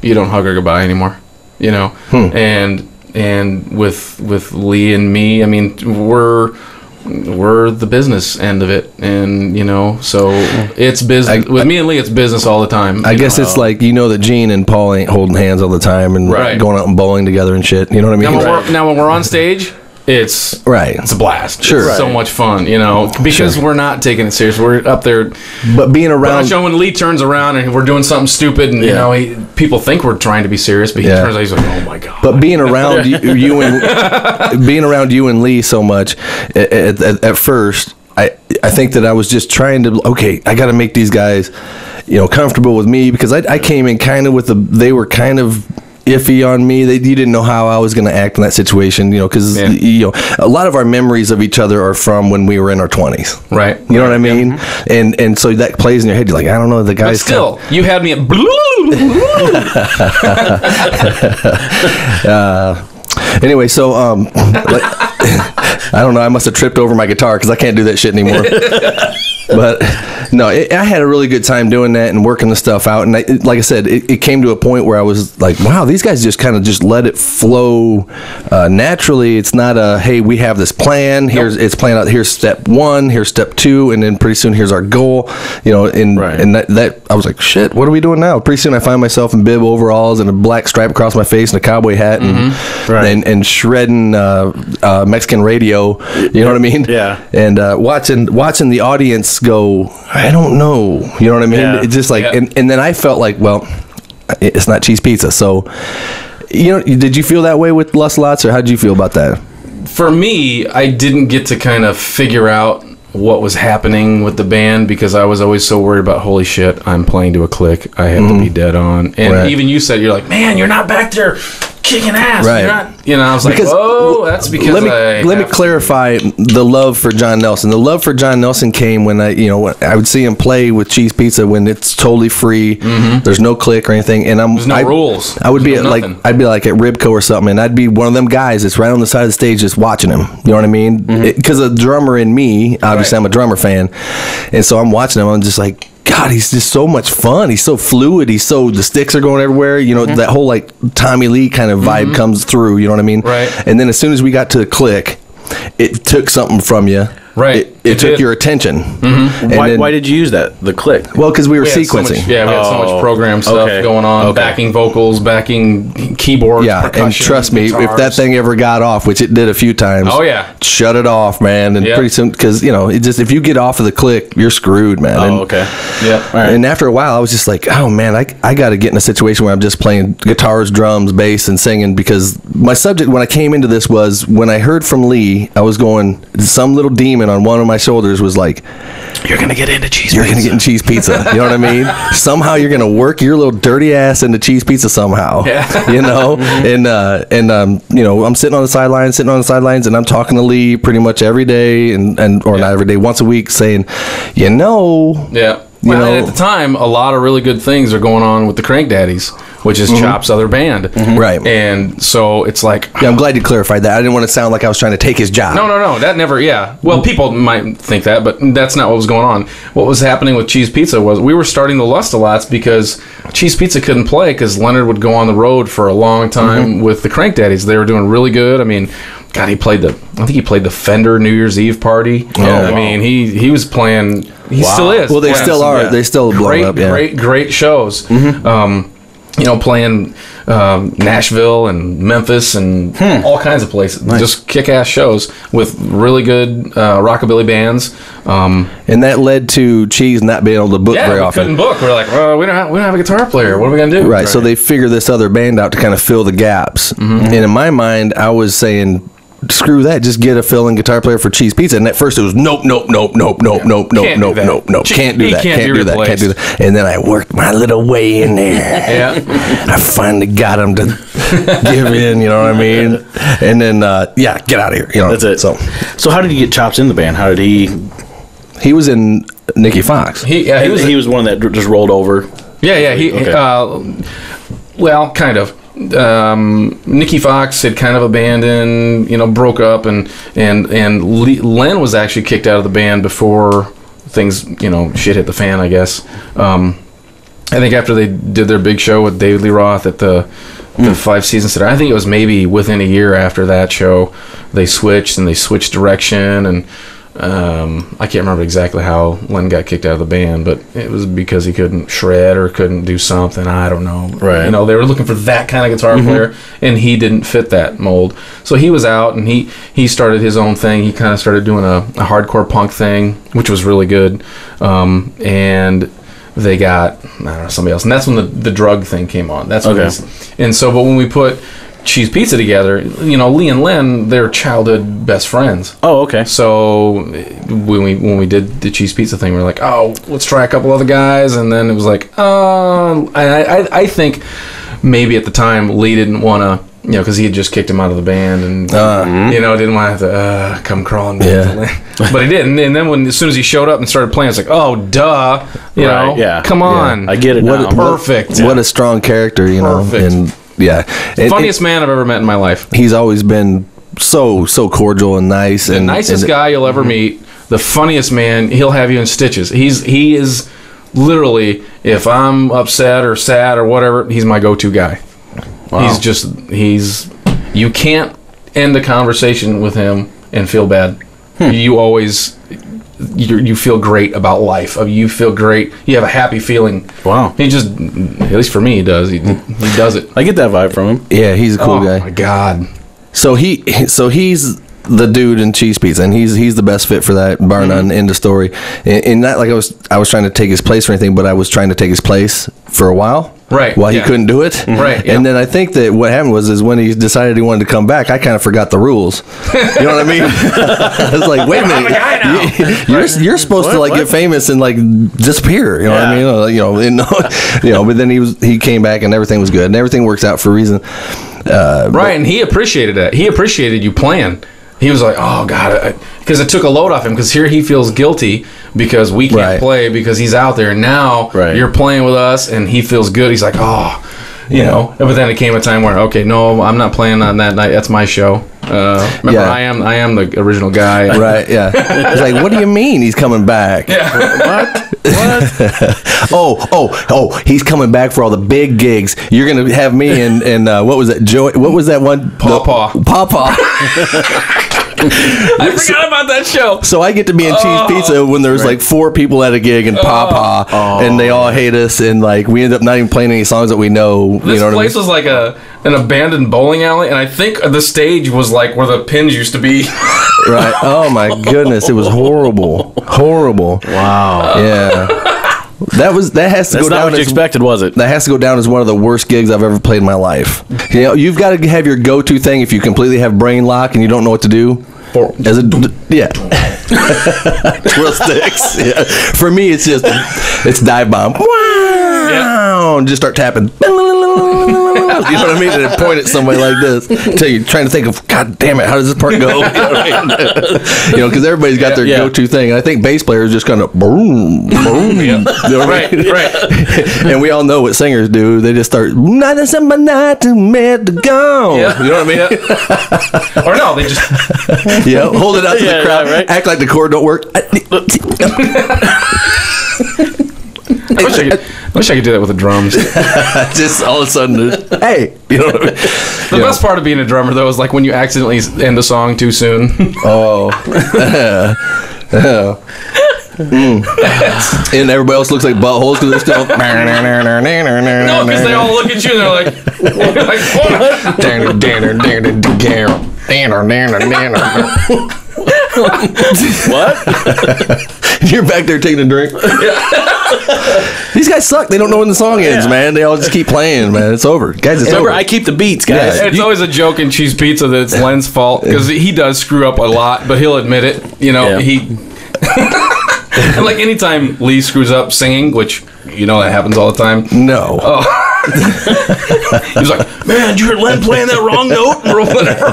you don't hug her goodbye anymore, And with Lee and me, I mean, we're the business end of it, and so it's business. With me and Lee, it's business all the time. I guess it's like that Gene and Paul ain't holding hands all the time and going out and bowling together and shit. You know what I mean? Now when we're on stage, it's a blast. Sure, it's so much fun, because we're not taking it serious. We're up there, but being around. But when Lee turns around and we're doing something stupid, and people think we're trying to be serious, but he turns out, he's like, oh my god. But being around you and being around you and Lee so much at first, I think that I was just trying to I got to make these guys comfortable with me, because I came in kind of with they were kind of iffy on me. You didn't know how I was going to act in that situation, because a lot of our memories of each other are from when we were in our 20s, right? You know what I mean? Yeah. And so that plays in your head. You're like, I don't know, the guy's but still you had me at anyway, so I don't know, I must have tripped over my guitar because I can't do that shit anymore. But no, I had a really good time doing that and working the stuff out. And like I said, it came to a point where I was like, wow, these guys just kind of just let it flow naturally. It's not a, hey, we have this plan. It's planned out. Here's step 1, here's step 2, and then pretty soon here's our goal. And that I was like, shit, what are we doing now? Pretty soon I find myself in bib overalls and a black stripe across my face and a cowboy hat and shredding Mexican radio. You know what I mean? Yeah. And watching the audience go, I don't know, you know what I mean? It's just like, and then I felt like, well, it's not cheese pizza. So, did you feel that way with Lust Lots, or how did you feel about that? For me, I didn't get to kind of figure out what was happening with the band, because I was always so worried about, holy shit, I'm playing to a click, I have to be dead on. And even you said, you're like, man, you're not back there kicking ass. Right. You're not, I was like, that's because let me clarify the love for John Nelson. The love for John Nelson came when when I would see him play with Cheese Pizza when it's totally free. There's no click or anything, and there's no rules. I would be like at Ribco or something, and I'd be one of them guys that's right on the side of the stage just watching him. You know what I mean? Because the drummer in me, obviously I'm a drummer fan, and so I'm watching him. I'm just like, God, he's just so much fun. He's so fluid. The sticks are going everywhere. That whole like Tommy Lee kind of vibe comes through. You know what I mean? Right. And then as soon as we got to the click, it took something from you. Right. It took your attention. Why did you use the click? Well, because we were sequencing. We had so much program stuff going on, backing vocals, backing keyboards, percussion, and trust me, guitars. if that thing ever got off, which it did a few times, shut it off, man. And pretty soon, because if you get off of the click, you're screwed, man. And after a while, I was just like, oh man, I got to get in a situation where I'm just playing guitars, drums, bass, and singing, because my subject when I came into this was, when I heard from Lee, I was going, some little demon on one of my shoulders was like, you're gonna get into cheese pizza. You're gonna get in cheese pizza. You know what I mean? Somehow you're gonna work your little dirty ass into cheese pizza somehow. And I'm sitting on the sidelines, and I'm talking to Lee pretty much every day, or not every day, once a week, saying, Well, at the time, a lot of really good things are going on with the Crank Daddies, which is Chop's other band. Right. And so it's like... Yeah, I'm glad you clarified that. I didn't want to sound like I was trying to take his job. No. That never... Yeah. Well, people might think that, but that's not what was going on. What was happening with Cheese Pizza was we were starting the Lust-A-Lots because Cheese Pizza couldn't play because Leonard would go on the road for a long time with the Crank Daddies. They were doing really good. I mean... God, I think he played the Fender New Year's Eve party. I mean, he was playing. He still is. Well, they still are. They still blow up. Yeah. Great shows. playing Nashville and Memphis and all kinds of places. Nice. Just kick-ass shows with really good rockabilly bands. And that led to Cheese not being able to book very often. Couldn't book. We're like, well, we don't have a guitar player. What are we going to do? Right, so they figure this other band out to kind of fill the gaps. And in my mind, I was saying, screw that, just get a fill-in guitar player for Cheese Pizza. And at first it was nope, can't do that. And then I worked my little way in there. I finally got him to give in, you know what I mean? And then get out of here, That's it. So how did he get Chops in the band? How did he was in Nicky Fox. He was one that just rolled over. Well, kind of. Nicky Fox had kind of abandoned, broke up, and Len was actually kicked out of the band before things, shit hit the fan, I guess. I think after they did their big show with David Lee Roth at the 5 Seasons Center, I think it was maybe within a year after that show, they switched direction, and I can't remember exactly how Len got kicked out of the band, but it was because he couldn't shred or couldn't do something. I don't know. Right. They were looking for that kind of guitar player, and he didn't fit that mold. So he was out, and he started his own thing. He kind of started doing a hardcore punk thing, which was really good. And they got, somebody else. And that's when the drug thing came on. That's when and so, but when we put Cheese Pizza together, Lee and Len, they're childhood best friends. Oh, okay. So when we did the Cheese Pizza thing, we were like, oh, let's try a couple other guys, and then it was like, I think maybe at the time Lee didn't want to, because he had just kicked him out of the band, and didn't want to have to come crawling back to Len. But he did, and then as soon as he showed up and started playing, it's like, oh, duh, come on, I get it now. Perfect. What a strong character, Perfect. And funniest man I've ever met in my life. He's always been so cordial and nice. The nicest guy you'll ever meet. The funniest man. He'll have you in stitches. He is literally, if I'm upset or sad or whatever, he's my go-to guy. Wow. You can't end a conversation with him and feel bad. You always... You feel great about life. You feel great. You have a happy feeling. Wow. He just, at least for me, he does. He does it. I get that vibe from him. Yeah, he's a cool guy. Oh my God. So he's the dude in Cheese Pizza, and he's the best fit for that, bar none. End of story. And not like I was trying to take his place or anything, but I was trying to take his place for a while. Right. While he couldn't do it. Right. And then I think that what happened was when he decided he wanted to come back, I kind of forgot the rules. You know what I mean? I was like, wait a minute. You're supposed to get famous and disappear. You know what I mean? But then he came back and everything was good, and everything works out for a reason. And he appreciated that. He appreciated you playing. He was like, oh, God, because it took a load off him, because here he feels guilty because we can't play because he's out there. And now you're playing with us, and he feels good. He's like, oh, But then it came a time where, okay, no, I'm not playing on that night. That's my show. Remember, I am the original guy. Right, yeah. It's like, what do you mean he's coming back? Yeah. Oh, he's coming back for all the big gigs. You're going to have me and what was that? What was that one? Pawpaw. I forgot about that show. So I get to be in Cheese Pizza when there's 4 people at a gig and Pawpaw, and they all hate us, and we end up not even playing any songs that we know. This place was like an abandoned bowling alley, and I think the stage was where the pins used to be. Right. Oh my goodness, it was horrible. Wow. Yeah. That has to go down. Not what you expected, was it? That has to go down as one of the worst gigs I've ever played in my life. You've got to have your go-to thing if you completely have brain lock and you don't know what to do. Twirl sticks. Yeah. For me, it's dive bomb. Wow. Yeah. Just start tapping. You know what I mean? And point at somebody like this until you're trying to think of, God damn it, how does this part go? Because everybody's got their go-to thing. And I think bass players just kind of boom. You know what I mean? Right. And we all know what singers do. They just start, not a summer night to mad to go. Yeah. You know what I mean? Or no, they just hold it out to the crowd. Right? Act like the chord don't work. I wish I could do that with the drums. Just all of a sudden, hey, you know what I mean? The best part of being a drummer, though, is when you accidentally end a song too soon. And everybody else looks like buttholes because they're still. No, because they all look at you and they're like, What? You're back there taking a drink. These guys suck. They don't know when the song ends, man. They all just keep playing, man. It's over. Guys, it's over. I keep the beats, guys. It's always a joke in Cheese Pizza that it's Len's fault because he does screw up a lot, but he'll admit it. You know, he. And like anytime Lee screws up singing, which you know that happens all the time. No. Oh. He's like, man, did you hear Len playing that wrong note or whatever?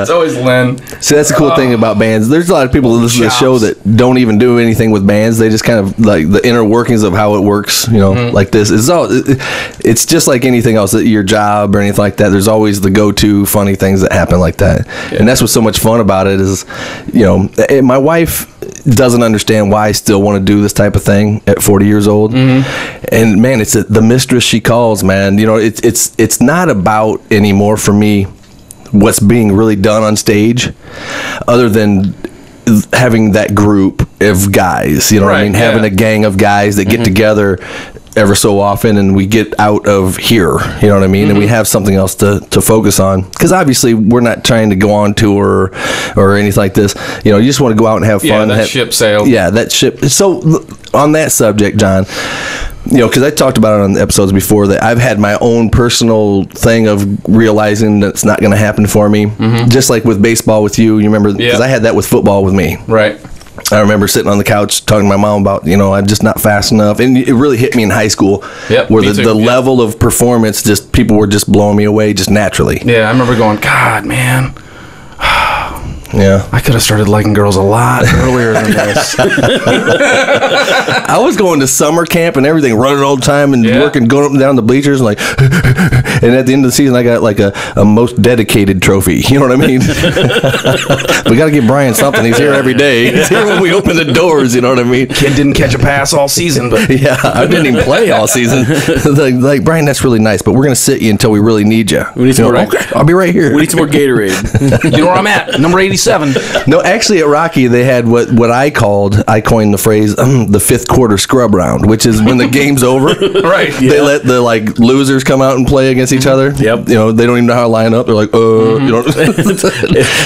It's always Len. See, that's the cool thing about bands. There's a lot of people that listen to the show that don't even do anything with bands. They just kind of like the inner workings of how it works, you know, like this. It's just like anything else, your job or anything like that. There's always the go-to funny things that happen like that. Yeah. And that's what's so much fun about it is, you know, my wife doesn't understand why I still want to do this type of thing at 40 years old. And man, it's the mistress she calls, man. You know, it's not about anymore for me what's being really done on stage other than having that group of guys, you know what I mean? Having a gang of guys that get together ever so often and we get out of here, you know what I mean? And we have something else to focus on. Because obviously we're not trying to go on tour or anything like this. You know, you just want to go out and have fun. Yeah, that ship sailed. Yeah, that ship. So on that subject, John, you know, because I talked about it on the episodes before that I've had my own personal thing of realizing that it's not going to happen for me. Just like with baseball with you remember, because I had that with football with me. Right. I remember sitting on the couch talking to my mom about, you know, I'm just not fast enough. And it really hit me in high school where the level of performance, just people were just blowing me away just naturally. Yeah, I remember going, God, man. Yeah. I could have started liking girls a lot earlier than this. I was going to summer camp and everything, running all the time and working, going up and down the bleachers and like, and at the end of the season, I got like a most dedicated trophy. You know what I mean? We got to give Brian something. He's here every day. He's here when we open the doors. You know what I mean? Kid didn't catch a pass all season, but yeah, I didn't even play all season. like Brian, that's really nice, but we're going to sit you until we really need you. We need some more. Okay, I'll be right here. We need some more Gatorade. You know where I'm at? Number 87. No, actually at Rocky they had what I coined the phrase the fifth quarter scrub round, which is when the game's over. Right. They let the like losers come out and play against each other. Yep. You know, they don't even know how to line up. They're like, you know.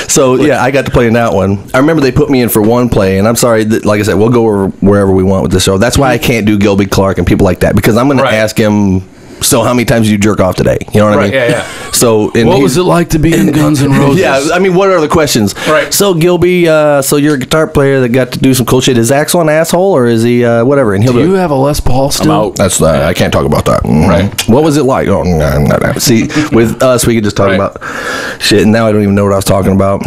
So yeah, I got to play in that one. I remember they put me in for one play, and I'm sorry that, like I said, we'll go wherever we want with this show. That's why I can't do Gilby Clark and people like that, because I'm going to ask him, so how many times did you jerk off today? You know what I mean? Yeah. So, what was it like to be in Guns N' Roses? Yeah, I mean, what are the questions? Right. So, Gilby, so you're a guitar player that got to do some cool shit. Is Axl an asshole, or is he whatever? And he'll do you have a Les Paul still? I'm out. That's I can't talk about that. Right. What was it like? Oh, no. See, with us, we could just talk about shit, and now I don't even know what I was talking about.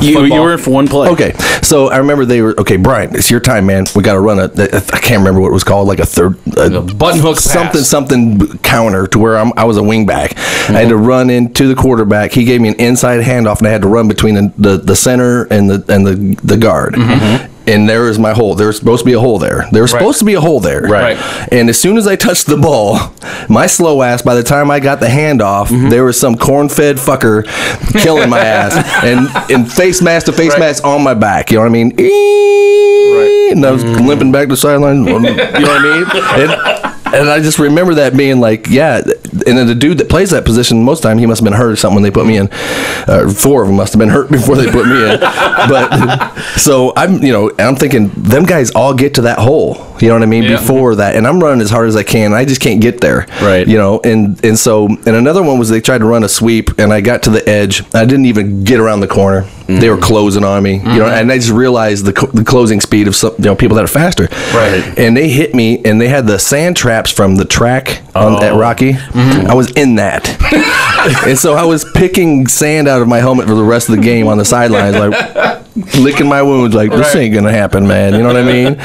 You were in for one play. Okay, so I remember they were, Brian, it's your time, man. We got to run I can't remember what it was called, like a button hook pass. something counter to where I was a wing back. I had to run into the quarterback. He gave me an inside handoff, and I had to run between the center and the guard. And there was my hole. There was supposed to be a hole there. Right. And as soon as I touched the ball, my slow ass, by the time I got the handoff, there was some corn-fed fucker killing my ass. And face mask to face mask on my back. You know what I mean? And I was limping back to the sideline. You know what I mean? And I just remember that being like, yeah. And then the dude that plays that position, most of the time, he must have been hurt or something when they put me in. Four of them must have been hurt before they put me in. But so I'm thinking, them guys all get to that hole. You know what I mean? Yeah. Before that, and I'm running as hard as I can. I just can't get there. Right. You know, and another one was they tried to run a sweep, and I got to the edge. I didn't even get around the corner. They were closing on me. You know, and I just realized the closing speed of some people that are faster. Right. And they hit me, and they had the sand traps from the track at Rocky. I was in that. And so I was picking sand out of my helmet for the rest of the game on the sidelines, like licking my wounds, like, this ain't gonna happen, man. You know what I mean?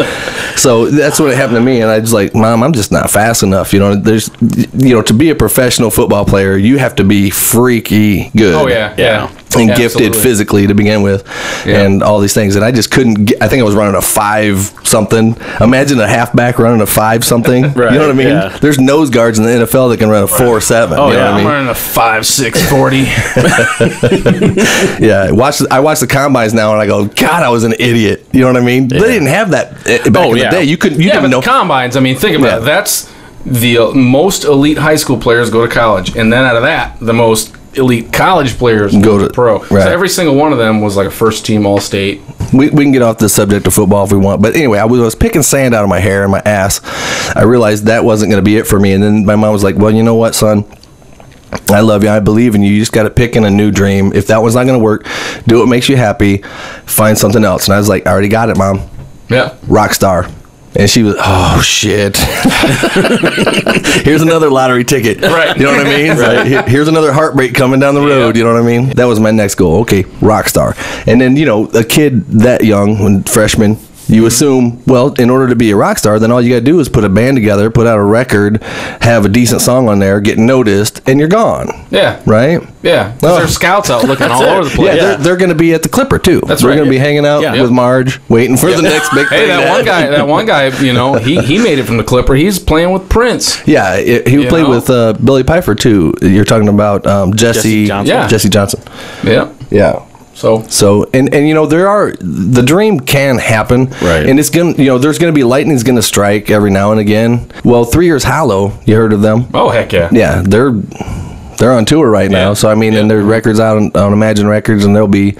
So that's what happened to me, and I was like, Mom, I'm just not fast enough. You know, to be a professional football player, you have to be freaky good. Oh yeah. And gifted physically to begin with, and all these things. And I just couldn't I think I was running a 5-something. Imagine a halfback running a 5-something. Right, you know what I mean? Yeah. There's nose guards in the NFL that can run a 4.7. Oh, you know what I mean? I'm running a 5.6 40. Yeah, I watch the combines now, and I go, God, I was an idiot. You know what I mean? They didn't have that back in the day. You didn't know. The combines, I mean, think about it. That's the most elite high school players go to college, and then out of that, the most elite college players go to pro. Right. So every single one of them was like a first team All-State. We can get off the subject of football if we want, but anyway, I was picking sand out of my hair and my ass. I realized that wasn't going to be it for me, and then my mom was like, well, you know what, son? I love you. I believe in you. You just got to pick in a new dream. If that one's not going to work, do what makes you happy. Find something else. And I was like, I already got it, Mom. Yeah. Rock star. And she was, oh, shit. Here's another lottery ticket. Right. You know what I mean? Right. Here's another heartbreak coming down the road. You know what I mean? That was my next goal. Okay, rock star. And then, a kid that young, when freshman, you assume, well, in order to be a rock star, then all you got to do is put a band together, put out a record, have a decent song on there, get noticed, and you're gone. Yeah. Right? Yeah. Because there's scouts out looking all over the place. Yeah, they're going to be at the Clipper, too. That's right. They're going to be hanging out with Marge, waiting for the next big thing. Hey, that one guy, he made it from the Clipper. He's playing with Prince. Yeah, he played with Billy Piper, too. You're talking about Jesse Johnson. Yeah. Jesse Johnson. Yeah. Yeah. So and the dream can happen, right? And it's gonna there's gonna be lightning's gonna strike every now and again. Well, 3 Years Hollow, you heard of them? Oh heck yeah! Yeah, they're on tour right now. So I mean, and their records out on Imagine Records, and they'll be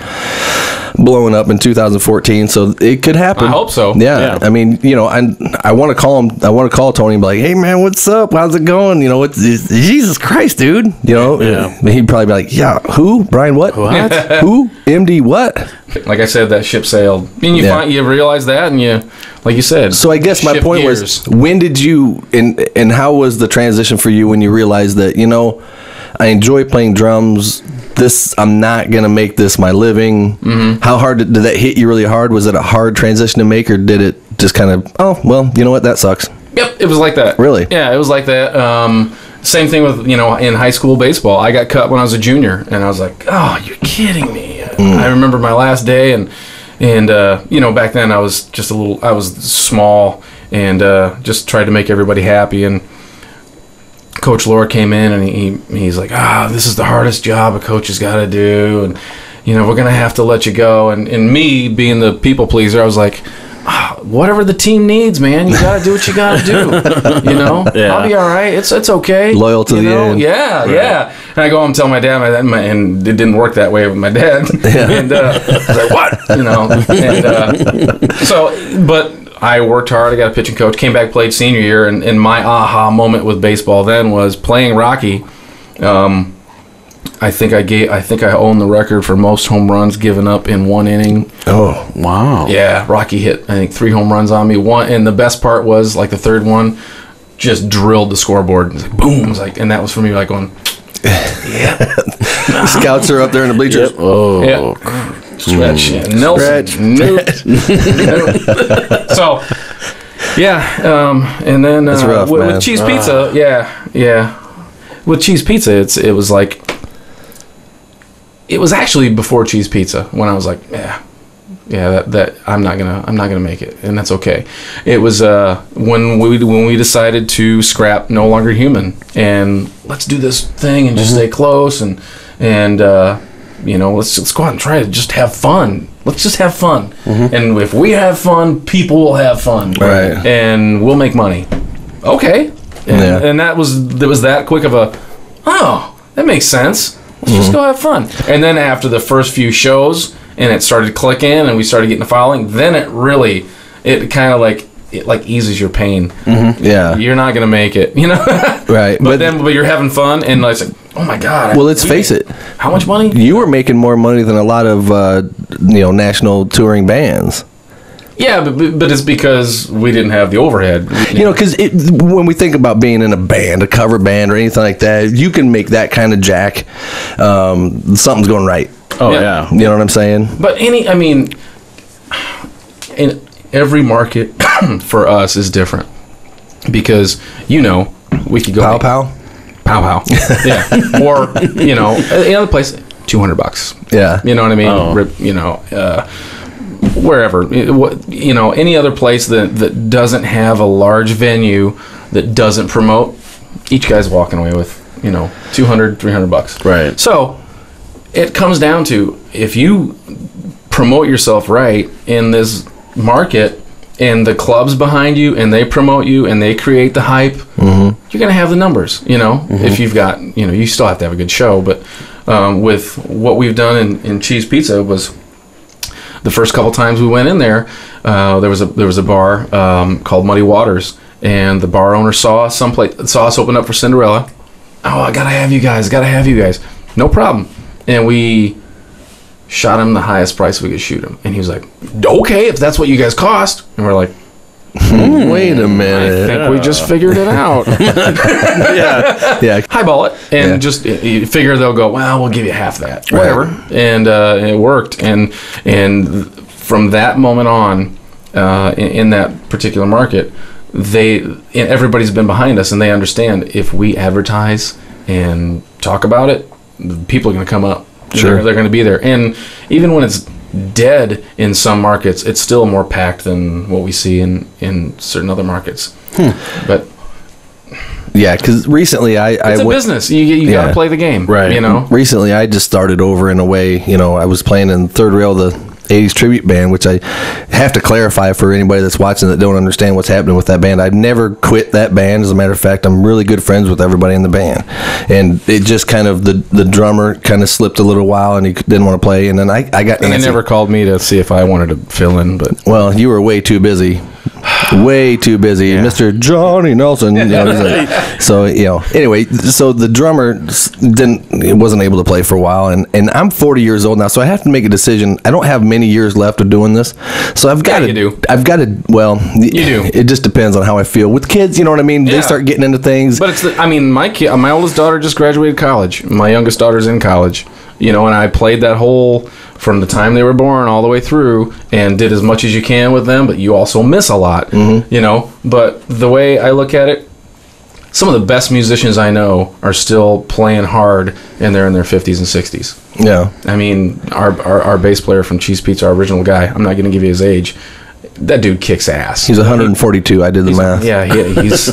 blowing up in 2014. So it could happen. I hope so. Yeah. I mean, I want to call him. I want to call Tony and be like, "Hey man, what's up? How's it going? It's Jesus Christ, dude." He'd probably be like, "Yeah, who? Brian what? Who? MD what?" Like I said, that ship sailed. And you realize that, and you, like you said. So I guess my point was, when did you and how was the transition for you when you realized that I enjoy playing drums. I'm not going to make this my living. Mm-hmm. How hard did that hit you really hard? Was it a hard transition to make, or did it just kind of, oh, well, you know what? That sucks. Yep, it was like that. Really? Yeah, it was like that. Same thing with, in high school baseball. I got cut when I was a junior, and I was like, oh, you're kidding me. I remember my last day, and back then I was just I was small and just tried to make everybody happy, and Coach Laura came in, and he's like, this is the hardest job a coach has got to do, and we're gonna have to let you go. And me being the people pleaser, I was like, whatever the team needs, man, you gotta do what you gotta do. I'll be all right. It's okay. Loyal to the end. Yeah, right. Yeah. And I go home and tell my dad, and it didn't work that way with my dad. Yeah. And I was like, what? And but I worked hard. I got a pitching coach. Came back, played senior year, and my aha moment with baseball then was playing Rocky. I think I own the record for most home runs given up in one inning. Oh, wow! Yeah, Rocky hit I think 3 home runs on me. One, and the best part was like the third one, just drilled the scoreboard. It was like boom! It was like, and that was for me like going, yeah. Scouts are up there in the bleachers. Yep. Oh. Yeah. Stretch. Nelson. Nope. So, yeah, and then That's rough, with cheese pizza, yeah. With cheese pizza, it was like, it was actually before cheese pizza when I was like, that I'm not gonna make it, and that's okay. It was when we decided to scrap No Longer Human and let's do this thing and just stay close and let's go out and try to just have fun. Let's just have fun. Mm-hmm. And if we have fun, people will have fun. Right. And we'll make money. Okay. And that was that quick of a, that makes sense. Let's just go have fun. And then after the first few shows and it started clicking and we started getting the following, then it kind of like, it like eases your pain. Mm-hmm. Yeah. You're not going to make it, Right. But you're having fun and like, oh my God. Well, let's face it. How much money? You were making more money than a lot of, national touring bands. Yeah, but it's because we didn't have the overhead. Because when we think about being in a band, a cover band or anything like that, you can make that kind of jack. Something's going right. Oh, yeah. You know what I'm saying? But in every market for us is different. Because, we could go... Pow. Yeah. Or, another place, $200. Yeah. You know what I mean? Wherever, any other place that doesn't have a large venue that doesn't promote, each guy's walking away with $200, $300. Right. So it comes down to, if you promote yourself right in this market, and the club's behind you, and they promote you, and they create the hype, you're going to have the numbers, if you've got, you still have to have a good show. But with what we've done in Cheese Pizza was the first couple times we went in there, there was a bar called Muddy Waters, and the bar owner saw us open up for Cinderella. Oh, I got to have you guys. No problem. And we shot him the highest price we could shoot him. And he was like, okay, if that's what you guys cost. And we're like, wait a minute. I think we just figured it out. Yeah. Highball it. And just you figure they'll go, well, we'll give you half that. Whatever. And it worked. And from that moment on, in that particular market, everybody's been behind us, and they understand if we advertise and talk about it, people are going to come up. Sure. They're going to be there. And even when it's dead in some markets, it's still more packed than what we see in certain other markets. But yeah, because recently it's a business. You got to play the game, right? Recently, I just started over in a way. I was playing in third rail the 80s tribute band, which I have to clarify for anybody that's watching that don't understand what's happening with that band. I've never quit that band. As a matter of fact, I'm really good friends with everybody in the band, and it just kind of the drummer kind of slipped a little while and he didn't want to play, and then I got and they never called me to see if I wanted to fill in, but well, you were way too busy. Mr. Johnny Nelson. So anyway, so the drummer wasn't able to play for a while, and I'm 40 years old now, so I have to make a decision. I don't have many years left of doing this, so I've got to. Well, you do. It just depends on how I feel with kids. You know what I mean? Yeah. They start getting into things. But my oldest daughter just graduated college. My youngest daughter's in college. And I played that whole from the time they were born all the way through, and did as much as you can with them, but you also miss a lot, But the way I look at it, some of the best musicians I know are still playing hard, and they're in their 50s and 60s. Yeah. I mean, our bass player from Cheese Pizza, our original guy, I'm not going to give you his age. That dude kicks ass. He's 142. I did the math. Yeah, he's...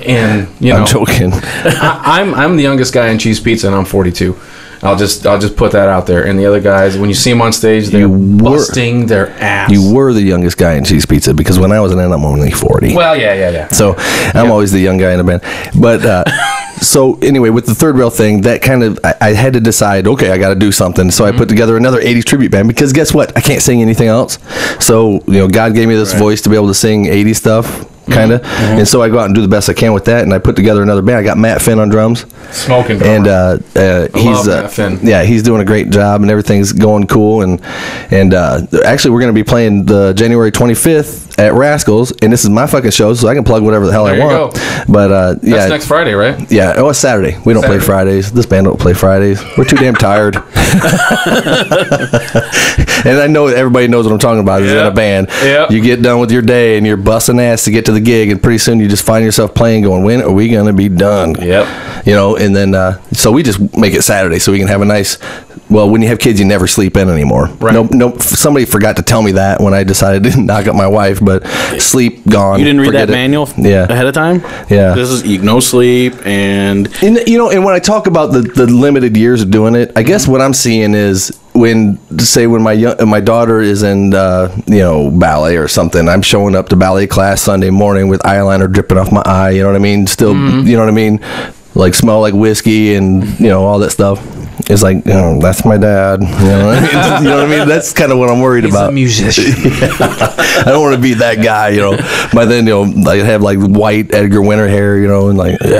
And I'm joking. I'm the youngest guy in Cheese Pizza, and I'm 42. I'll just put that out there. And the other guys, when you see them on stage, they're busting their ass. You were the youngest guy in Cheese Pizza, because when I was in it, I'm only 40. Well, yeah. So I'm always the young guy in the band. But so anyway, with the third rail thing, that kind of I had to decide. Okay, I got to do something. So I put together another 80s tribute band, because guess what? I can't sing anything else. So God gave me this voice to be able to sing 80s stuff. Kind of, and so I go out and do the best I can with that, and I put together another band. I got Matt Finn on drums, smoking drummer. And he's Matt Finn. Yeah, he's doing a great job, and everything's going cool. And actually, we're going to be playing the January 25th at Rascals, and this is my fucking show, so I can plug whatever the hell I want. Go. But that's next Friday, right? Yeah, it's Saturday. We don't play Fridays. This band don't play Fridays. We're too damn tired. And I know everybody knows what I'm talking about. Is in a band. Yep. You get done with your day, and you're busting ass to get to the gig, and pretty soon you just find yourself playing, going, when are we going to be done? Yep. And then so we just make it Saturday so we can have a nice. Well, when you have kids, you never sleep in anymore. Right. No. Somebody forgot to tell me that when I decided to knock up my wife, but sleep gone. You didn't read that manual ahead of time? Yeah. This is no sleep and and when I talk about the limited years of doing it, I guess what I'm seeing is when my daughter is in ballet or something, I'm showing up to ballet class Sunday morning with eyeliner dripping off my eye. You know what I mean? Still, you know what I mean? Like smell like whiskey and all that stuff. It's like, that's my dad. You know what I mean? That's kind of what I'm worried about. He's a musician. I don't want to be that guy, By then, I have like white Edgar Winter hair, and like, great.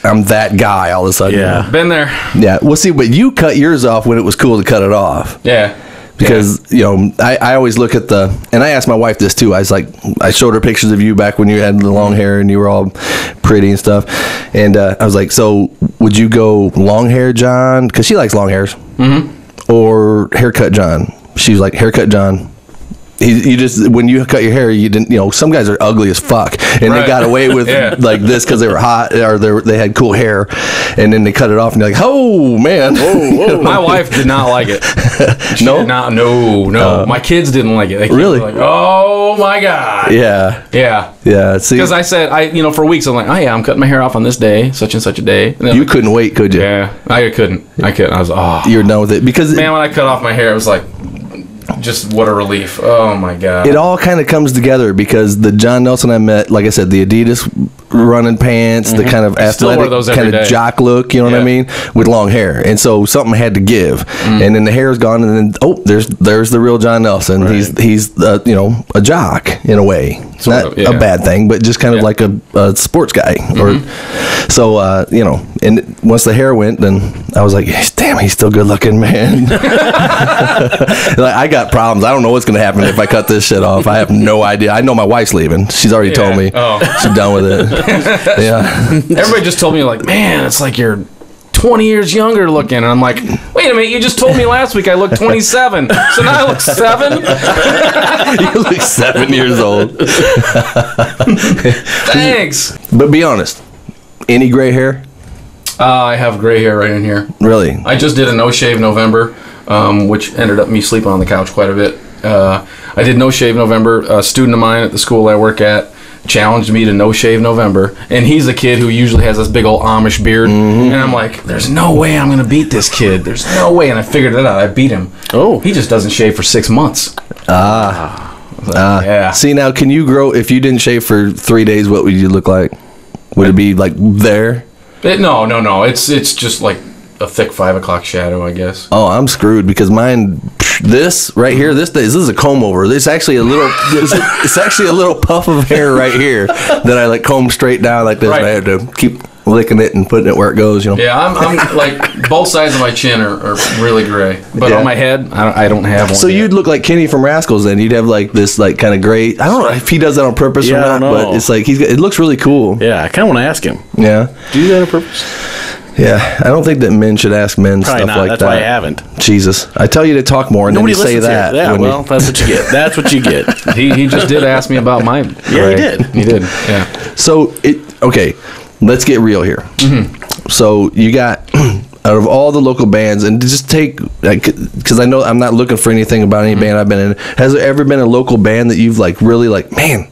I'm that guy all of a sudden. Yeah. Been there. Yeah. Well, see, but you cut yours off when it was cool to cut it off. Yeah. Because, I always look at and I asked my wife this too. I was like, I showed her pictures of you back when you had the long hair and you were all pretty and stuff. And I was like, so would you go long hair John? Because she likes long hairs. Mm-hmm. Or haircut John. She was like, haircut John. You just, when you cut your hair, you didn't, some guys are ugly as fuck, and they got away with like this because they were hot or they had cool hair, and then they cut it off, and you're like, oh man. Whoa. My wife did not like it. She did not. No. My kids didn't like it. They really? Like, oh my god. Yeah. See, because I said, for weeks I'm like, oh yeah, I'm cutting my hair off on this day, such and such a day. And you couldn't wait, could you? Yeah, I couldn't. I was you're done with it because man, when I cut off my hair, it was like, just what a relief. Oh my god. It all kind of comes together because the John Nelson I met, like I said, the Adidas running pants, the kind of athletic kind of jock look, you know what I mean, with long hair, and so something had to give, and then the hair is gone, and then there's the real John Nelson. Right. He's a jock in a way, not a bad thing, but just kind of like a sports guy, or so and once the hair went, then I was like, damn, he's still good looking, man. Like, I got problems. I don't know what's gonna happen if I cut this shit off. I have no idea. I know my wife's leaving. She's already told me. She's done with it. Yeah. Everybody just told me, like, man, it's like you're 20 years younger looking. And I'm like, wait a minute, you just told me last week I looked 27. So now I look 7? You look 7 years old. Thanks. But be honest, any gray hair? I have gray hair right in here. Really? I just did a no-shave November, which ended up me sleeping on the couch quite a bit. I did no-shave November. A student of mine at the school I work at challenged me to no-shave November, and he's a kid who usually has this big old Amish beard, and I'm like, there's no way I'm gonna beat this kid. There's no way, and I figured it out. I beat him. He just doesn't shave for 6 months. Yeah. See, now, can you grow, if you didn't shave for 3 days, what would you look like? Would it be like there? No. It's just like a thick 5 o'clock shadow, I guess. Oh, I'm screwed because mine, this right here, this is a comb over. There's actually a little, it's actually a little puff of hair right here that I like comb straight down like this. Right. I have to keep licking it and putting it where it goes, Yeah, I'm like, both sides of my chin are really gray, but on my head, I don't have one. So yet. You'd look like Kenny from Rascals then. You'd have like this like kind of gray. I don't know if he does that on purpose or not, but it's like it looks really cool. Yeah, I kind of want to ask him. Yeah. Do you do that on purpose? Yeah, I don't think that men should ask men Probably stuff not. like That's that. Why I haven't. Jesus, I tell you to talk more, and Nobody then you say that. Yeah, well, that's what you get. That's what you get. He just did ask me about mine. Yeah, he did. He did. Yeah. So okay, let's get real here. So you got out of all the local bands, and just take, because I know I'm not looking for anything about any band I've been in. Has there ever been a local band that you've like really like, man,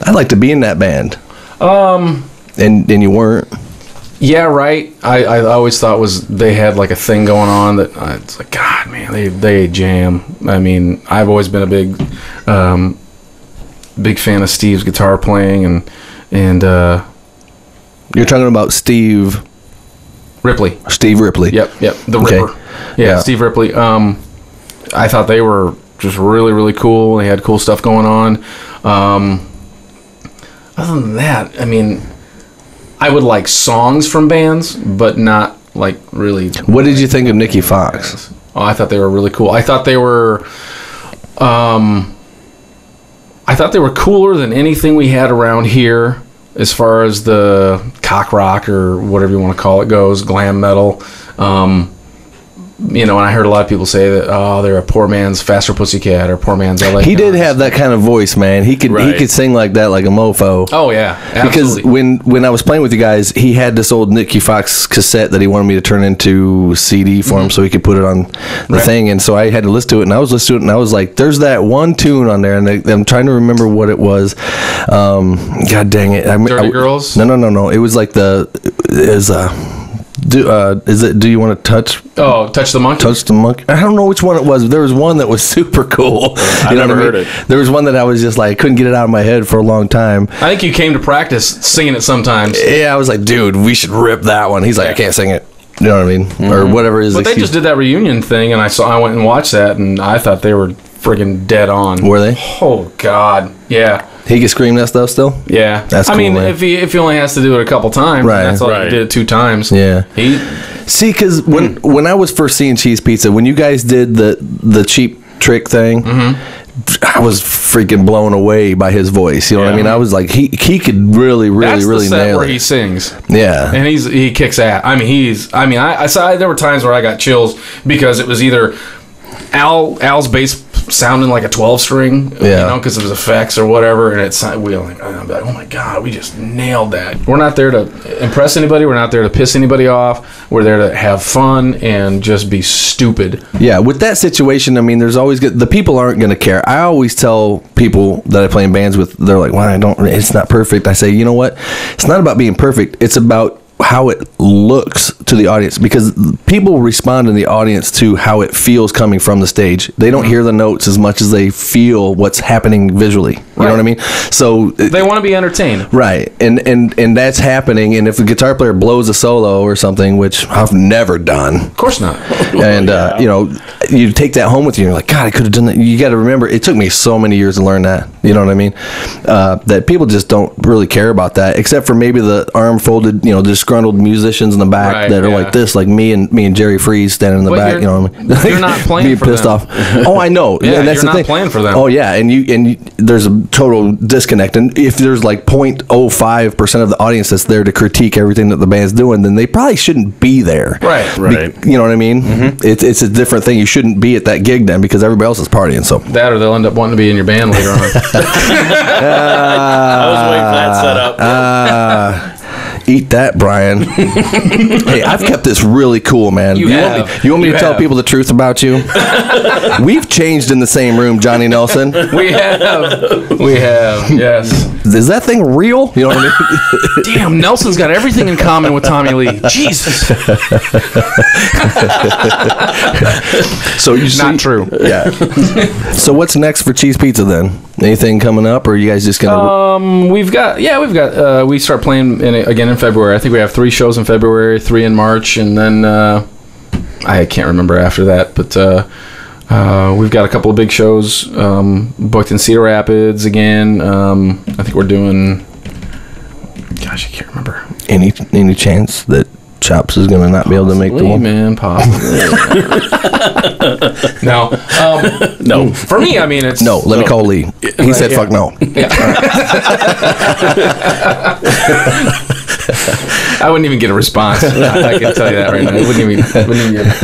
I'd like to be in that band? And you weren't. Yeah, right. I always thought they had like a thing going on that it's like, God, man, they jam. I mean, I've always been a big fan of Steve's guitar playing, and you're talking about Steve Ripley. Steve Ripley. Yep. The Ripper. Yeah, Steve Ripley. I thought they were just really, really cool. They had cool stuff going on. Other than that, I mean, I would like songs from bands, but not like really. What did you think of Nikki Fox? Bands. Oh, I thought they were really cool. I thought they were cooler than anything we had around here, as far as the cock rock or whatever you want to call it goes, glam metal. And I heard a lot of people say that, they're a poor man's Faster Pussycat or poor man's LA. He did have that kind of voice, man. He could sing like that, like a mofo. Oh yeah, absolutely. Because when I was playing with you guys, he had this old Nicky Fox cassette that he wanted me to turn into CD for him, so he could put it on the thing. And so I had to listen to it, and I was listening to it, and I was like, "There's that one tune on there," and I'm trying to remember what it was. God dang it! Dirty Girls? No. It was like do you want to touch? Oh, Touch the Monkey. Touch the Monkey. I don't know which one it was. There was one that was super cool. I never heard it. There was one that I was just like, couldn't get it out of my head for a long time. I think you came to practice singing it sometimes. Yeah, I was like, dude, we should rip that one. He's like, I can't sing it. You know what I mean? Or whatever it is. But they just did that reunion thing, and I went and watched that, and I thought they were friggin' dead on. Were they? Oh God, yeah. He can scream that stuff still? Yeah. That's cool, man. if he only has to do it a couple times, that's all he did it 2 times. Yeah. See, because when I was first seeing Cheese Pizza, when you guys did the Cheap Trick thing, I was freaking blown away by his voice. You know what I mean? I was like, he could really That's really the set nail where it. he sings. Yeah. And he kicks ass. I saw there were times where I got chills because it was either Al's bass sounding like a 12-string, because of his effects or whatever, and we were like, oh my God, we just nailed that. We're not there to impress anybody. We're not there to piss anybody off. We're there to have fun and just be stupid. Yeah, with that situation, I mean, there's always the people aren't going to care. I always tell people that I play in bands with, they're like, well, it's not perfect. I say, you know what? It's not about being perfect. It's about how it looks to the audience, because people respond in the audience to how it feels coming from the stage. They don't hear the notes as much as they feel what's happening visually. You know what I mean? So they want to be entertained, right? And that's happening. And if a guitar player blows a solo or something, which I've never done, of course not, and you take that home with you, and you're like, God, I could have done that. You got to remember, it took me so many years to learn that. You know what I mean? That people just don't really care about that, except for maybe the arm folded, disgruntled musicians in the back that are like this, like me and Jerry Freeze standing in the back. You know what I mean? You're not playing for pissed them. Off. Oh, I know. Yeah, and that's you're the not playing for them. Oh yeah, and there's a total disconnect. And if there's like 0.05% of the audience that's there to critique everything that the band's doing, then they probably shouldn't be there. Right. You know what I mean? Mm-hmm. It's a different thing. You shouldn't be at that gig then, because everybody else is partying. So that, or they'll end up wanting to be in your band later on. I was waiting for that setup. Eat that, Brian. Hey, I've kept this really cool, man. You want me to tell people the truth about you? We've changed in the same room, Johnny Nelson. We have, yes. Is that thing real? You know what I mean? Damn, Nelson's got everything in common with Tommy Lee. Jesus. So not true. Yeah. So what's next for Cheese Pizza then? Anything coming up, or are you guys just gonna? We start playing again in February. I think we have 3 shows in February, 3 in March, and then I can't remember after that, but we've got a couple of big shows booked in Cedar Rapids again. I think we're doing. Gosh, I can't remember. Any chance that Chops is gonna not be able to make the one? Man, possibly. No. No. For me, I mean, it's... No, let me call Lee. He said, fuck no. Yeah. I wouldn't even get a response. I can tell you that right now. I wouldn't even get...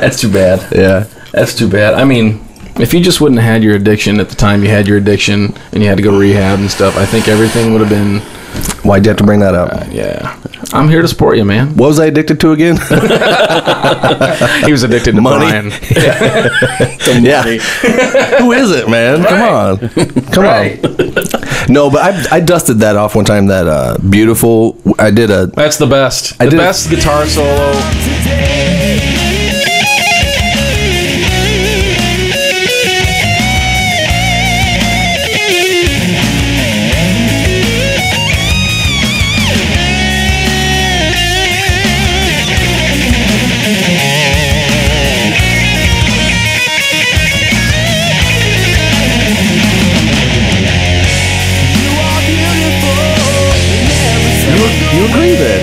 That's too bad. Yeah. That's too bad. I mean, if you just wouldn't have had your addiction at the time you had your addiction and you had to go to rehab and stuff, I think everything would have been... Why'd you have to bring that up? Yeah. I'm here to support you, man. What was I addicted to again? He was addicted to money. Brian. Yeah. Who is it, man? Right. Come on. No, but I dusted that off one time, that Beautiful. That's the best. The best guitar solo.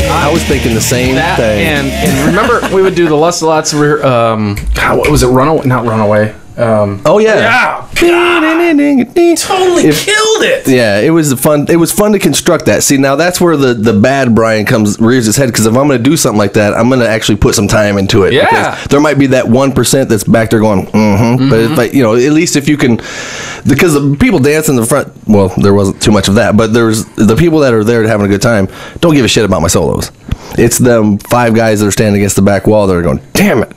I was thinking the same thing. And remember, we would do the Lust of Lots. What was it? Runaway? Not Runaway. Oh yeah. Totally killed it. Yeah, it was fun. It was fun to construct that. See, now that's where the bad Brian rears his head, because if I'm going to do something like that, I'm going to actually put some time into it. Yeah. Because there might be that 1% that's back there going, But if at least if you can, because the people dance in the front. Well, there wasn't too much of that, but there's the people that are there having a good time. Don't give a shit about my solos. It's them 5 guys that are standing against the back wall that are going, damn it.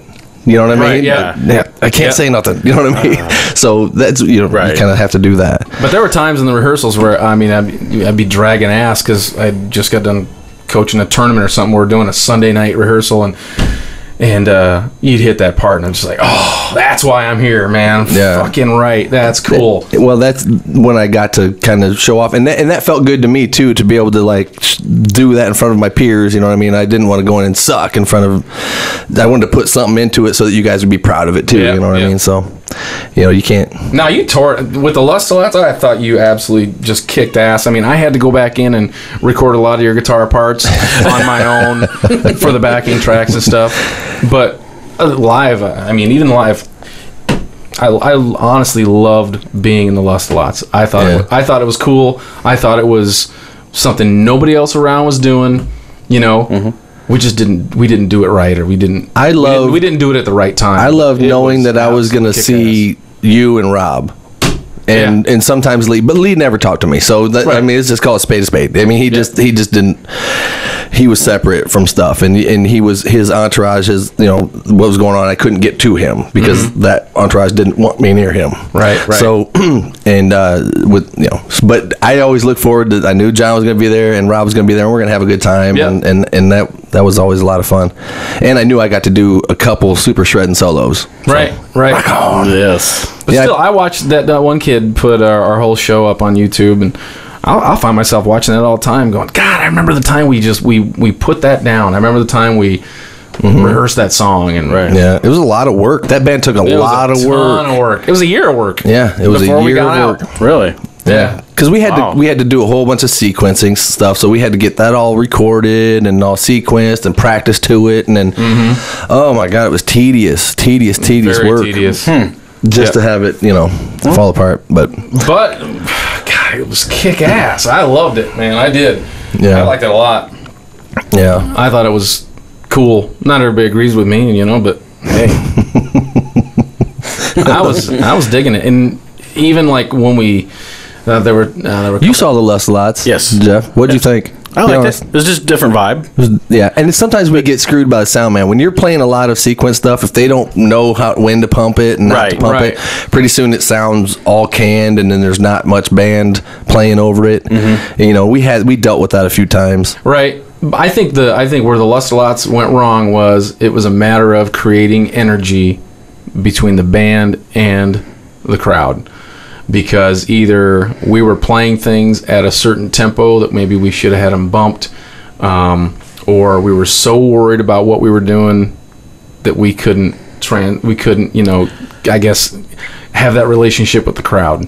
You know what I mean? Yeah. I can't say nothing. You know what I mean? So that's, you kind of have to do that. But there were times in the rehearsals where, I mean, I'd be dragging ass because I just got done coaching a tournament or something. We're doing a Sunday night rehearsal, and you'd hit that part, and I'm just like, oh, that's why I'm here, man. Yeah. Fucking right. That's cool. Well, that's when I got to kind of show off, and that felt good to me too, to be able to like do that in front of my peers. You know what I mean? I didn't want to go in and suck in front of. I wanted to put something into it so that you guys would be proud of it too. You know what I mean? So, you can't. Now you tore with the Lust of Lots. I thought you absolutely just kicked ass. I mean, I had to go back in and record a lot of your guitar parts on my own for the backing tracks and stuff. But live, I mean, even live, I honestly loved being in the Lust of Lots. I thought it was cool. I thought it was something nobody else around was doing. We just didn't do it right, or we didn't do it at the right time. I loved knowing that I was going to see you and Rob. And sometimes Lee, but Lee never talked to me. So I mean, it's just called a spade a spade. I mean, he just didn't. He was separate from stuff, and he was his entourage. What was going on, I couldn't get to him because that entourage didn't want me near him. Right. So and but I always look forward to. I knew John was going to be there and Rob was going to be there, and we're going to have a good time. Yep. And that was always a lot of fun. And I knew I got to do a couple super shredding solos. Right. Rock on. Yes. But still, I watched that one kid put our whole show up on YouTube, and I'll find myself watching that all the time, going, God, I remember the time we put that down. I remember the time we rehearsed that song, and yeah, it was a lot of work. That band took a lot of work. It was a year of work. Yeah, it was before a we year got of out. work. Really? Yeah, because we had to do a whole bunch of sequencing stuff, so we had to get that all recorded and all sequenced and practice to it, and then oh my God, it was tedious Very work. Tedious. Just to have it, fall apart. But God, it was kick ass. I loved it, man. I did. Yeah, I liked it a lot. Yeah, I thought it was cool. Not everybody agrees with me, but hey, I was digging it, and even like when we there were you saw the Lust Lots, yes, Jeff. What'd you think? I liked it. It was just a different vibe. Yeah, and sometimes we get screwed by the sound man. When you're playing a lot of sequence stuff, if they don't know when to pump it and not to pump it, pretty soon it sounds all canned, and then there's not much band playing over it. We dealt with that a few times. Right. I think where the Lust Lots went wrong was it was a matter of creating energy between the band and the crowd. Because either we were playing things at a certain tempo that maybe we should have had them bumped, or we were so worried about what we were doing that we couldn't, I guess, have that relationship with the crowd.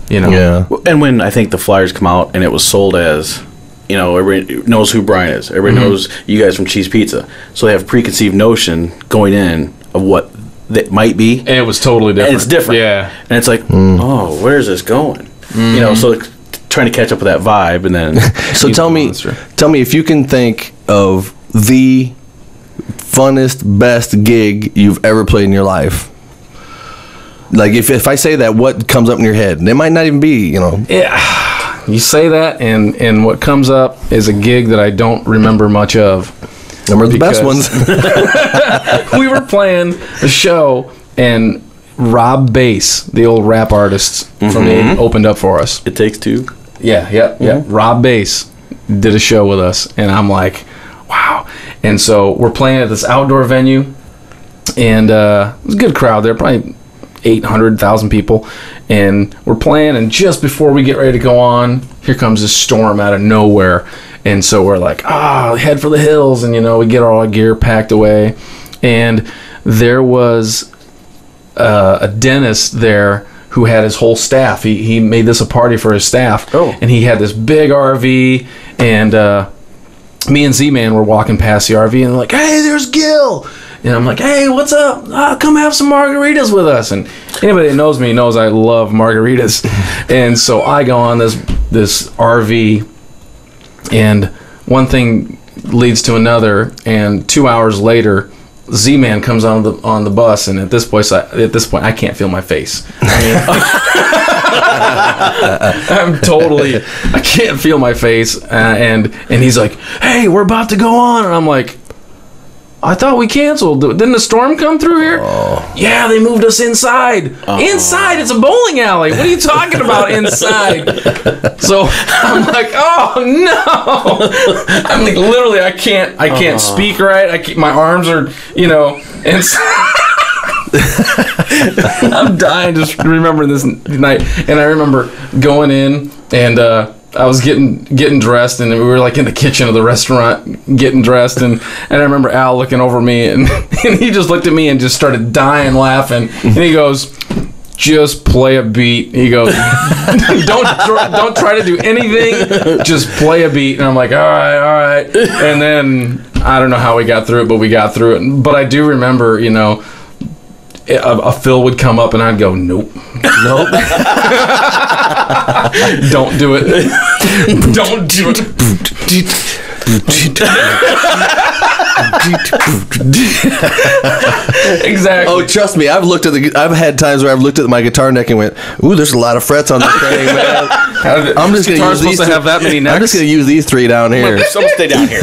Yeah. And when I think the flyers come out and it was sold as, everybody knows who Brian is. Everybody knows you guys from Cheese Pizza. So they have preconceived notion going in of what that might be. And it was totally different. And it's different. Yeah. And it's like, oh, where's this going? So trying to catch up with that vibe, and then so tell me if you can think of the funnest, best gig you've ever played in your life. Like if I say that, what comes up in your head? And it might not even be, Yeah. You say that, and what comes up is a gig that I don't remember much of. Remember the best ones. We were playing a show, and Rob Bass, the old rap artist from the opened up for us. It Takes Two. Yeah. Rob Bass did a show with us, and I'm like, wow. And so we're playing at this outdoor venue, and it was a good crowd there, probably 800,000 people, and we're playing, and just before we get ready to go on, here comes this storm out of nowhere. And so we're like, head for the hills, and we get all our gear packed away. And there was a dentist there who had his whole staff. He made this a party for his staff. And he had this big RV, and me and Z-Man were walking past the RV, and they're like, hey, there's Gil. And I'm like, hey, what's up? Come have some margaritas with us. And anybody that knows me knows I love margaritas. And so I go on this RV, and one thing leads to another, and 2 hours later, Z-Man comes on the bus, and at this point I can't feel my face. I can't feel my face, and he's like, hey, we're about to go on, and I'm like, I thought we canceled. Didn't the storm come through here? Yeah, they moved us inside. Inside? It's a bowling alley. What are you talking about inside? So I'm like, oh no! I'm like, literally, I can't speak right. My arms are, inside. I'm dying just remembering this night, and I remember going in, and I was getting dressed, and we were like in the kitchen of the restaurant getting dressed, and I remember Al looking over me, and he just looked at me and just started dying laughing, and he goes, just play a beat. He goes, don't try to do anything, just play a beat. And I'm like, all right. And then I don't know how we got through it, but we got through it. But I do remember, a fill would come up, and I'd go, nope. Don't do it. Don't do it. Exactly. Oh, trust me, I've had times where I've looked at my guitar neck and went, "Ooh, there's a lot of frets on this thing, man." I'm just going to use these. Have that many necks? I'm just going to use these 3 down here. Someone stay down here.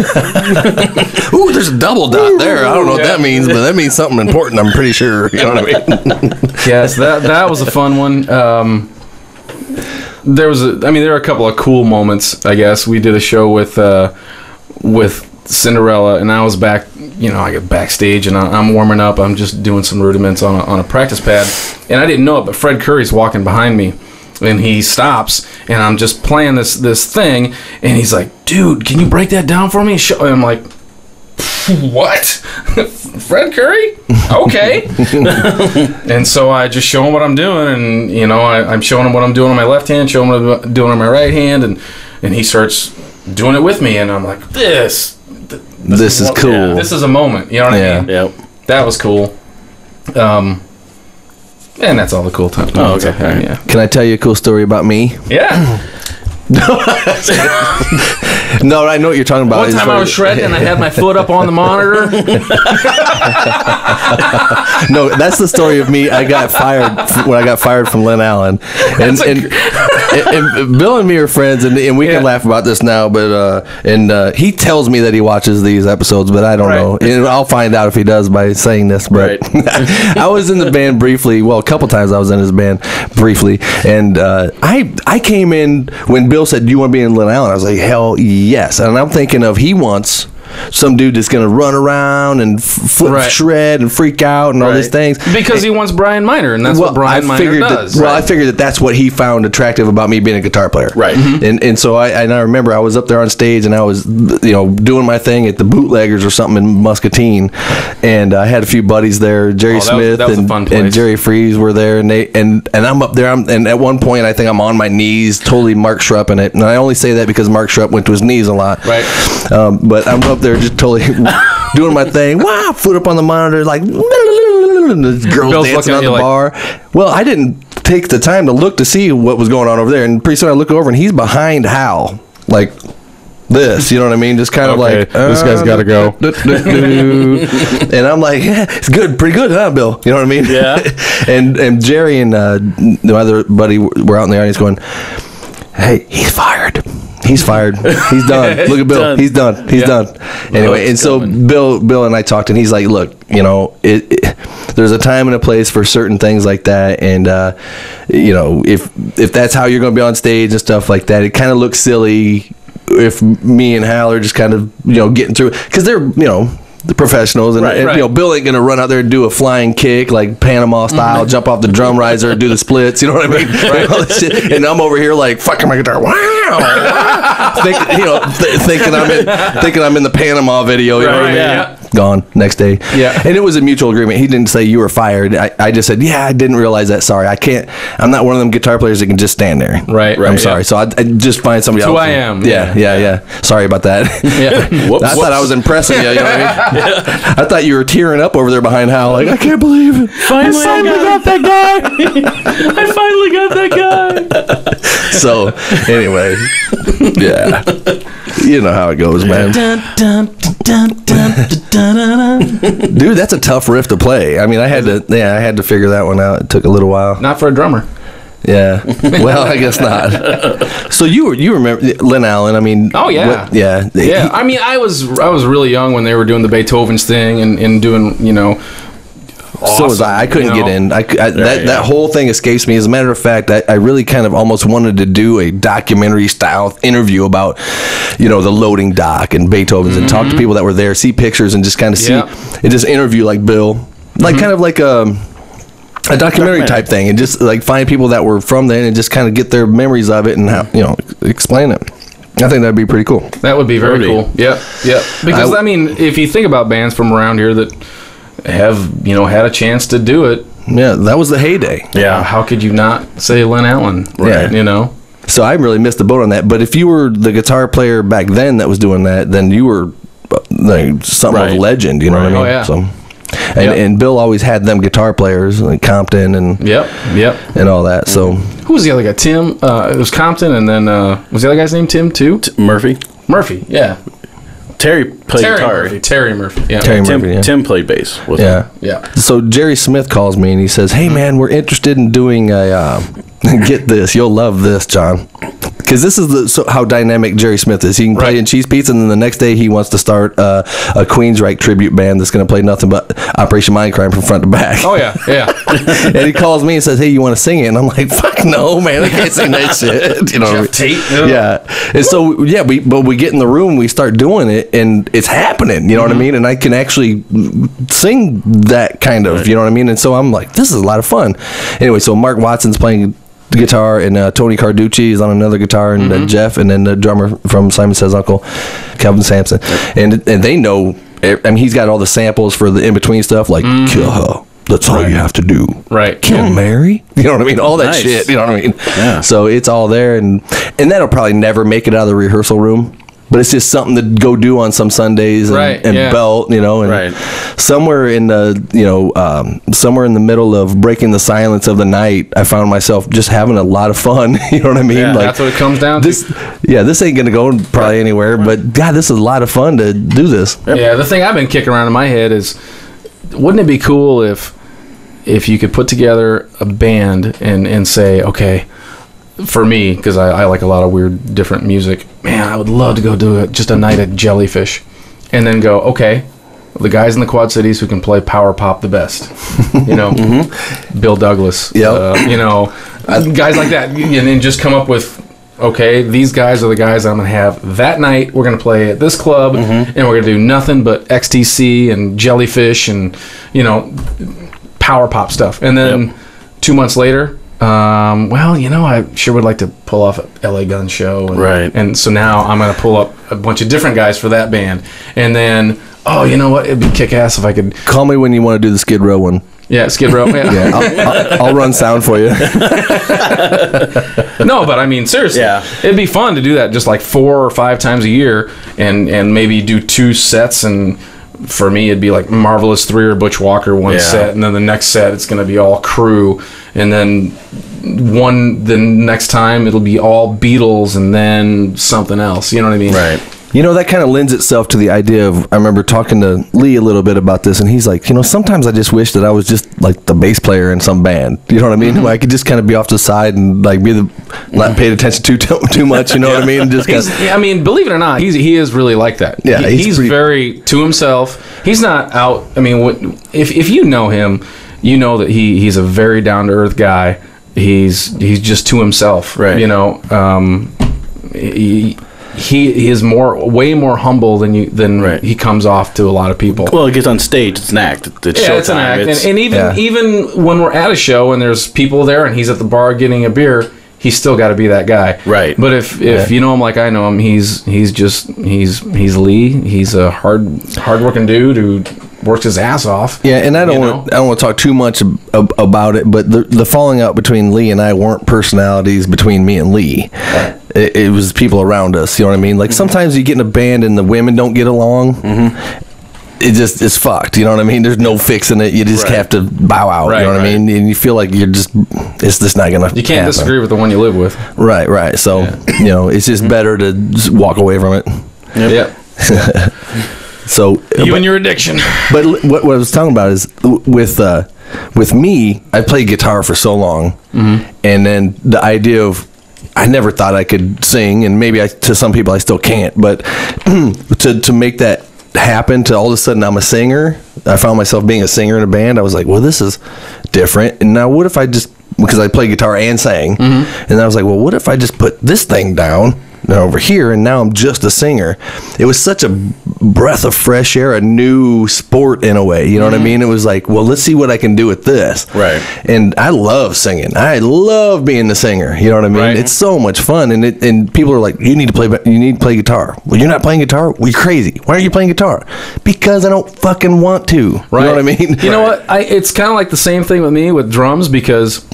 Ooh, there's a double dot there. I don't know what that means, but that means something important. I'm pretty sure. You know what I mean? Yes, that was a fun one. There were a couple of cool moments. I guess we did a show with Cinderella, and I was back. I get backstage and I'm warming up. I'm just doing some rudiments on a practice pad, and I didn't know it, but Fred Curry's walking behind me, and he stops, and I'm just playing this thing, and he's like, "Dude, can you break that down for me?" And I'm like, "What? Fred Curry? Okay." And so I just show him what I'm doing, and I'm showing him what I'm doing on my left hand, showing him what I'm doing on my right hand, and he starts doing it with me, and I'm like, this is cool. Yeah, this is a moment. You know what I mean? Yep. That was cool. And that's all the cool time. Oh, okay. Right. Yeah. Can I tell you a cool story about me? Yeah. No, I know what you're talking about. One time I was shredding and I had my foot up on the monitor. No, that's the story of me. I got fired when I got fired from Lynn Allen, and Bill and me are friends, and we can laugh about this now. But he tells me that he watches these episodes, but I don't know. And I'll find out if he does by saying this. But I was in the band briefly. Well, a couple times I was in his band briefly, and I came in when Bill said, "Do you want to be in Lynn Allen?" I was like, "Hell yes!" And I'm thinking of he wants some dude that's going to run around and flip, shred, and freak out and all these things. Because he wants Brian Miner, and that's what Brian Miner does. I figured that's what he found attractive about me being a guitar player. Right. Mm-hmm. And so I remember I was up there on stage, and I was doing my thing at the Bootleggers or something in Muscatine, and I had a few buddies there. Jerry Smith and Jerry Freeze were there, and I'm up there, and at one point I think I'm on my knees, totally Mark Schrupping it. And I only say that because Mark Schrupp went to his knees a lot. Right. But I'm up there just totally doing my thing. Wow, foot up on the monitor, like the girls Bill's dancing on the bar. Well, I didn't take the time to look to see what was going on over there, and pretty soon I look over and he's behind Hal, like this, you know what I mean? Just kind of like, this guy's got to go. And I'm like, yeah, it's good, pretty good, huh, Bill? You know what I mean? Yeah. And Jerry and the other buddy were out in the audience going, "Hey, he's fired. He's fired. He's done. Look at Bill. Done. He's done. He's done." Anyway, and so Bill and I talked, and he's like, "Look, there's a time and a place for certain things like that, and if that's how you're going to be on stage and stuff like that, it kind of looks silly if me and Hal are just kind of getting through it, because they're the professionals, and Bill ain't gonna run out there and do a flying kick like Panama style, jump off the drum riser, do the splits, you know what I mean? Right. All this shit. And I'm over here like fucking my guitar, thinking I'm in the Panama video, you know what I mean? Yeah. Gone next day. Yeah. And it was a mutual agreement. He didn't say you were fired. I just said, I didn't realize that. Sorry, I'm not one of them guitar players that can just stand there. Right. I'm sorry. So I just find somebody else. Who I am. Yeah. Sorry about that. Yeah. I thought I was impressing you. You know what I mean? I thought you were tearing up over there behind Hal. Like, I can't believe it. Finally, I got that guy. I finally got that guy. So, anyway, yeah. You know how it goes, man. Dude, that's a tough riff to play. I mean, I had to figure that one out. It took a little while. Not for a drummer. Yeah. Well, I guess not. So you remember Lynn Allen? I mean, oh yeah, yeah. I mean, I was really young when they were doing the Beethoven's thing and doing Awesome, so was I. I couldn't get in. That whole thing escapes me. As a matter of fact, I really kind of almost wanted to do a documentary style interview about, the loading dock and Beethoven's, and talk to people that were there, see pictures, and just kind of see and just interview like Bill, like kind of like a documentary type thing, and just like find people that were from there and just kind of get their memories of it and how explain it. I think that'd be pretty cool. That would be very cool. Yeah. Because I mean, if you think about bands from around here that have had a chance to do it, that was the heyday. Yeah, how could you not say Lynn Allen? Right. Yeah. So I really missed the boat on that. But if you were the guitar player back then that was doing that, then you were like something of a legend. You know what I mean? Oh yeah. So. And Bill always had them guitar players like Compton and and all that. So who was the other guy? Tim. It was Compton, and then was the other guy's name Tim too? Murphy. Yeah. Terry played guitar. Terry Murphy. Yeah. Terry Murphy, yeah. Tim played bass with him. Yeah. So Jerry Smith calls me and he says, "Hey man, we're interested in doing a get this, you'll love this, John." Because this is how dynamic Jerry Smith is. He can play in Cheese Pizza, and then the next day he wants to start a Queensryche tribute band that's going to play nothing but Operation Mindcrime from front to back. Oh, yeah. And he calls me and says, "Hey, you want to sing it?" And I'm like, "Fuck no, man, I can't sing that shit." You know, Jeff Tate. Yeah. And so, we get in the room, we start doing it, and it's happening, you know what I mean? And I can actually sing that kind of, you know what I mean? And so I'm like, this is a lot of fun. Anyway, so Mark Watson's playing the guitar, and Tony Carducci is on another guitar, and Jeff, and then the drummer from Simon Says Uncle, Kelvin Sampson. And they know, I mean, he's got all the samples for the in-between stuff, like, kill her. That's all you have to do. Right. Kill Mary. You know what I mean? All that shit. You know what I mean? Yeah. So it's all there, and that'll probably never make it out of the rehearsal room. But it's just something to go do on some Sundays and belt, you know, and somewhere in the, somewhere in the middle of breaking the silence of the night, I found myself just having a lot of fun. You know what I mean? Yeah, like, that's what it comes down to. This ain't going to go probably anywhere, but God, this is a lot of fun to do this. Yep. Yeah, the thing I've been kicking around in my head is, wouldn't it be cool if you could put together a band and say, okay, for me, because I like a lot of weird, different music, man, I would love to go do just a night at Jellyfish. And then go, okay, the guys in the Quad Cities who can play power pop the best. You know, Bill Douglas. Yep. You know, guys like that. And then just come up with, okay, these guys are the guys I'm going to have that night. We're going to play at this club, and we're going to do nothing but XTC and Jellyfish and, you know, power pop stuff. And then 2 months later, well, you know, I sure would like to pull off a LA Gun show. And so now I'm going to pull up a bunch of different guys for that band. And then, oh, you know what? It'd be kick-ass if I could... Call me when you want to do the Skid Row one. Yeah, Skid Row. Yeah, I'll run sound for you. No, but I mean, seriously, it'd be fun to do that just like 4 or 5 times a year and maybe do 2 sets. And for me, it'd be like Marvelous 3 or Butch Walker one set, and then the next set it's going to be all Crew, and then the next time it'll be all Beatles, and then something else. You know what I mean? Right. You know, that kind of lends itself to the idea of, I remember talking to Lee a little bit about this, and he's like, you know, sometimes I just wish that I was just like the bass player in some band. You know what I mean? Where I could just kind of be off to the side and like be not paid attention to too much. You know what I mean? Just I mean, believe it or not, he is really like that. Yeah, he's very to himself. He's not out. I mean, if you know him, you know that he's a very down to earth guy. He's just to himself. Right. You know. He is way more humble than he comes off to a lot of people. Well, it gets on stage. It's an act. It's an act. And even when we're at a show and there's people there and he's at the bar getting a beer, he's still got to be that guy. Right. But if you know him like I know him, he's Lee. He's a hard-working dude who works his ass off. Yeah, and I don't want to talk too much about it, but the falling out between Lee and I weren't personalities between me and Lee. Right. It was people around us. You know what I mean? Like sometimes you get in a band and the women don't get along. It's fucked. You know what I mean? There's no fixing it. You just have to bow out. You know what I mean? And you feel like it's just not gonna. You can't happen. Disagree with the one you live with. Right. So you know, it's just better to just walk away from it. Yep. So and your addiction. But what I was talking about is with me, I played guitar for so long, and then the idea of I never thought I could sing, and maybe to some people I still can't, but to make that happen, to all of a sudden I'm a singer, I found myself being a singer in a band. I was like, well, this is different. And now what if I just, because I play guitar and sang, and I was like, well, what if I just put this thing down over here, and now I'm just a singer? It was such a breath of fresh air, a new sport in a way, you know what I mean? It was like, well, let's see what I can do with this. Right. And I love singing. I love being the singer, you know what I mean? Right. It's so much fun, and people are like, you need to play guitar. Well, you're not playing guitar? Well, you're crazy. Why are you playing guitar? Because I don't fucking want to. Right. You know what I mean? You know what? It's kind of like the same thing with me with drums, because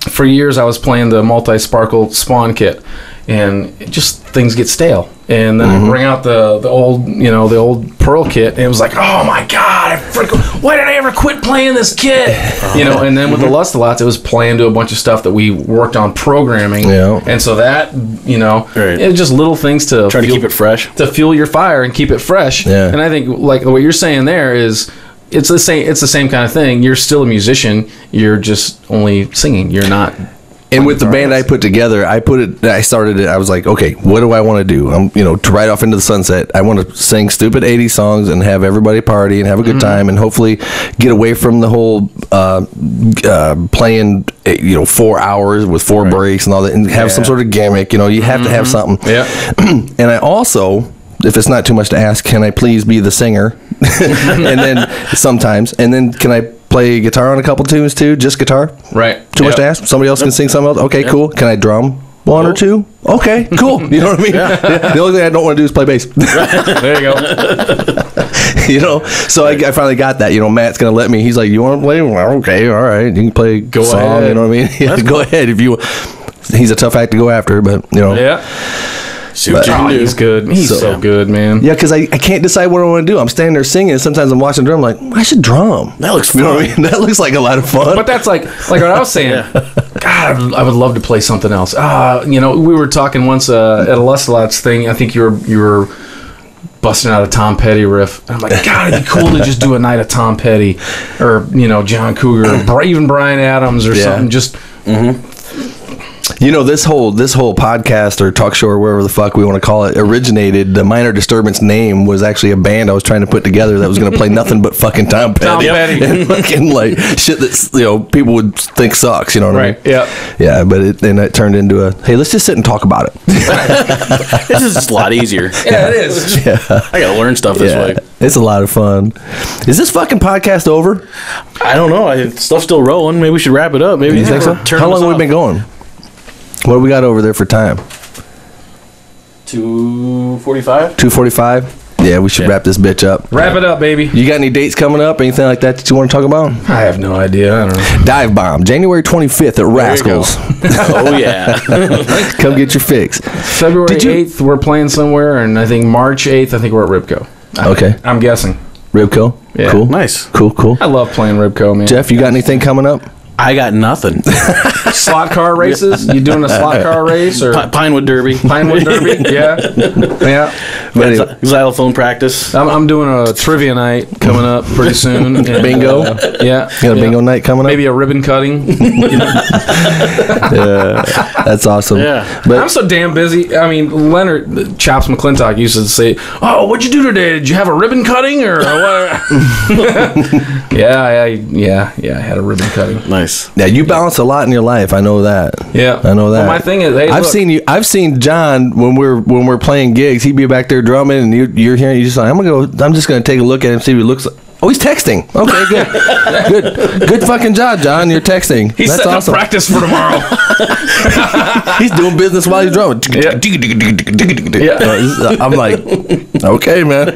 for years I was playing the multi-sparkle Spawn kit. and just things get stale. And then I bring out the old, the old Pearl kit, and it was like, oh my God, why did I ever quit playing this kit? And then with the Lust-A-Lots, it was playing to a bunch of stuff that we worked on programming. Yeah. And so that, it was just little things to try to keep it fresh, to fuel your fire and keep it fresh. Yeah. And I think like what you're saying there is, it's the same kind of thing. You're still a musician. You're just only singing. You're not. And with the band I put together, I started it. I was like, okay, what do I want to do? To ride off into the sunset. I want to sing stupid 80s songs and have everybody party and have a good time and hopefully get away from the whole playing, 4 hours with 4 breaks and all that, and have some sort of gimmick. You have to have something. Yeah. And I also, if it's not too much to ask, can I please be the singer? And then sometimes, and then can I play guitar on a couple tunes too? Just guitar? Right. Too much to ask? Somebody else can sing something else? Okay, cool. Can I drum one or two? Okay, cool. You know what I mean? Yeah. The only thing I don't want to do is play bass. There you go. So I finally got that. Matt's going to let me. He's like, you want to play? Well, okay, all right. You can play go song, ahead. You know what I mean? Yeah, go ahead if you. He's a tough act to go after, but, Yeah. See what you can do. He's good. He's so good, man. Yeah, because I can't decide what I want to do. I'm standing there singing, and sometimes I'm watching drum, like, I should drum. That looks fun. You know what I mean? That looks like a lot of fun. But that's like what I was saying. God, I would love to play something else. We were talking once at a Lust-A-Lots thing. I think you were busting out a Tom Petty riff. And I'm like, God, it'd be cool to just do a night of Tom Petty, or John Cougar, or even Bryan Adams, or something. Just. This whole podcast or talk show or whatever the fuck we want to call it originated. The Miner Disturbance name was actually a band I was trying to put together that was going to play nothing but fucking Tom Petty. And fucking like shit that people would think sucks. You know what I mean? Yeah. Yeah, but then it turned into a hey, let's just sit and talk about it. This is just a lot easier. Yeah, it is. Yeah. I gotta learn stuff this way. It's a lot of fun. Is this fucking podcast over? I don't know. Stuff's still rolling. Maybe we should wrap it up. Maybe you think so? How long have we been going? What do we got over there for time? 2:45. 2:45. Yeah, we should wrap this bitch up. Wrap it up, baby. You got any dates coming up? Anything like that you want to talk about? I have no idea. I don't know. Dive Bomb, January 25th at Rascals. Oh yeah. Come get your fix. February 8th, we're playing somewhere, and I think March 8th, I think we're at Ribco. Okay. I'm guessing. Ribco? Yeah. Cool. Nice. Cool. I love playing Ribco, man. Jeff, you got anything coming up? I got nothing. Slot car races? You doing a slot car race or Pinewood Derby? Pinewood Derby? Yeah. But anyway. Xylophone practice. I'm doing a trivia night coming up pretty soon. And, bingo? Yeah. You got a bingo night coming up? Maybe a ribbon cutting. Yeah. That's awesome. Yeah. But I'm so damn busy. I mean, Leonard Chops McClintock used to say, "Oh, what'd you do today? Did you have a ribbon cutting or what?" Yeah. I had a ribbon cutting. Nice. Yeah, you balance a lot in your life. I know that. Yeah, I know that. Well, my thing is, hey, I've seen John when we're playing gigs. He'd be back there drumming, and you're hearing. You just like, I'm just gonna take a look at him, see what he looks like. Oh, he's texting. Okay, good fucking job, John. You're texting. He's setting up practice for tomorrow. He's doing business while he's drumming. Yeah. I'm like, okay, man.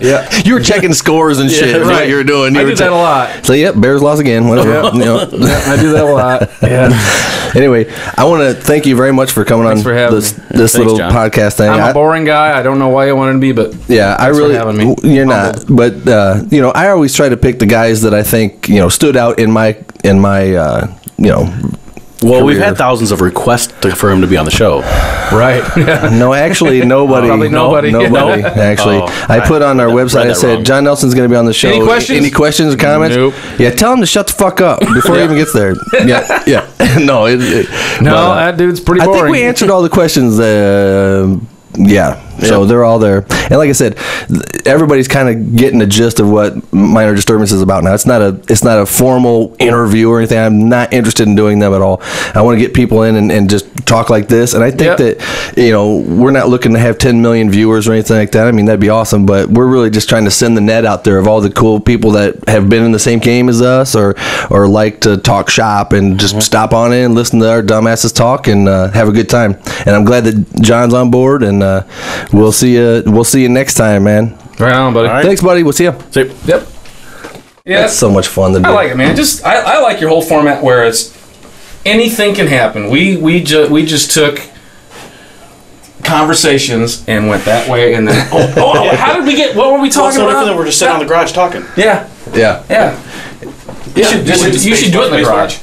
Yeah. You were checking scores and shit. Yeah, right. What you were doing. I do that a lot. So, yep, Bears lost again. Whatever. Yeah. I do that a lot. Yeah. Anyway, I want to thank you very much for coming on this little John. podcast thing. I'm a boring guy. I don't know why you wanted to be, but yeah, I really. You're not, but I always try to pick the guys that I think stood out in my Well, we've had thousands of requests for him to be on the show. Right. Yeah. No, actually, nobody. Probably nobody. Nobody. Actually, I put on our website. I said wrong. John Nelson's going to be on the show. Any questions? Any questions or comments? Nope. Yeah, tell him to shut the fuck up before he even gets there. Yeah. No. That dude's pretty boring. I think we answered all the questions. So they're all there, and like I said, everybody's kind of getting the gist of what Miner Disturbance is about now. It's not a formal interview or anything. I'm not interested in doing them at all. I want to get people in and just talk like this, and I think that we're not looking to have 10 million viewers or anything like that. I mean, that'd be awesome, but we're really just trying to send the net out there of all the cool people that have been in the same game as us or like to talk shop and just stop on in, listen to our dumbasses talk, and have a good time. And I'm glad that John's on board, and we'll see you next time, man. Right on, buddy. Right. Thanks, buddy. We'll see you. See. Yep. Yeah, that's so much fun to do. I like it, man. I like your whole format where it's anything can happen. We just took conversations and went that way, and then how did we get? What were we talking about? We're just sitting on the garage talking. Yeah. Yeah. You should do it in the garage.